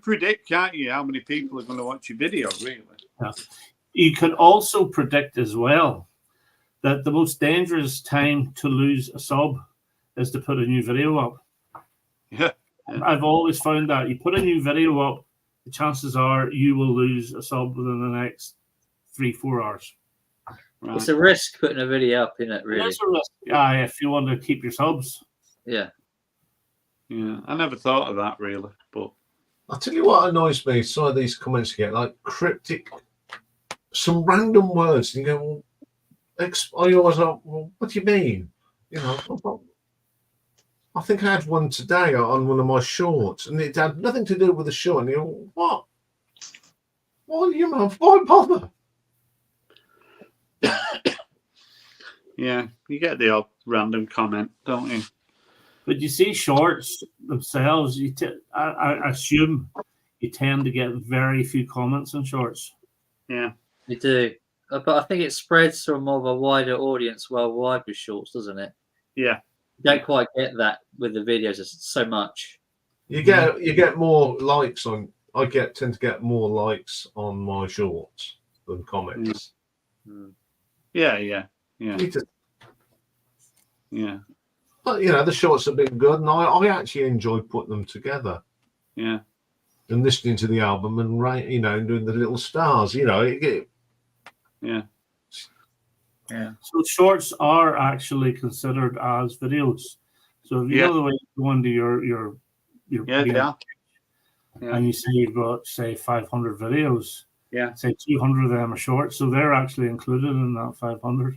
predict, can't you, how many people are going to watch your video, really? Yeah. You can also predict as well that the most dangerous time to lose a sub is to put a new video up. Yeah. I've always found that you put a new video up, the chances are you will lose a sub within the next 3-4 hours. Right. It's a risk putting a video up, isn't it, really? It's a risk, if you want to keep your subs. Yeah. Yeah, I never thought of that, really. But I'll tell you what annoys me, some of these comments get like cryptic, some random words, and you go, well, I always like, well, what do you mean? I think I had one today on one of my shorts, and it had nothing to do with the short. And you go, what? Why bother? Yeah, you get the odd random comment, don't you? But you see, shorts themselves, I assume you tend to get very few comments on shorts. Yeah, you do. But I think it spreads to a more of a wider audience worldwide with shorts, doesn't it? Yeah. You don't quite get that with the videos so much. You get more likes on. I tend to get more likes on my shorts than comments. Yeah. But the shorts have been good, and I actually enjoy putting them together. Yeah. And listening to the album and and doing the little stars. Yeah. So shorts are actually considered as videos. So if you know the way you go into your and you say you've got 500 videos. Yeah. Say 200 of them are shorts, so they're actually included in that 500.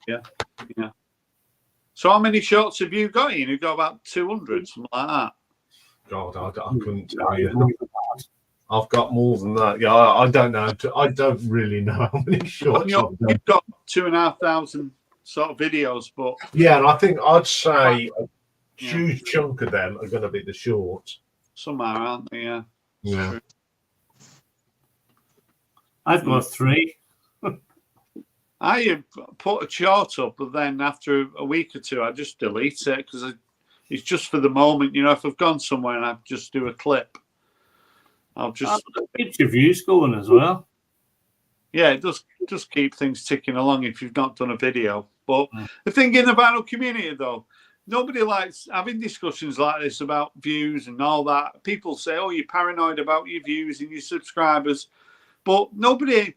Yeah. So how many shorts have you got? You've got about 200, something like that. God, I couldn't tell you. I've got more than that. Yeah, I don't know. I don't really know how many shorts I've done. You've got 2,500 sort of videos, but yeah, and I think I'd say a huge chunk of them are going to be the shorts. Some are, aren't they? Yeah. Yeah. I've got 3. I put a short up, but then after a week or two, I just delete it because it's just for the moment. If I've gone somewhere and I just do a clip, I'll just keep your views going as well. Yeah, it does just keep things ticking along if you've not done a video. But the thing in the vinyl community, though, nobody likes having discussions like this about views and all that. People say, "Oh, you're paranoid about your views and your subscribers," but nobody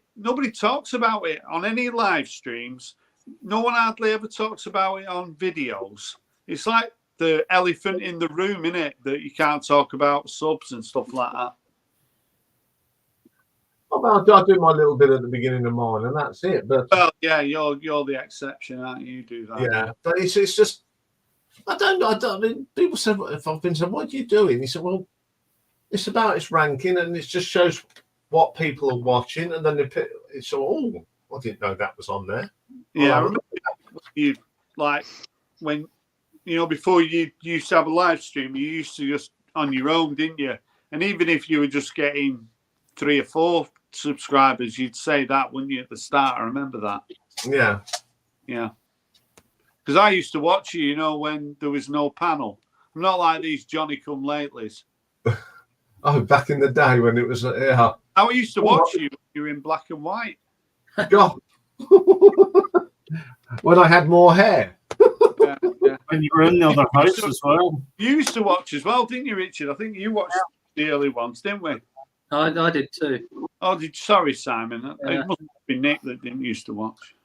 talks about it on any live streams. No one hardly ever talks about it on videos. it's like the elephant in the room, innit? That you can't talk about subs and stuff like that. Well, I do my little bit at the beginning of mine, and that's it. But Well, yeah, you're the exception, aren't you? You do that. yeah, but it's just I don't. I mean, people said if I've been said, "What are you doing?" He said, "Well, it's about its ranking, and it just shows what people are watching, and then it's all. Oh, I didn't know that was on there." Yeah, I remember you like when before you used to have a live stream, you used to just on your own, didn't you? And even if you were just getting 3 or 4 subscribers, you'd say that, wouldn't you, at the start? I remember that. Yeah. Because I used to watch you, when there was no panel. I'm not like these Johnny come latelys. Oh, back in the day when it was yeah. I used to watch you. You were in black and white. God. When I had more hair. Yeah. And you were in the other house as well. You used to watch as well, didn't you, Richard? I think you watched the early ones, didn't we? I did too. Oh, sorry, Simon. It must be Nick that didn't used to watch.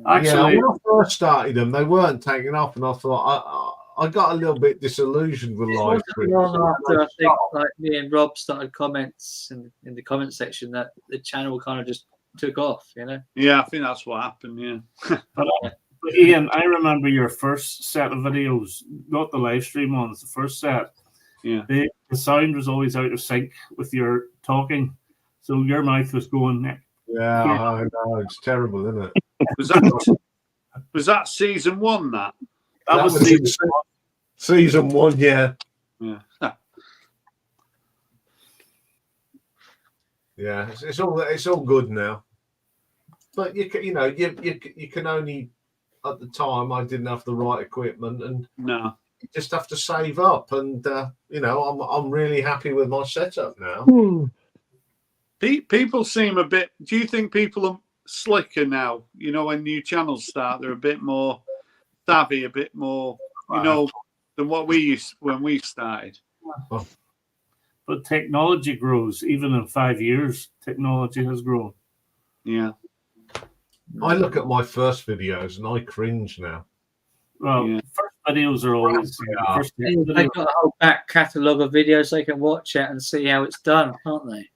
Actually, when I first started them, they weren't taking off, and I thought I got a little bit disillusioned with live streams. Long after I think like me and Rob started comments in the comment section that the channel kind of just took off, Yeah, I think that's what happened. Yeah. but Ian, I remember your first set of videos, not the live stream ones. The first set, Yeah. The sound was always out of sync with your talking, so your mouth was going. Yeah, I know, it's terrible, isn't it? Was that season 1? That was season 1, yeah. Yeah. Yeah, it's all good now. But you can only, at the time I didn't have the right equipment, and No. you just have to save up, and I'm really happy with my setup now. People seem a bit. Do you think people are slicker now? When new channels start, they're a bit more savvy, a bit more, than what we used when we started. But technology grows. Even in 5 years, technology has grown. Yeah. I look at my first videos and I cringe now. Well, first videos are always. They've got a whole back catalogue of videos they can watch it and see how it's done, can't they?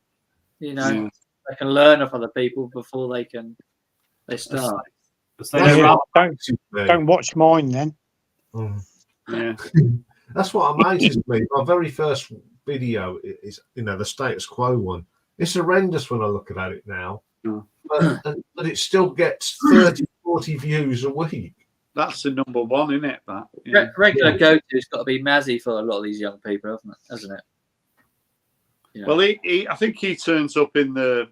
They can learn off other people before they start. Don't watch mine then. Yeah. That's what amazes me. My very first video is, the status quo one. It's horrendous when I look at it now. But it still gets 30, 40 views a week. That's the number one, isn't it? That regular go-to's got to be Mazzy for a lot of these young people, hasn't it? Well, I think he turns up in the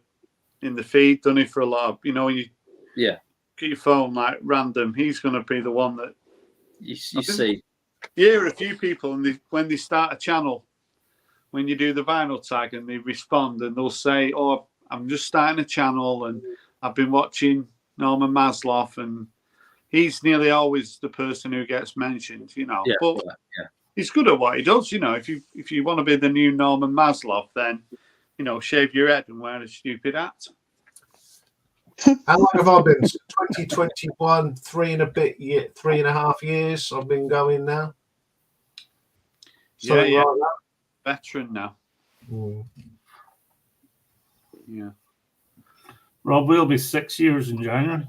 feed, doesn't he? For a lot of, when you get your phone like random, he's going to be the one that you see. You hear a few people, and when they start a channel, when you do the vinyl tag, and they respond, and they'll say, "Oh, I'm just starting a channel, and I've been watching Norman Maslow," and he's nearly always the person who gets mentioned, But he's good at what he does, If you want to be the new Norman Maslow, then shave your head and wear a stupid hat. How long have I been? 2021, 3.5 years. I've been going now. Something like that. Veteran now. Yeah. Rob, we'll be 6 years in January.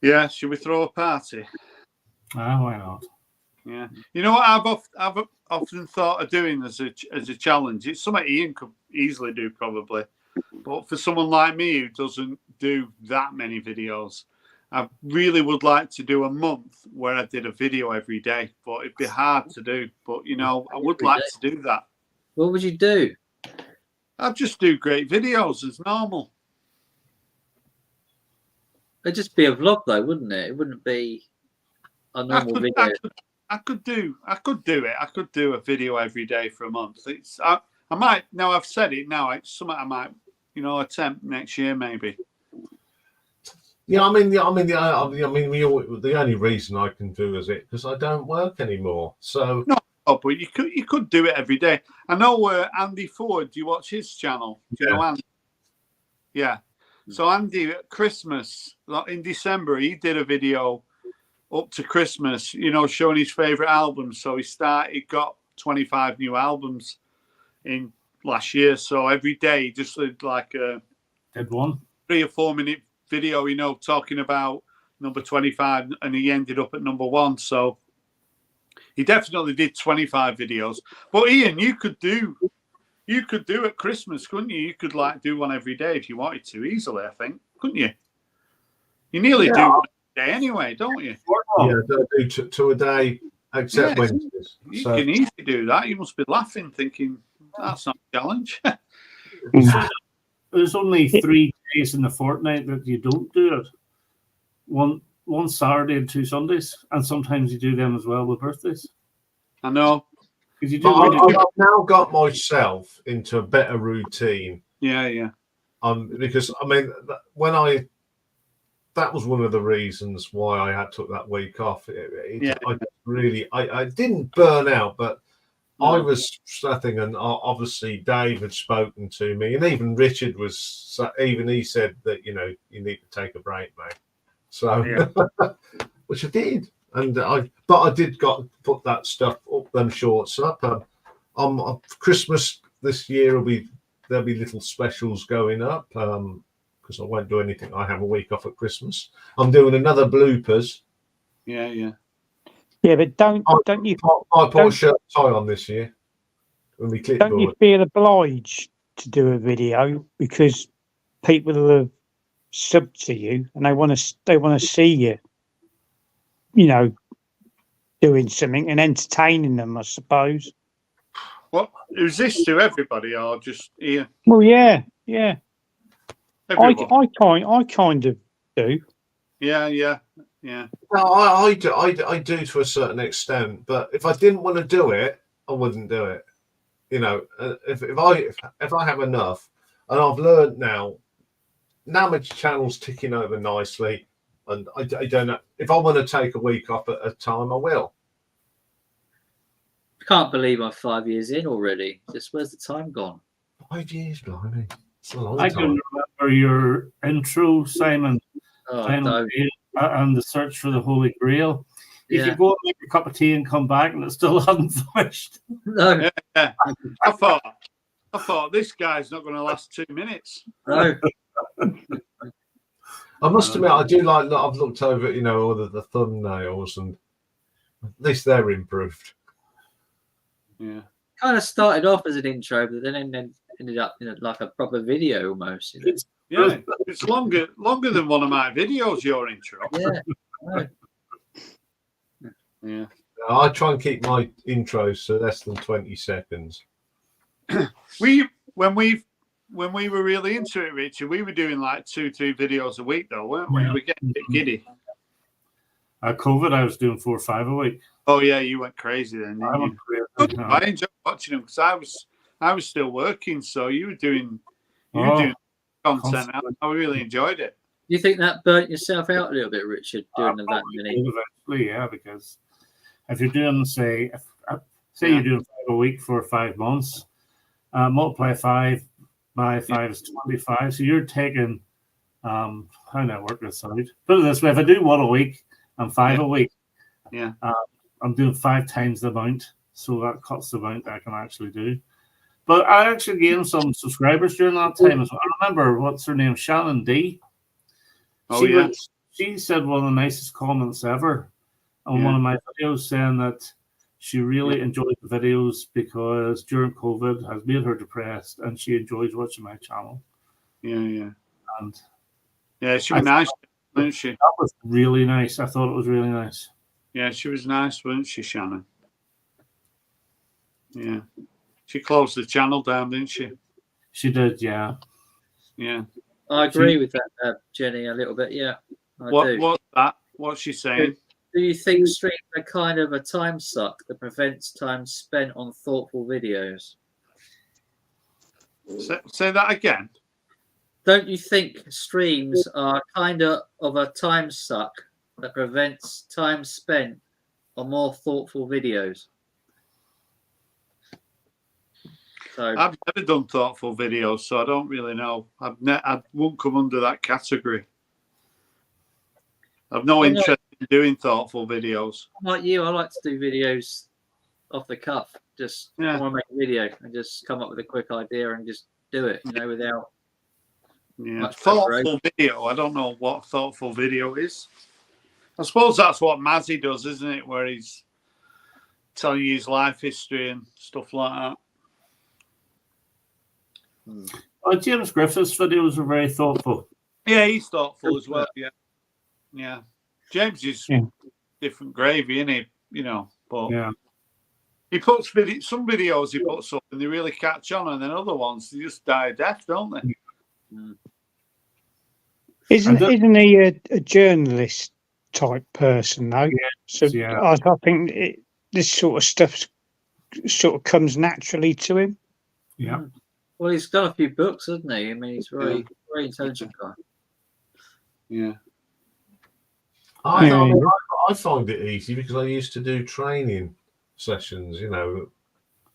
Yeah, should we throw a party? Why not? Yeah. You know what I've often thought of doing as a challenge? It's something Ian could easily do probably. But for someone like me who doesn't do that many videos, I really would like to do a month where I did a video every day. But it'd be hard to do. But, I would like to do that. What would you do? I'd just do great videos as normal. It'd just be a vlog, though, wouldn't it? It wouldn't be a normal video. I could do it. I could do a video every day for a month. I might. Now I've said it. Now it's something I might, attempt next year maybe. Yeah, the only reason I can do is it because I don't work anymore. So no, but you could do it every day. I know Andy Ford. Do you watch his channel? Do you know Andy? Yeah. So Andy at Christmas in December he did a video up to Christmas, showing his favourite albums. So he got 25 new albums in last year. So every day he just did like a Did one 3 or 4 minute video, talking about number 25, and he ended up at number 1. So he definitely did 25 videos. But Ian, you could do at Christmas, couldn't you? You could like do one every day if you wanted to, easily, I think, couldn't you? You nearly do one every day anyway, don't you? Yeah, I do two a day, except Wednesdays. You can easily do that. You must be laughing, thinking that's not a challenge. So there's only 3 days in the fortnight that you don't do it. One Saturday and 2 Sundays, and sometimes you do them as well with birthdays. I know. Because you But do. I've now got myself into a better routine. Yeah. Because I mean, that was one of the reasons why I had took that week off. I didn't burn out, but I was nothing, and obviously Dave had spoken to me, and even Richard he said that you need to take a break, mate. So, which I did, and I did put that stuff up, them shorts up. Christmas this year there'll be little specials going up because I won't do anything. I have a week off at Christmas. I'm doing another bloopers. Yeah. Yeah, but don't you? I put a shirt and tie on this year when we clipboard. Don't you feel obliged to do a video because people have subbed to you and they want to see you, doing something and entertaining them, I suppose. What is this to everybody or just Ian? Well, yeah. Everyone. I kind of do. Yeah. No, I do to a certain extent, but if I didn't want to do it, I wouldn't do it. If I have enough, and I've learned now my channel's ticking over nicely, and I don't know if I want to take a week off at a time, I will. Can't believe I'm 5 years in already. Just where's the time gone? 5 years, blimey. It's a long I time. can remember your intro, Simon, and the search for the Holy Grail. You could go and make a cup of tea and come back, and it still hadn't finished. No. Yeah. I thought this guy's not going to last 2 minutes. No. I must admit, I do like that. I've looked over, all the thumbnails, and at least they're improved. Yeah. Kind of started off as an intro, but then ended up in like a proper video almost. It's longer than one of my videos. Your intro. Yeah. Right. Yeah. I try and keep my intros to less than 20 seconds. When we were really into it, Richard, we were doing like 2-3 videos a week, though, weren't we? Yeah. We were getting a bit giddy. COVID, I was doing 4 or 5 a week. Oh yeah, you went crazy then. Didn't you? I enjoyed watching them because I was still working, so you were doing content. I really enjoyed it. Do you think that burnt yourself out a little bit, Richard, doing that many? Eventually, yeah, because if you're doing, say you're doing 5 a week for 5 months, multiply 5 by 5 is 25. So you're taking, how do I work this out? Put it this way: if I do 1 a week and 5 a week, I'm doing 5 times the amount. So that cuts the amount that I can actually do. But I actually gained some subscribers during that time as well. I remember, what's her name? Shannon D. She said one of the nicest comments ever on one of my videos, saying that she really enjoyed the videos because during COVID has made her depressed and she enjoys watching my channel. Yeah. And she was nice, wasn't she? That was really nice. I thought it was really nice. Yeah, she was nice, wasn't she, Shannon? Yeah. She closed the channel down, didn't she? She did, yeah. Yeah. I agree with that, Jenny, a little bit. Yeah. What's that? What's she saying? Do you think streams are kind of a time suck that prevents time spent on thoughtful videos? Say that again. Don't you think streams are kind of a time suck that prevents time spent on more thoughtful videos? So, I've never done thoughtful videos, so I don't really know. I won't come under that category. I've no Well, interest in doing thoughtful videos. Like you, I like to do videos off the cuff. Just Yeah. I want to make a video and just come up with a quick idea and just do it, without much Thoughtful video. I don't know what thoughtful video is. I suppose that's what Mazzy does, isn't it? Where he's telling you his life history and stuff like that. James Griffith's videos are very thoughtful. Yeah, he's thoughtful as well. Yeah. James is different gravy, isn't he? But he puts some videos he puts up and they really catch on, and then other ones they just die a death, don't they? Isn't he a journalist type person though? So I think this sort of stuff sort of comes naturally to him. Yeah. Well, he's done a few books, hasn't he? I mean, he's very intelligent guy. Yeah. I find it easy because I used to do training sessions,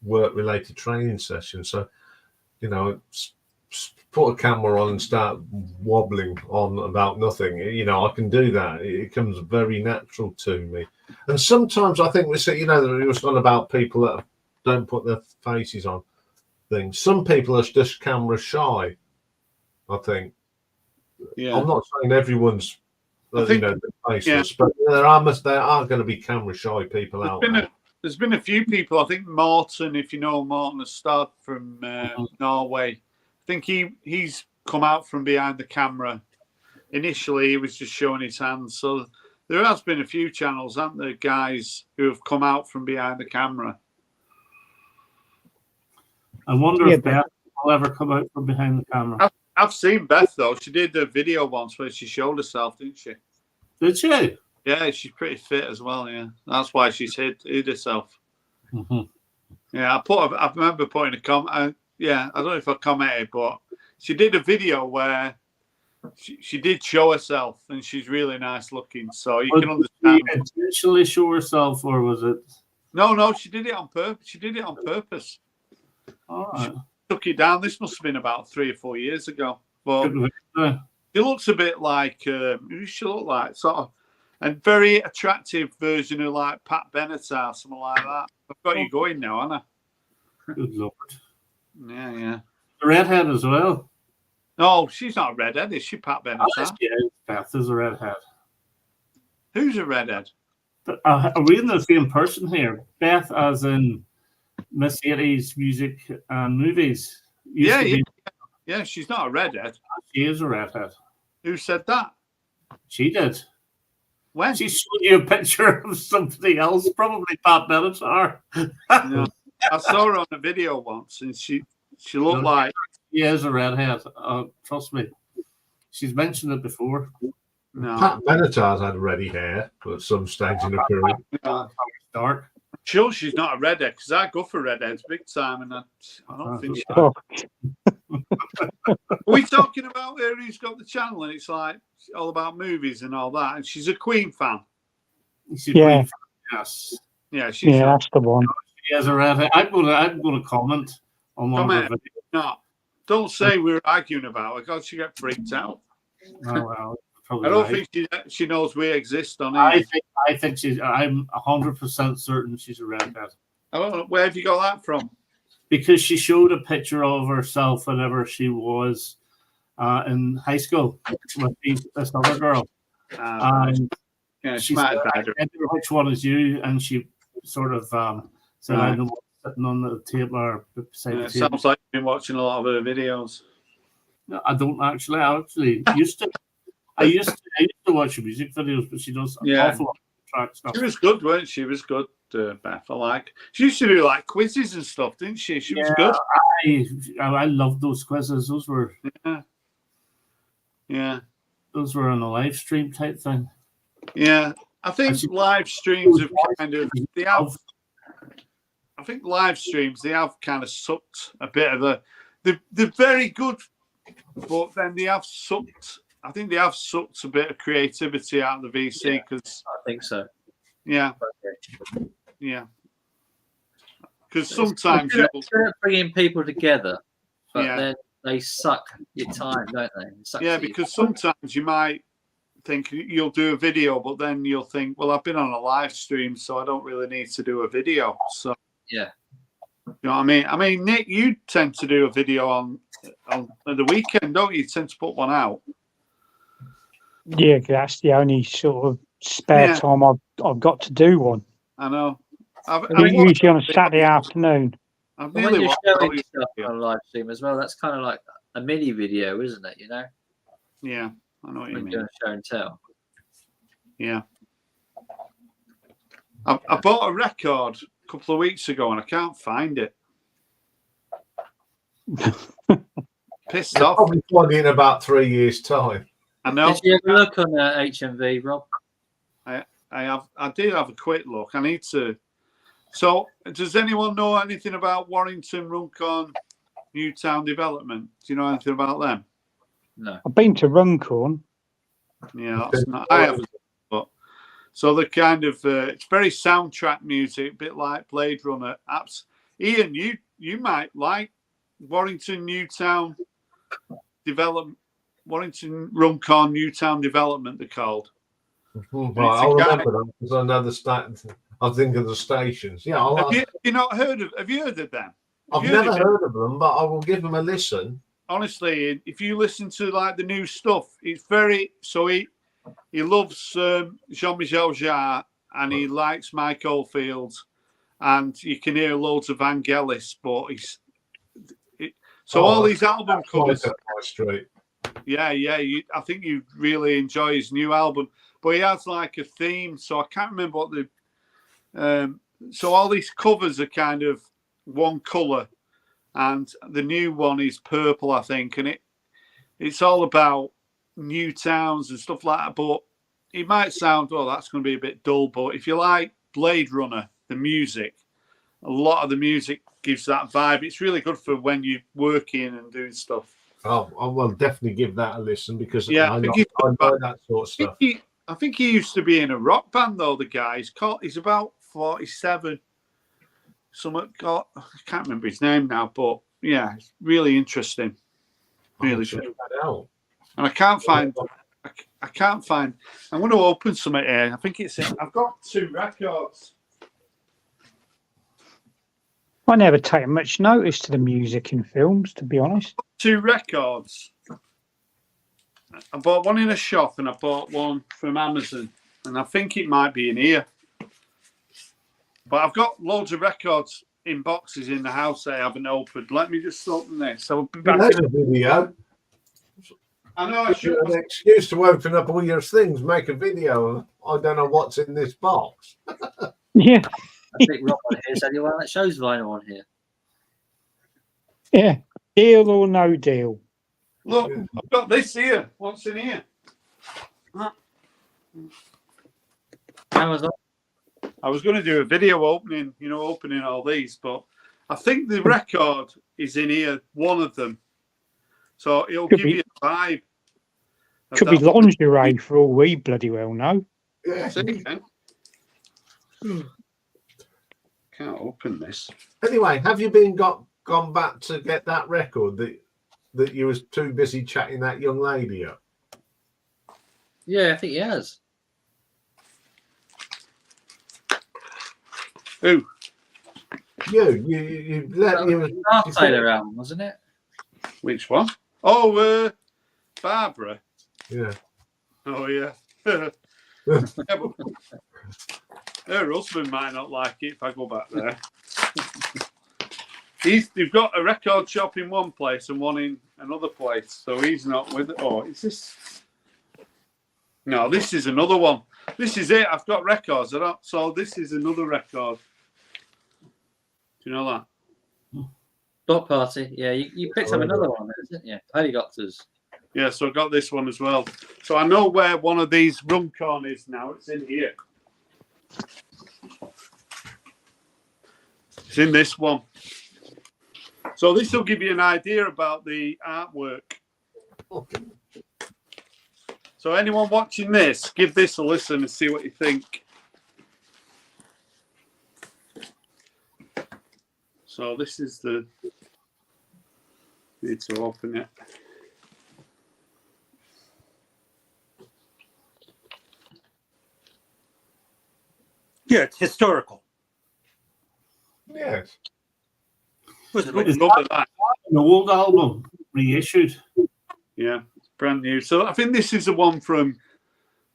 work-related training sessions. So, put a camera on and start wobbling on about nothing. I can do that. It comes very natural to me. And sometimes I think we say, there was one about people that don't put their faces on things. Some people are just camera shy, I think. Yeah. I'm not saying everyone's faceless, but there are going to be camera shy people out there. There's been a few people. I think Morten, if you know Morten Astad from Norway, I think he's come out from behind the camera. Initially, he was just showing his hands. So there has been a few channels, haven't there, guys who have come out from behind the camera. I wonder if Beth will ever come out from behind the camera. I've seen Beth, though. She did a video once where she showed herself, didn't she? Did she? Yeah, she's pretty fit as well, yeah. That's why she's hid herself. Mm-hmm. Yeah, I remember putting a comment. I don't know if I commented, but she did a video where she did show herself, and she's really nice looking. So you can understand. Did she intentionally show herself, or was it? No, she did it on purpose. All right. She took it down. This must have been about 3 or 4 years ago. But it looks a bit like who she look like, sort of, a very attractive version of like Pat Benatar, something like that. I've got you going now, haven't I? Good Lord. Yeah. The redhead as well. No, she's not a redhead, is she, Pat Benatar? Beth is a redhead. Who's a redhead? Are we in the same person here? Beth, as in Miss 80s music and movies. Yeah, she's not a redhead. She is a redhead. Who said that? She did. When? She showed you a picture of somebody else, probably Pat Benatar. No, I saw her on a video once, and she looked like... She is a redhead. Trust me. She's mentioned it before. No. Pat Benatar's had ready hair at some stage in her career. Dark. I'm sure she's not a redhead, because I go for redheads big time, and I don't think she's... Are we talking about her who's got the channel, and it's like all about movies and all that, and she's a Queen fan? Yes. Yeah, she's that's the one. She has a redhead. I'm gonna comment on one of the videos. No, don't say we're arguing about her, because she get freaked out. Oh, well, I don't think she knows we exist on here. I think she's. I'm 100% certain she's a redhead. I don't know. Where have you got that from? Because she showed a picture of herself whenever she was in high school with this other girl. And she said, I don't know which one is you, and she sort of said, I know what's sitting on the table or beside the table. Sounds like you've been watching a lot of her videos. No, I don't actually. I actually used to. I used to watch her music videos, but she does an awful lot of track stuff. She was good, weren't she? She was good, Beth. I like. She used to do like quizzes and stuff, didn't she? She was good. I loved those quizzes. Those were. Yeah. Those were on a live stream type thing. Yeah, I think live streams have kind of I think live streams they have kind of sucked a bit of they're very good, but then they have sucked. I think they have sucked a bit of creativity out of the VC because I think so. Yeah, yeah. Because sometimes you're bringing people together, but then they suck your time, don't they? Because sometimes you might think you'll do a video, but then you'll think, well, I've been on a live stream, so I don't really need to do a video. So Yeah. you know what I mean? I mean, Nick, you tend to do a video on the weekend, don't you? You tend to put one out. Yeah, 'cause that's the only sort of spare time I've got to do one. I know. Usually on a Saturday afternoon. I've And when nearly you're watched all showing your stuff videos. on a live stream as well, that's kind of like a mini video, isn't it? You know, Yeah, I know what you when mean. you're doing show and tell. Yeah. I bought a record a couple of weeks ago and I can't find it. Pissed I'll off. probably find it in about 3 years' time. I know. Did you ever look on HMV, Rob? I did have a quick look. I need to. So, does anyone know anything about Warrington, Runcorn, Newtown development? Do you know anything about them? No. I've been to Runcorn. Yeah, that's not. I haven't. But so the kind of it's very soundtrack music, a bit like Blade Runner. Apps. Ian, you might like Warrington, Newtown development. Warrington, Runcorn, Newtown development. They're called. Right, I'll remember them because I know I think of the stations. Yeah, Have you not heard of? Have you heard of them? I've never heard of them, but I will give them a listen. Honestly, if you listen to like the new stuff, it's very. So he loves Jean-Michel Jarre and he likes Mike Oldfield, and you can hear loads of Vangelis, but all these album covers. Straight. Yeah. I think you really enjoy his new album, but he has like a theme. So I can't remember what the. So all these covers are kind of one color, and the new one is purple, I think, and it's all about new towns and stuff like that. But it might sound, well, that's going to be a bit dull. But if you like Blade Runner, the music, a lot of the music gives that vibe. It's really good for when you're working and doing stuff. Oh, I will definitely give that a listen because Yeah, I I know think that sort of stuff. I think he used to be in a rock band, though. The guy, he's about 47. I can't remember his name now, but yeah, it's really interesting. Really good. And I can't find. I'm going to open some here. I think I've got 2 records. I never take much notice to the music in films, to be honest. 2 records. I bought one in a shop and I bought one from Amazon, and I think it might be in here. But I've got loads of records in boxes in the house that I haven't opened. Let me just open this. I'll be back. There's a video. I know I should. An excuse to open up all your things, make a video. I don't know what's in this box. Yeah. I think Rob on here is the only one that shows vinyl on here. Yeah. Deal or no deal? Look, I've got this here. What's in here? Amazon. I was going to do a video opening all these, but I think the record is in here, one of them. So it'll give you a vibe. Could be lingerie for all we bloody well know. Yeah. Can't open this. Anyway, have you gone back to get that record that you was too busy chatting that young lady up? Yeah, I think he has. Who? You let you. Taylor album, wasn't it? Which one? Oh, Barbara. Yeah. Oh yeah. Her husband might not like it if I go back there. They've got a record shop in one place and one in another place, so he's not with it. Oh, is this? No, this is another one. This is it. I've got records. So this is another record. Do you know that? Block Party. Yeah, you picked up another one, didn't you? Helicopters. Yeah, so I got this one as well. So I know where one of these Runcorn is now. It's in here. It's in this one. So this will give you an idea about the artwork. So anyone watching this, give this a listen and see what you think. So this is the... Need to open it. Yeah, it's historical. Yes. Was it Is Love that. an old album reissued? Yeah, it's brand new. So I think this is the one from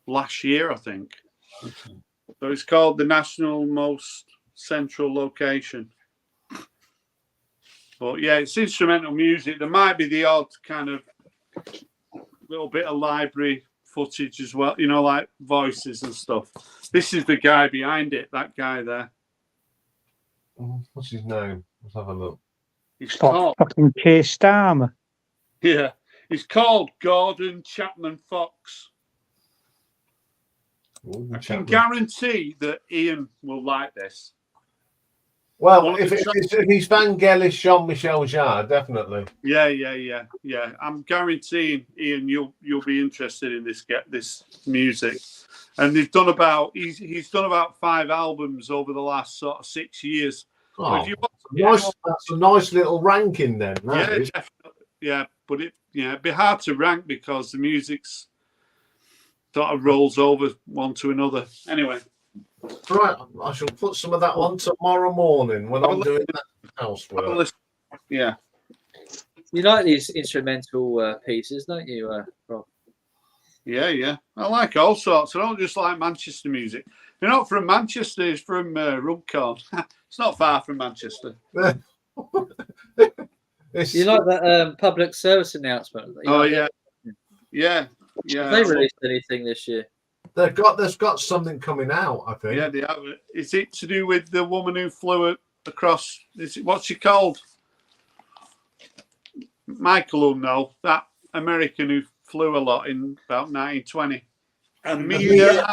last year, I think. So it's called The National Most Central Location. But yeah, it's instrumental music. There might be the odd kind of little bit of library footage as well, you know, like voices and stuff. This is the guy behind it, that guy there. What's his name? Let's have a look. He's It's like called, fucking Keir Starmer. yeah, he's called Gordon Chapman Fox. Ooh, I can Chapman. guarantee that Ian will like this. Well, if he's Vangelis, Jean-Michel Jarre, definitely. Yeah. I'm guaranteeing Ian, you'll be interested in this music. And he's done about 5 albums over the last sort of 6 years. Oh, So if you want that's a nice little ranking then. yeah, That is. definitely. Yeah, but it'd be hard to rank because the music's sort of rolls over one to another. Anyway. Right, I shall put some of that on tomorrow morning when I'm doing that housework. Yeah. You like these instrumental pieces, don't you, Rob? Yeah. I like all sorts. I don't just like Manchester music. You're not from Manchester, it's from Runcorn. It's not far from Manchester. You like that public service announcement? Yeah. Have they released anything this year? They've got something coming out, I think. Yeah, they have. Is it to do with the woman who flew across? What's she called? Michael will know. That American who flew a lot in about 1920. Amelia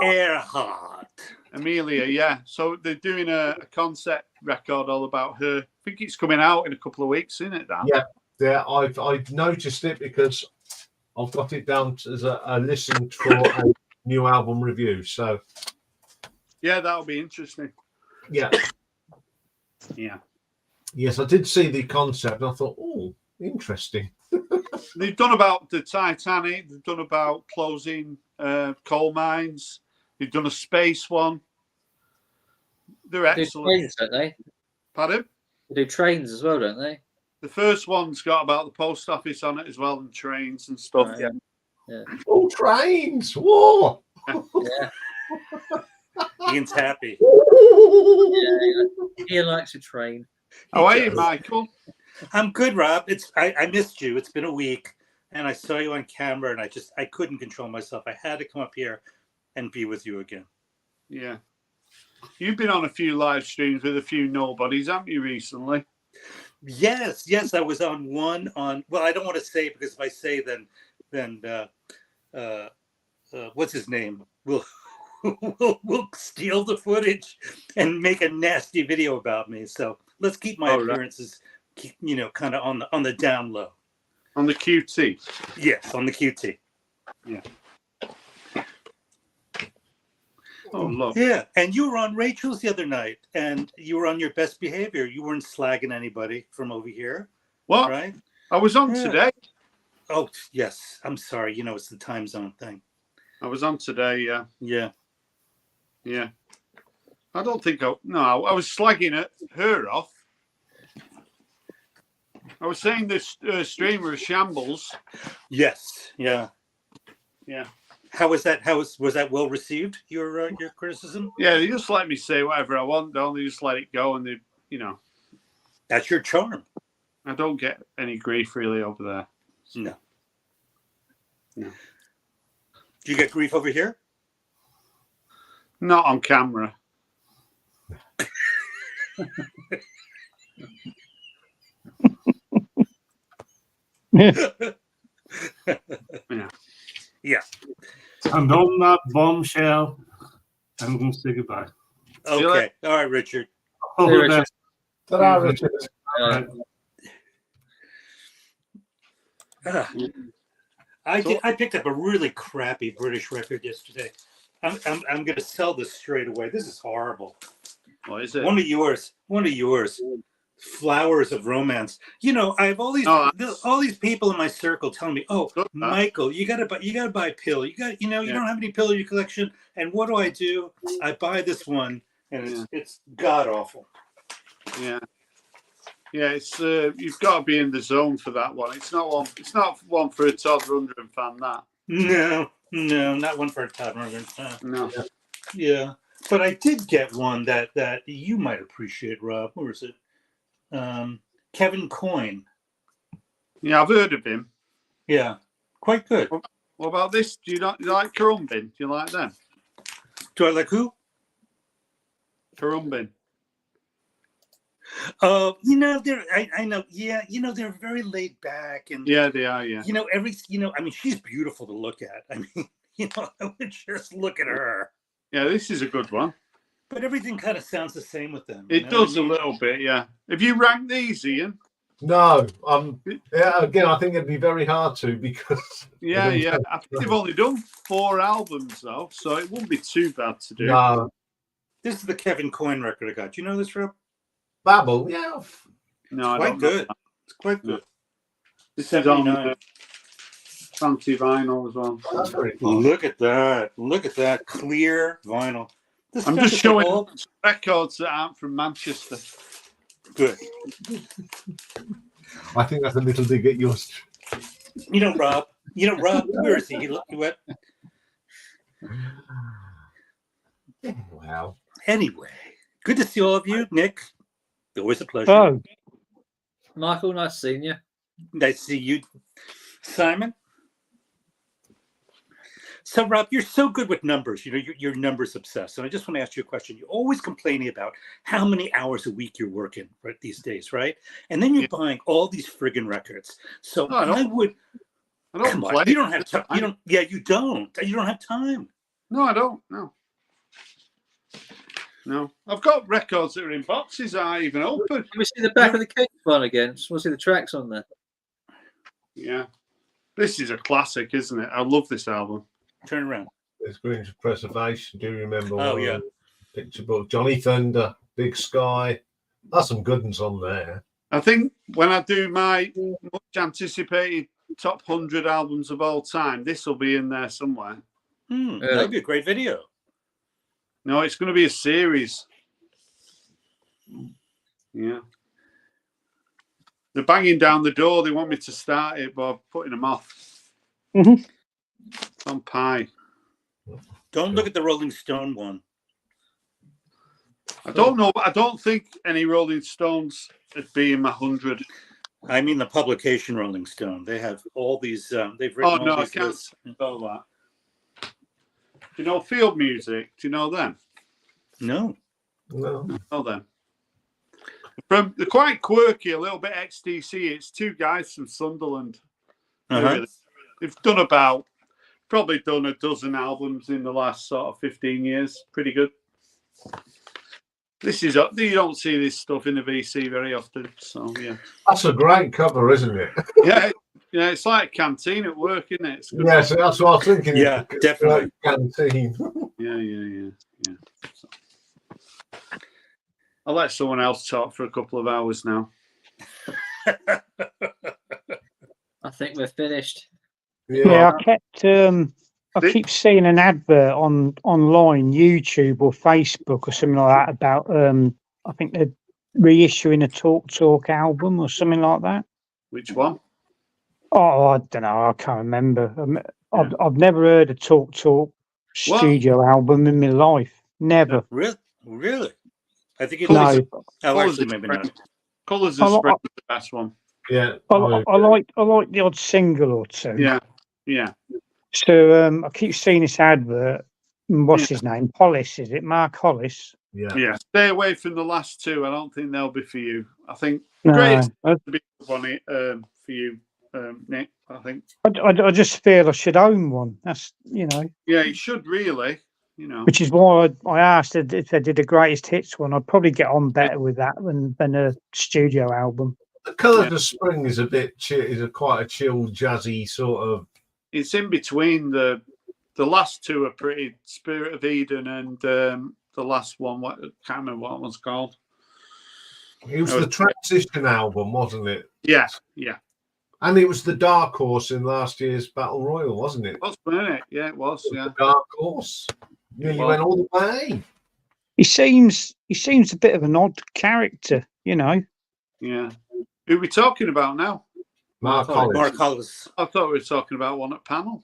Earhart. Amelia, yeah. So they're doing a concept record all about her. I think it's coming out in a couple of weeks, isn't it, Dan? Yeah. I've noticed it because I've got it down as a listen for a new album review. So yeah, that'll be interesting. Yeah. Yes, I did see the concept. And I thought, oh, interesting. They've done about the Titanic. They've done about closing coal mines. They've done a space one. They're excellent. They do trains, don't they? Pardon? They do trains as well, don't they? The first one's got about the post office on it as well, and trains and stuff. Right. Yeah. Oh, trains! Whoa! Yeah. Ian's happy. He likes a train. How are you, Michael? I'm good, Rob. I missed you. It's been a week, and I saw you on camera, and I couldn't control myself. I had to come up here and be with you again. Yeah. You've been on a few live streams with a few nobodies, haven't you, recently? Yes. I was on one on. Well, I don't want to say it because if I say then what's his name? We'll steal the footage and make a nasty video about me. So let's keep my appearances, kind of on the down low. On the QT. Yes, on the QT. Yeah. Oh, look. Yeah, and you were on Rachel's the other night, and you were on your best behavior. You weren't slagging anybody from over here. What? Right? I was on today. Oh, yes. I'm sorry. It's the time zone thing. I was on today, Yeah. Yeah. I don't think I was slagging her off. I was saying this streamer is shambles. Yes. Yeah. Yeah. How was that? Was that well received? Your criticism? Yeah, they just let me say whatever I want, don't they? Just let it go, and they, That's your charm. I don't get any grief really over there. No. Do you get grief over here? Not on camera. Yeah. And on that bombshell, I'm going to say goodbye. Okay. All right, Richard. All the best. Ta-da, Richard. I picked up a really crappy British record yesterday. I'm going to sell this straight away. This is horrible. What is it? One of yours. Flowers of Romance. You know, I have all these people in my circle telling me, "Oh, Michael, you gotta buy a pill. You don't have any pill in your collection." And what do? I buy this one, and it's god awful. Yeah, yeah. It's you've got to be in the zone for that one. It's not one. It's not one for a Todd Rundgren fan. That. No, not one for a Todd Rundgren fan. No. Yeah, but I did get one that you might appreciate, Rob. Where is it? Kevin Coyne. Yeah, I've heard of him. Yeah, quite good. What about this? Do you like Karumbin? Do you like them? Do I like who? Karumbin. I know. Yeah, they're very laid back and yeah, they are. Yeah. I mean, she's beautiful to look at. I mean, I would just look at her. Yeah, this is a good one. But everything kind of sounds the same with them. It does a little bit, yeah. Have you ranked these, Ian? No. Again, I think it'd be very hard to because. Yeah. I think they've only done 4 albums though, so it wouldn't be too bad to do. No. This is the Kevin Coyne record I got. Do you know this, Rob? Babel, yeah. No, it's quite good. It's quite good. This is on fancy vinyl as well. That's very cool. Look at that. Look at that clear vinyl. I'm just showing records that aren't from Manchester. Good. I think that's a little dig at yours. Rob, where is he? He looked what? Wow. Anyway, good to see all of you. Nick, always a pleasure. Oh, Michael, nice seeing you. Nice to see you. Simon? So, Rob, you're so good with numbers. You're numbers obsessed. And I just want to ask you a question. You're always complaining about how many hours a week you're working these days, right? And then you're buying all these friggin' records. So I don't come play. on. You don't have time. You don't. Yeah, you don't. You don't have time. No, I don't. No. I've got records that are in boxes that I even open. Can we see the back of the case one again? Just want to see the tracks on there. Yeah. This is a classic, isn't it? I love this album. Turn around. It's Green to Preservation. Do you remember? Oh, yeah. Picture book. Johnny Thunder, Big Sky. That's some good ones on there. I think when I do my much anticipated top 100 albums of all time, this will be in there somewhere. That'd be a great video. No, it's going to be a series. Yeah. They're banging down the door. They want me to start it, but I'm putting them off. Mm-hmm. On pie. Don't look at the Rolling Stone one. I don't know. I don't think any Rolling Stones would be in my 100. I mean the publication Rolling Stone. They have all these. They've written. Oh no, all I these can't lists. spell that. Do you know Field Music? Do you know them? No. Know them. They're quite quirky, a little bit XTC. It's 2 guys from Sunderland. Uh-huh. They've probably done a dozen albums in the last sort of 15 years. Pretty good. You don't see this stuff in the VC very often. So yeah. That's a great cover, isn't it? Yeah, it's like a canteen at work, isn't it? It's good. Yeah, so that's what I was thinking. Yeah, definitely. Canteen. Yeah. So, I'll let someone else talk for a couple of hours now. I think we're finished. yeah. I keep seeing an advert online, YouTube or Facebook or something like that about I think they're reissuing a Talk album or something like that. Which one? Oh, I don't know. I can't remember. I've never heard a Talk studio album in my life. Never. Really? I think it No. Oh, actually, maybe not. Colours is the best one. Yeah. I like the odd single or two. Yeah. So I keep seeing this advert. What's his name? Hollis, is it? Mark Hollis? Yeah. Stay away from the last 2. I don't think they'll be for you. I think No, greatest to be one for you, Nick. I think. I just feel I should own one. That's Yeah, you should really. Which is why I asked if they did a greatest hits one. I'd probably get on better with that than a studio album. The Colours of Spring is quite a chill, jazzy sort of. It's in between. The last 2 are pretty. Spirit of Eden and the last one. I can't remember what it was called. It was the transition album, wasn't it? Yeah. And it was the dark horse in last year's Battle Royal, wasn't it? It was, wasn't it? Yeah, it was. Yeah. The dark horse. Nearly went all the way. He seems a bit of an odd character, you know. Yeah. Who are we talking about now? Mark Hollis. Mark Hollis. I thought we were talking about one at panel.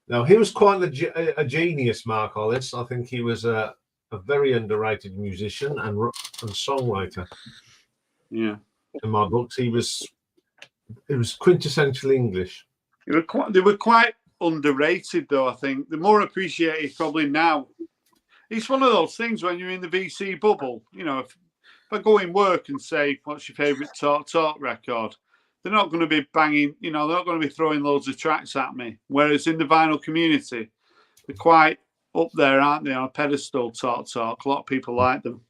No, he was quite a genius, Mark Hollis. I think he was a very underrated musician and songwriter. Yeah. In my books, it was quintessential English. They were quite underrated, though. I think the more appreciated probably now. It's one of those things when you're in the VC bubble. You know, if I go in work and say, "What's your favourite talk record?" They're not going to be banging. You know, they're not going to be throwing loads of tracks at me. Whereas in the vinyl community, they're quite up there, aren't they? On a pedestal. Talk. A lot of people like them.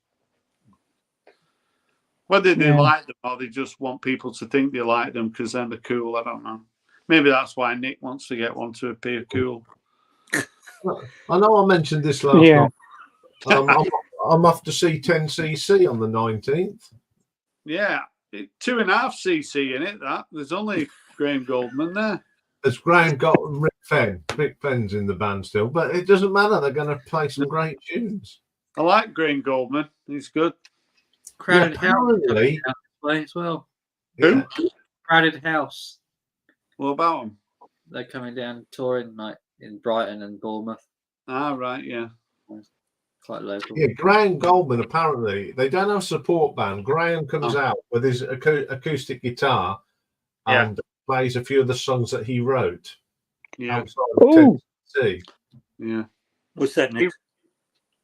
Whether they like them or they just want people to think they like them because then they're cool, I don't know. Maybe that's why Nick wants to get one to appear cool. I know I mentioned this last night. I'm off to see 10cc on the 19th. Yeah, 2.5cc in it, that. There's only Graham Goldman there. There's Graham Goldman, Rick Fenn. Rick Fenn's in the band still, but it doesn't matter. They're going to play some great tunes. I like Graham Goldman. He's good. Crowded House play as well. Who? Crowded House. What about them? They're coming down touring like in Brighton and Bournemouth. Ah, right, yeah. Quite local. Yeah, Graham Goldman, apparently, they don't have a support band. Graham comes out with his acoustic guitar and plays a few of the songs that he wrote. Yeah. Outside of 10cc. Yeah. What's that, Nick?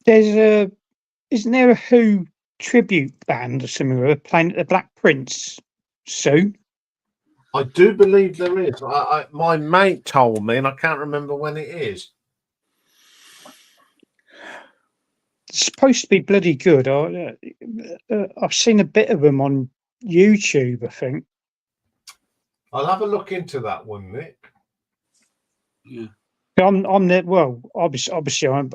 Isn't there a Who tribute band or something playing at the Black Prince soon? I do believe there is. My mate told me, and I can't remember when it is. It's supposed to be bloody good. I've seen a bit of them on YouTube, I think. I'll have a look into that one, Nick. Yeah. Obviously, I'm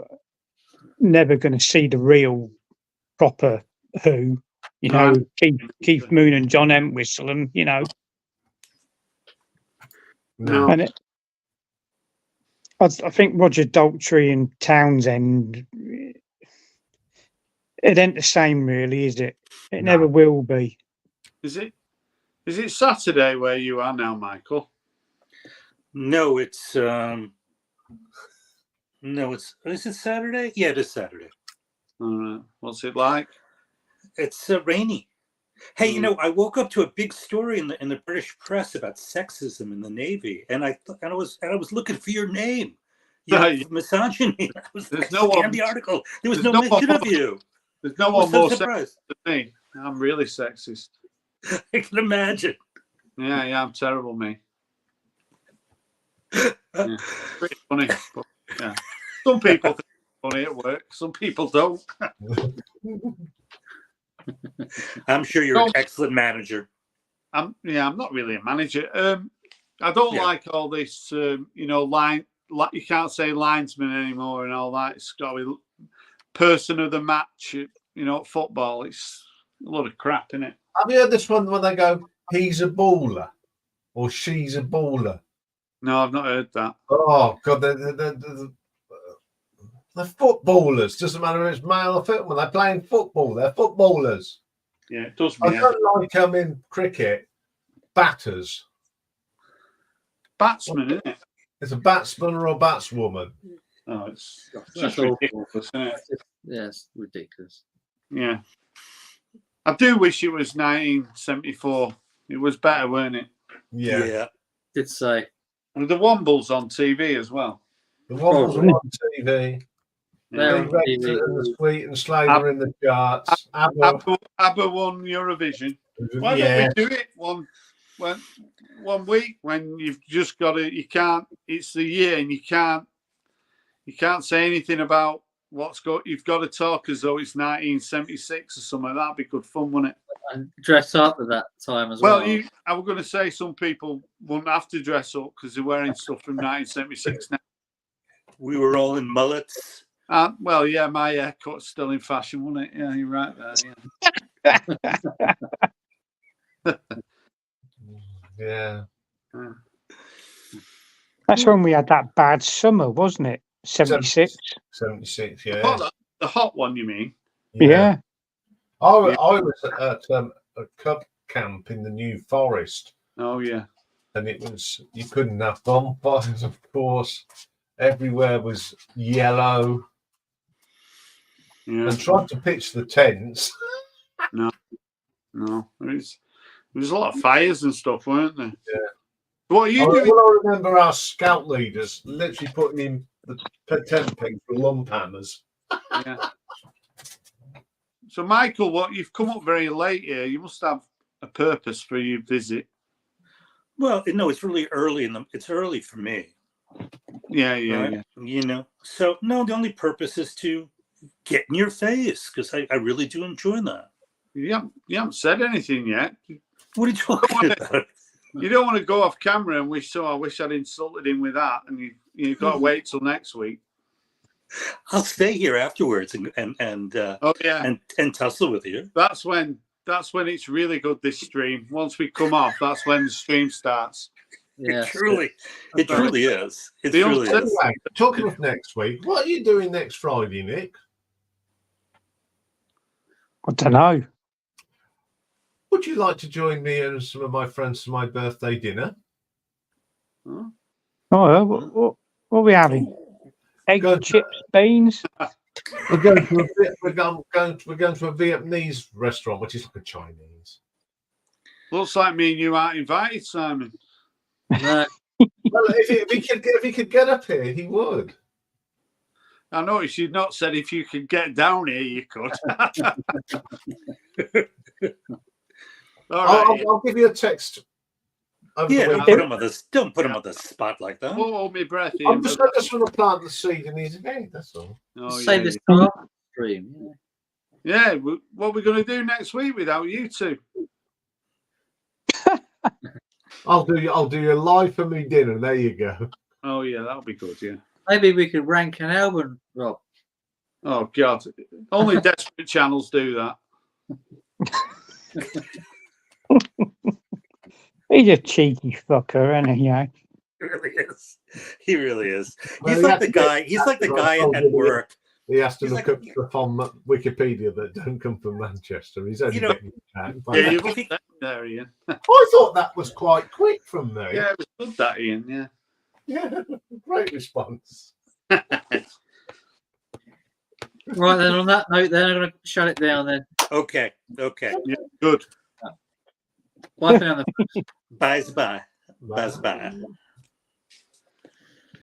never going to see the real proper Who. You know, Keith Moon and John Entwistle, and you know. No. And I think Roger Daltrey and Townsend. It ain't the same, really, is it? It never will be. Is it Saturday where you are now, Michael? No, it's is it Saturday? Yeah, it is Saturday. All right. What's it like? It's rainy. Hey, you know, I woke up to a big story in the British press about sexism in the Navy, and I was looking for your name. Misogyny. I was scanned the article. There was no mention of you. There's no one more sexist than me. I'm really sexist. I can imagine. Yeah, I'm terrible, me. Yeah. Pretty funny. But, yeah. Some people think it's funny at work. Some people don't. I'm sure you're an excellent manager. I'm not really a manager. I don't like all this, you can't say linesman anymore and all that. It's got to be person of the match, football. It's a lot of crap, isn't it? Have you heard this one when they go, he's a baller or she's a baller? No, I've not heard that. Oh, God, the footballers. Doesn't matter if it's male or female. When they're playing football, they're footballers. Yeah, it does. I don't like them in cricket. Batters. Batsman, isn't it? It's a batsman or a batswoman. Oh, it's ridiculous, isn't it? Yeah, it's ridiculous. Yeah. I do wish it was 1974. It was better, weren't it? Yeah. Did say. And the Wombles on TV as well. The Wombles are on TV. They're on TV. And the Sweet and Slater in the charts. ABBA won Eurovision. Why don't we do it one week when you've just got to? You can't. It's the year, and you can't say anything about what's got. You've got to talk as though it's 1976 or something. That'd be good fun, wouldn't it? And dress up at that time as well. Well, I was going to say some people wouldn't have to dress up because they're wearing stuff from 1976 now. We were all in mullets. Well, yeah, my haircut's still in fashion, wasn't it? Yeah, you're right there. Yeah. That's when we had that bad summer, wasn't it? 76. 76, yeah. The hot one, you mean? Yeah. I was at a cub camp in the New Forest. Oh, yeah. And you couldn't have bonfires, of course. Everywhere was yellow. Yeah. And tried to pitch the tents. No. There was a lot of fires and stuff, weren't there? Yeah. What are you doing? Well, I remember our scout leaders literally putting in the tent pegs with lump hammers. Yeah. So, Michael, you've come up very late here. You must have a purpose for your visit. Well, no, it's really early it's early for me. Yeah, right? Yeah. So no, the only purpose is to get in your face because I really do enjoy that. You haven't said anything yet. What are you talking about? You don't want to go off camera and I wish I'd insulted him with that, and you've got to wait till next week. I'll stay here afterwards and tussle with you. That's when it's really good, this stream. Once we come off, that's when the stream starts. Yeah, it truly is. It truly is. Talking of next week, what are you doing next Friday, Nick? I don't know. Would you like to join me and some of my friends for my birthday dinner? Oh, what are we having? Egg and chips, beans. We're going to a Vietnamese restaurant, which is like a Chinese. Looks like me and you aren't invited, Simon. No. Well, if he could get up here, he would. I noticed you'd not said if you could get down here, you could. All right. I'll give you a text. Yeah, don't put him on the spot like that. Hold my breath. I'm just going to plant the seed in his head, that's all. Save this car stream. Yeah, what are we going to do next week without you two? I'll do your live for me dinner. There you go. Oh yeah, that'll be good. Yeah. Maybe we could rank an album, Rob. Oh God, only desperate channels do that. He's a cheeky fucker, isn't he? Yeah. He really is. He really is. He's like the guy. He's like the guy at work. He has to look up stuff on Wikipedia that don't come from Manchester. He's only yeah, you looked there, Ian. I thought that was quite quick from me. Yeah, it was good, that, Ian. Yeah. Yeah, great response. Right then, on that note, then I'm going to shut it down. Then. Okay. Yeah, good. Bye for now. Bye.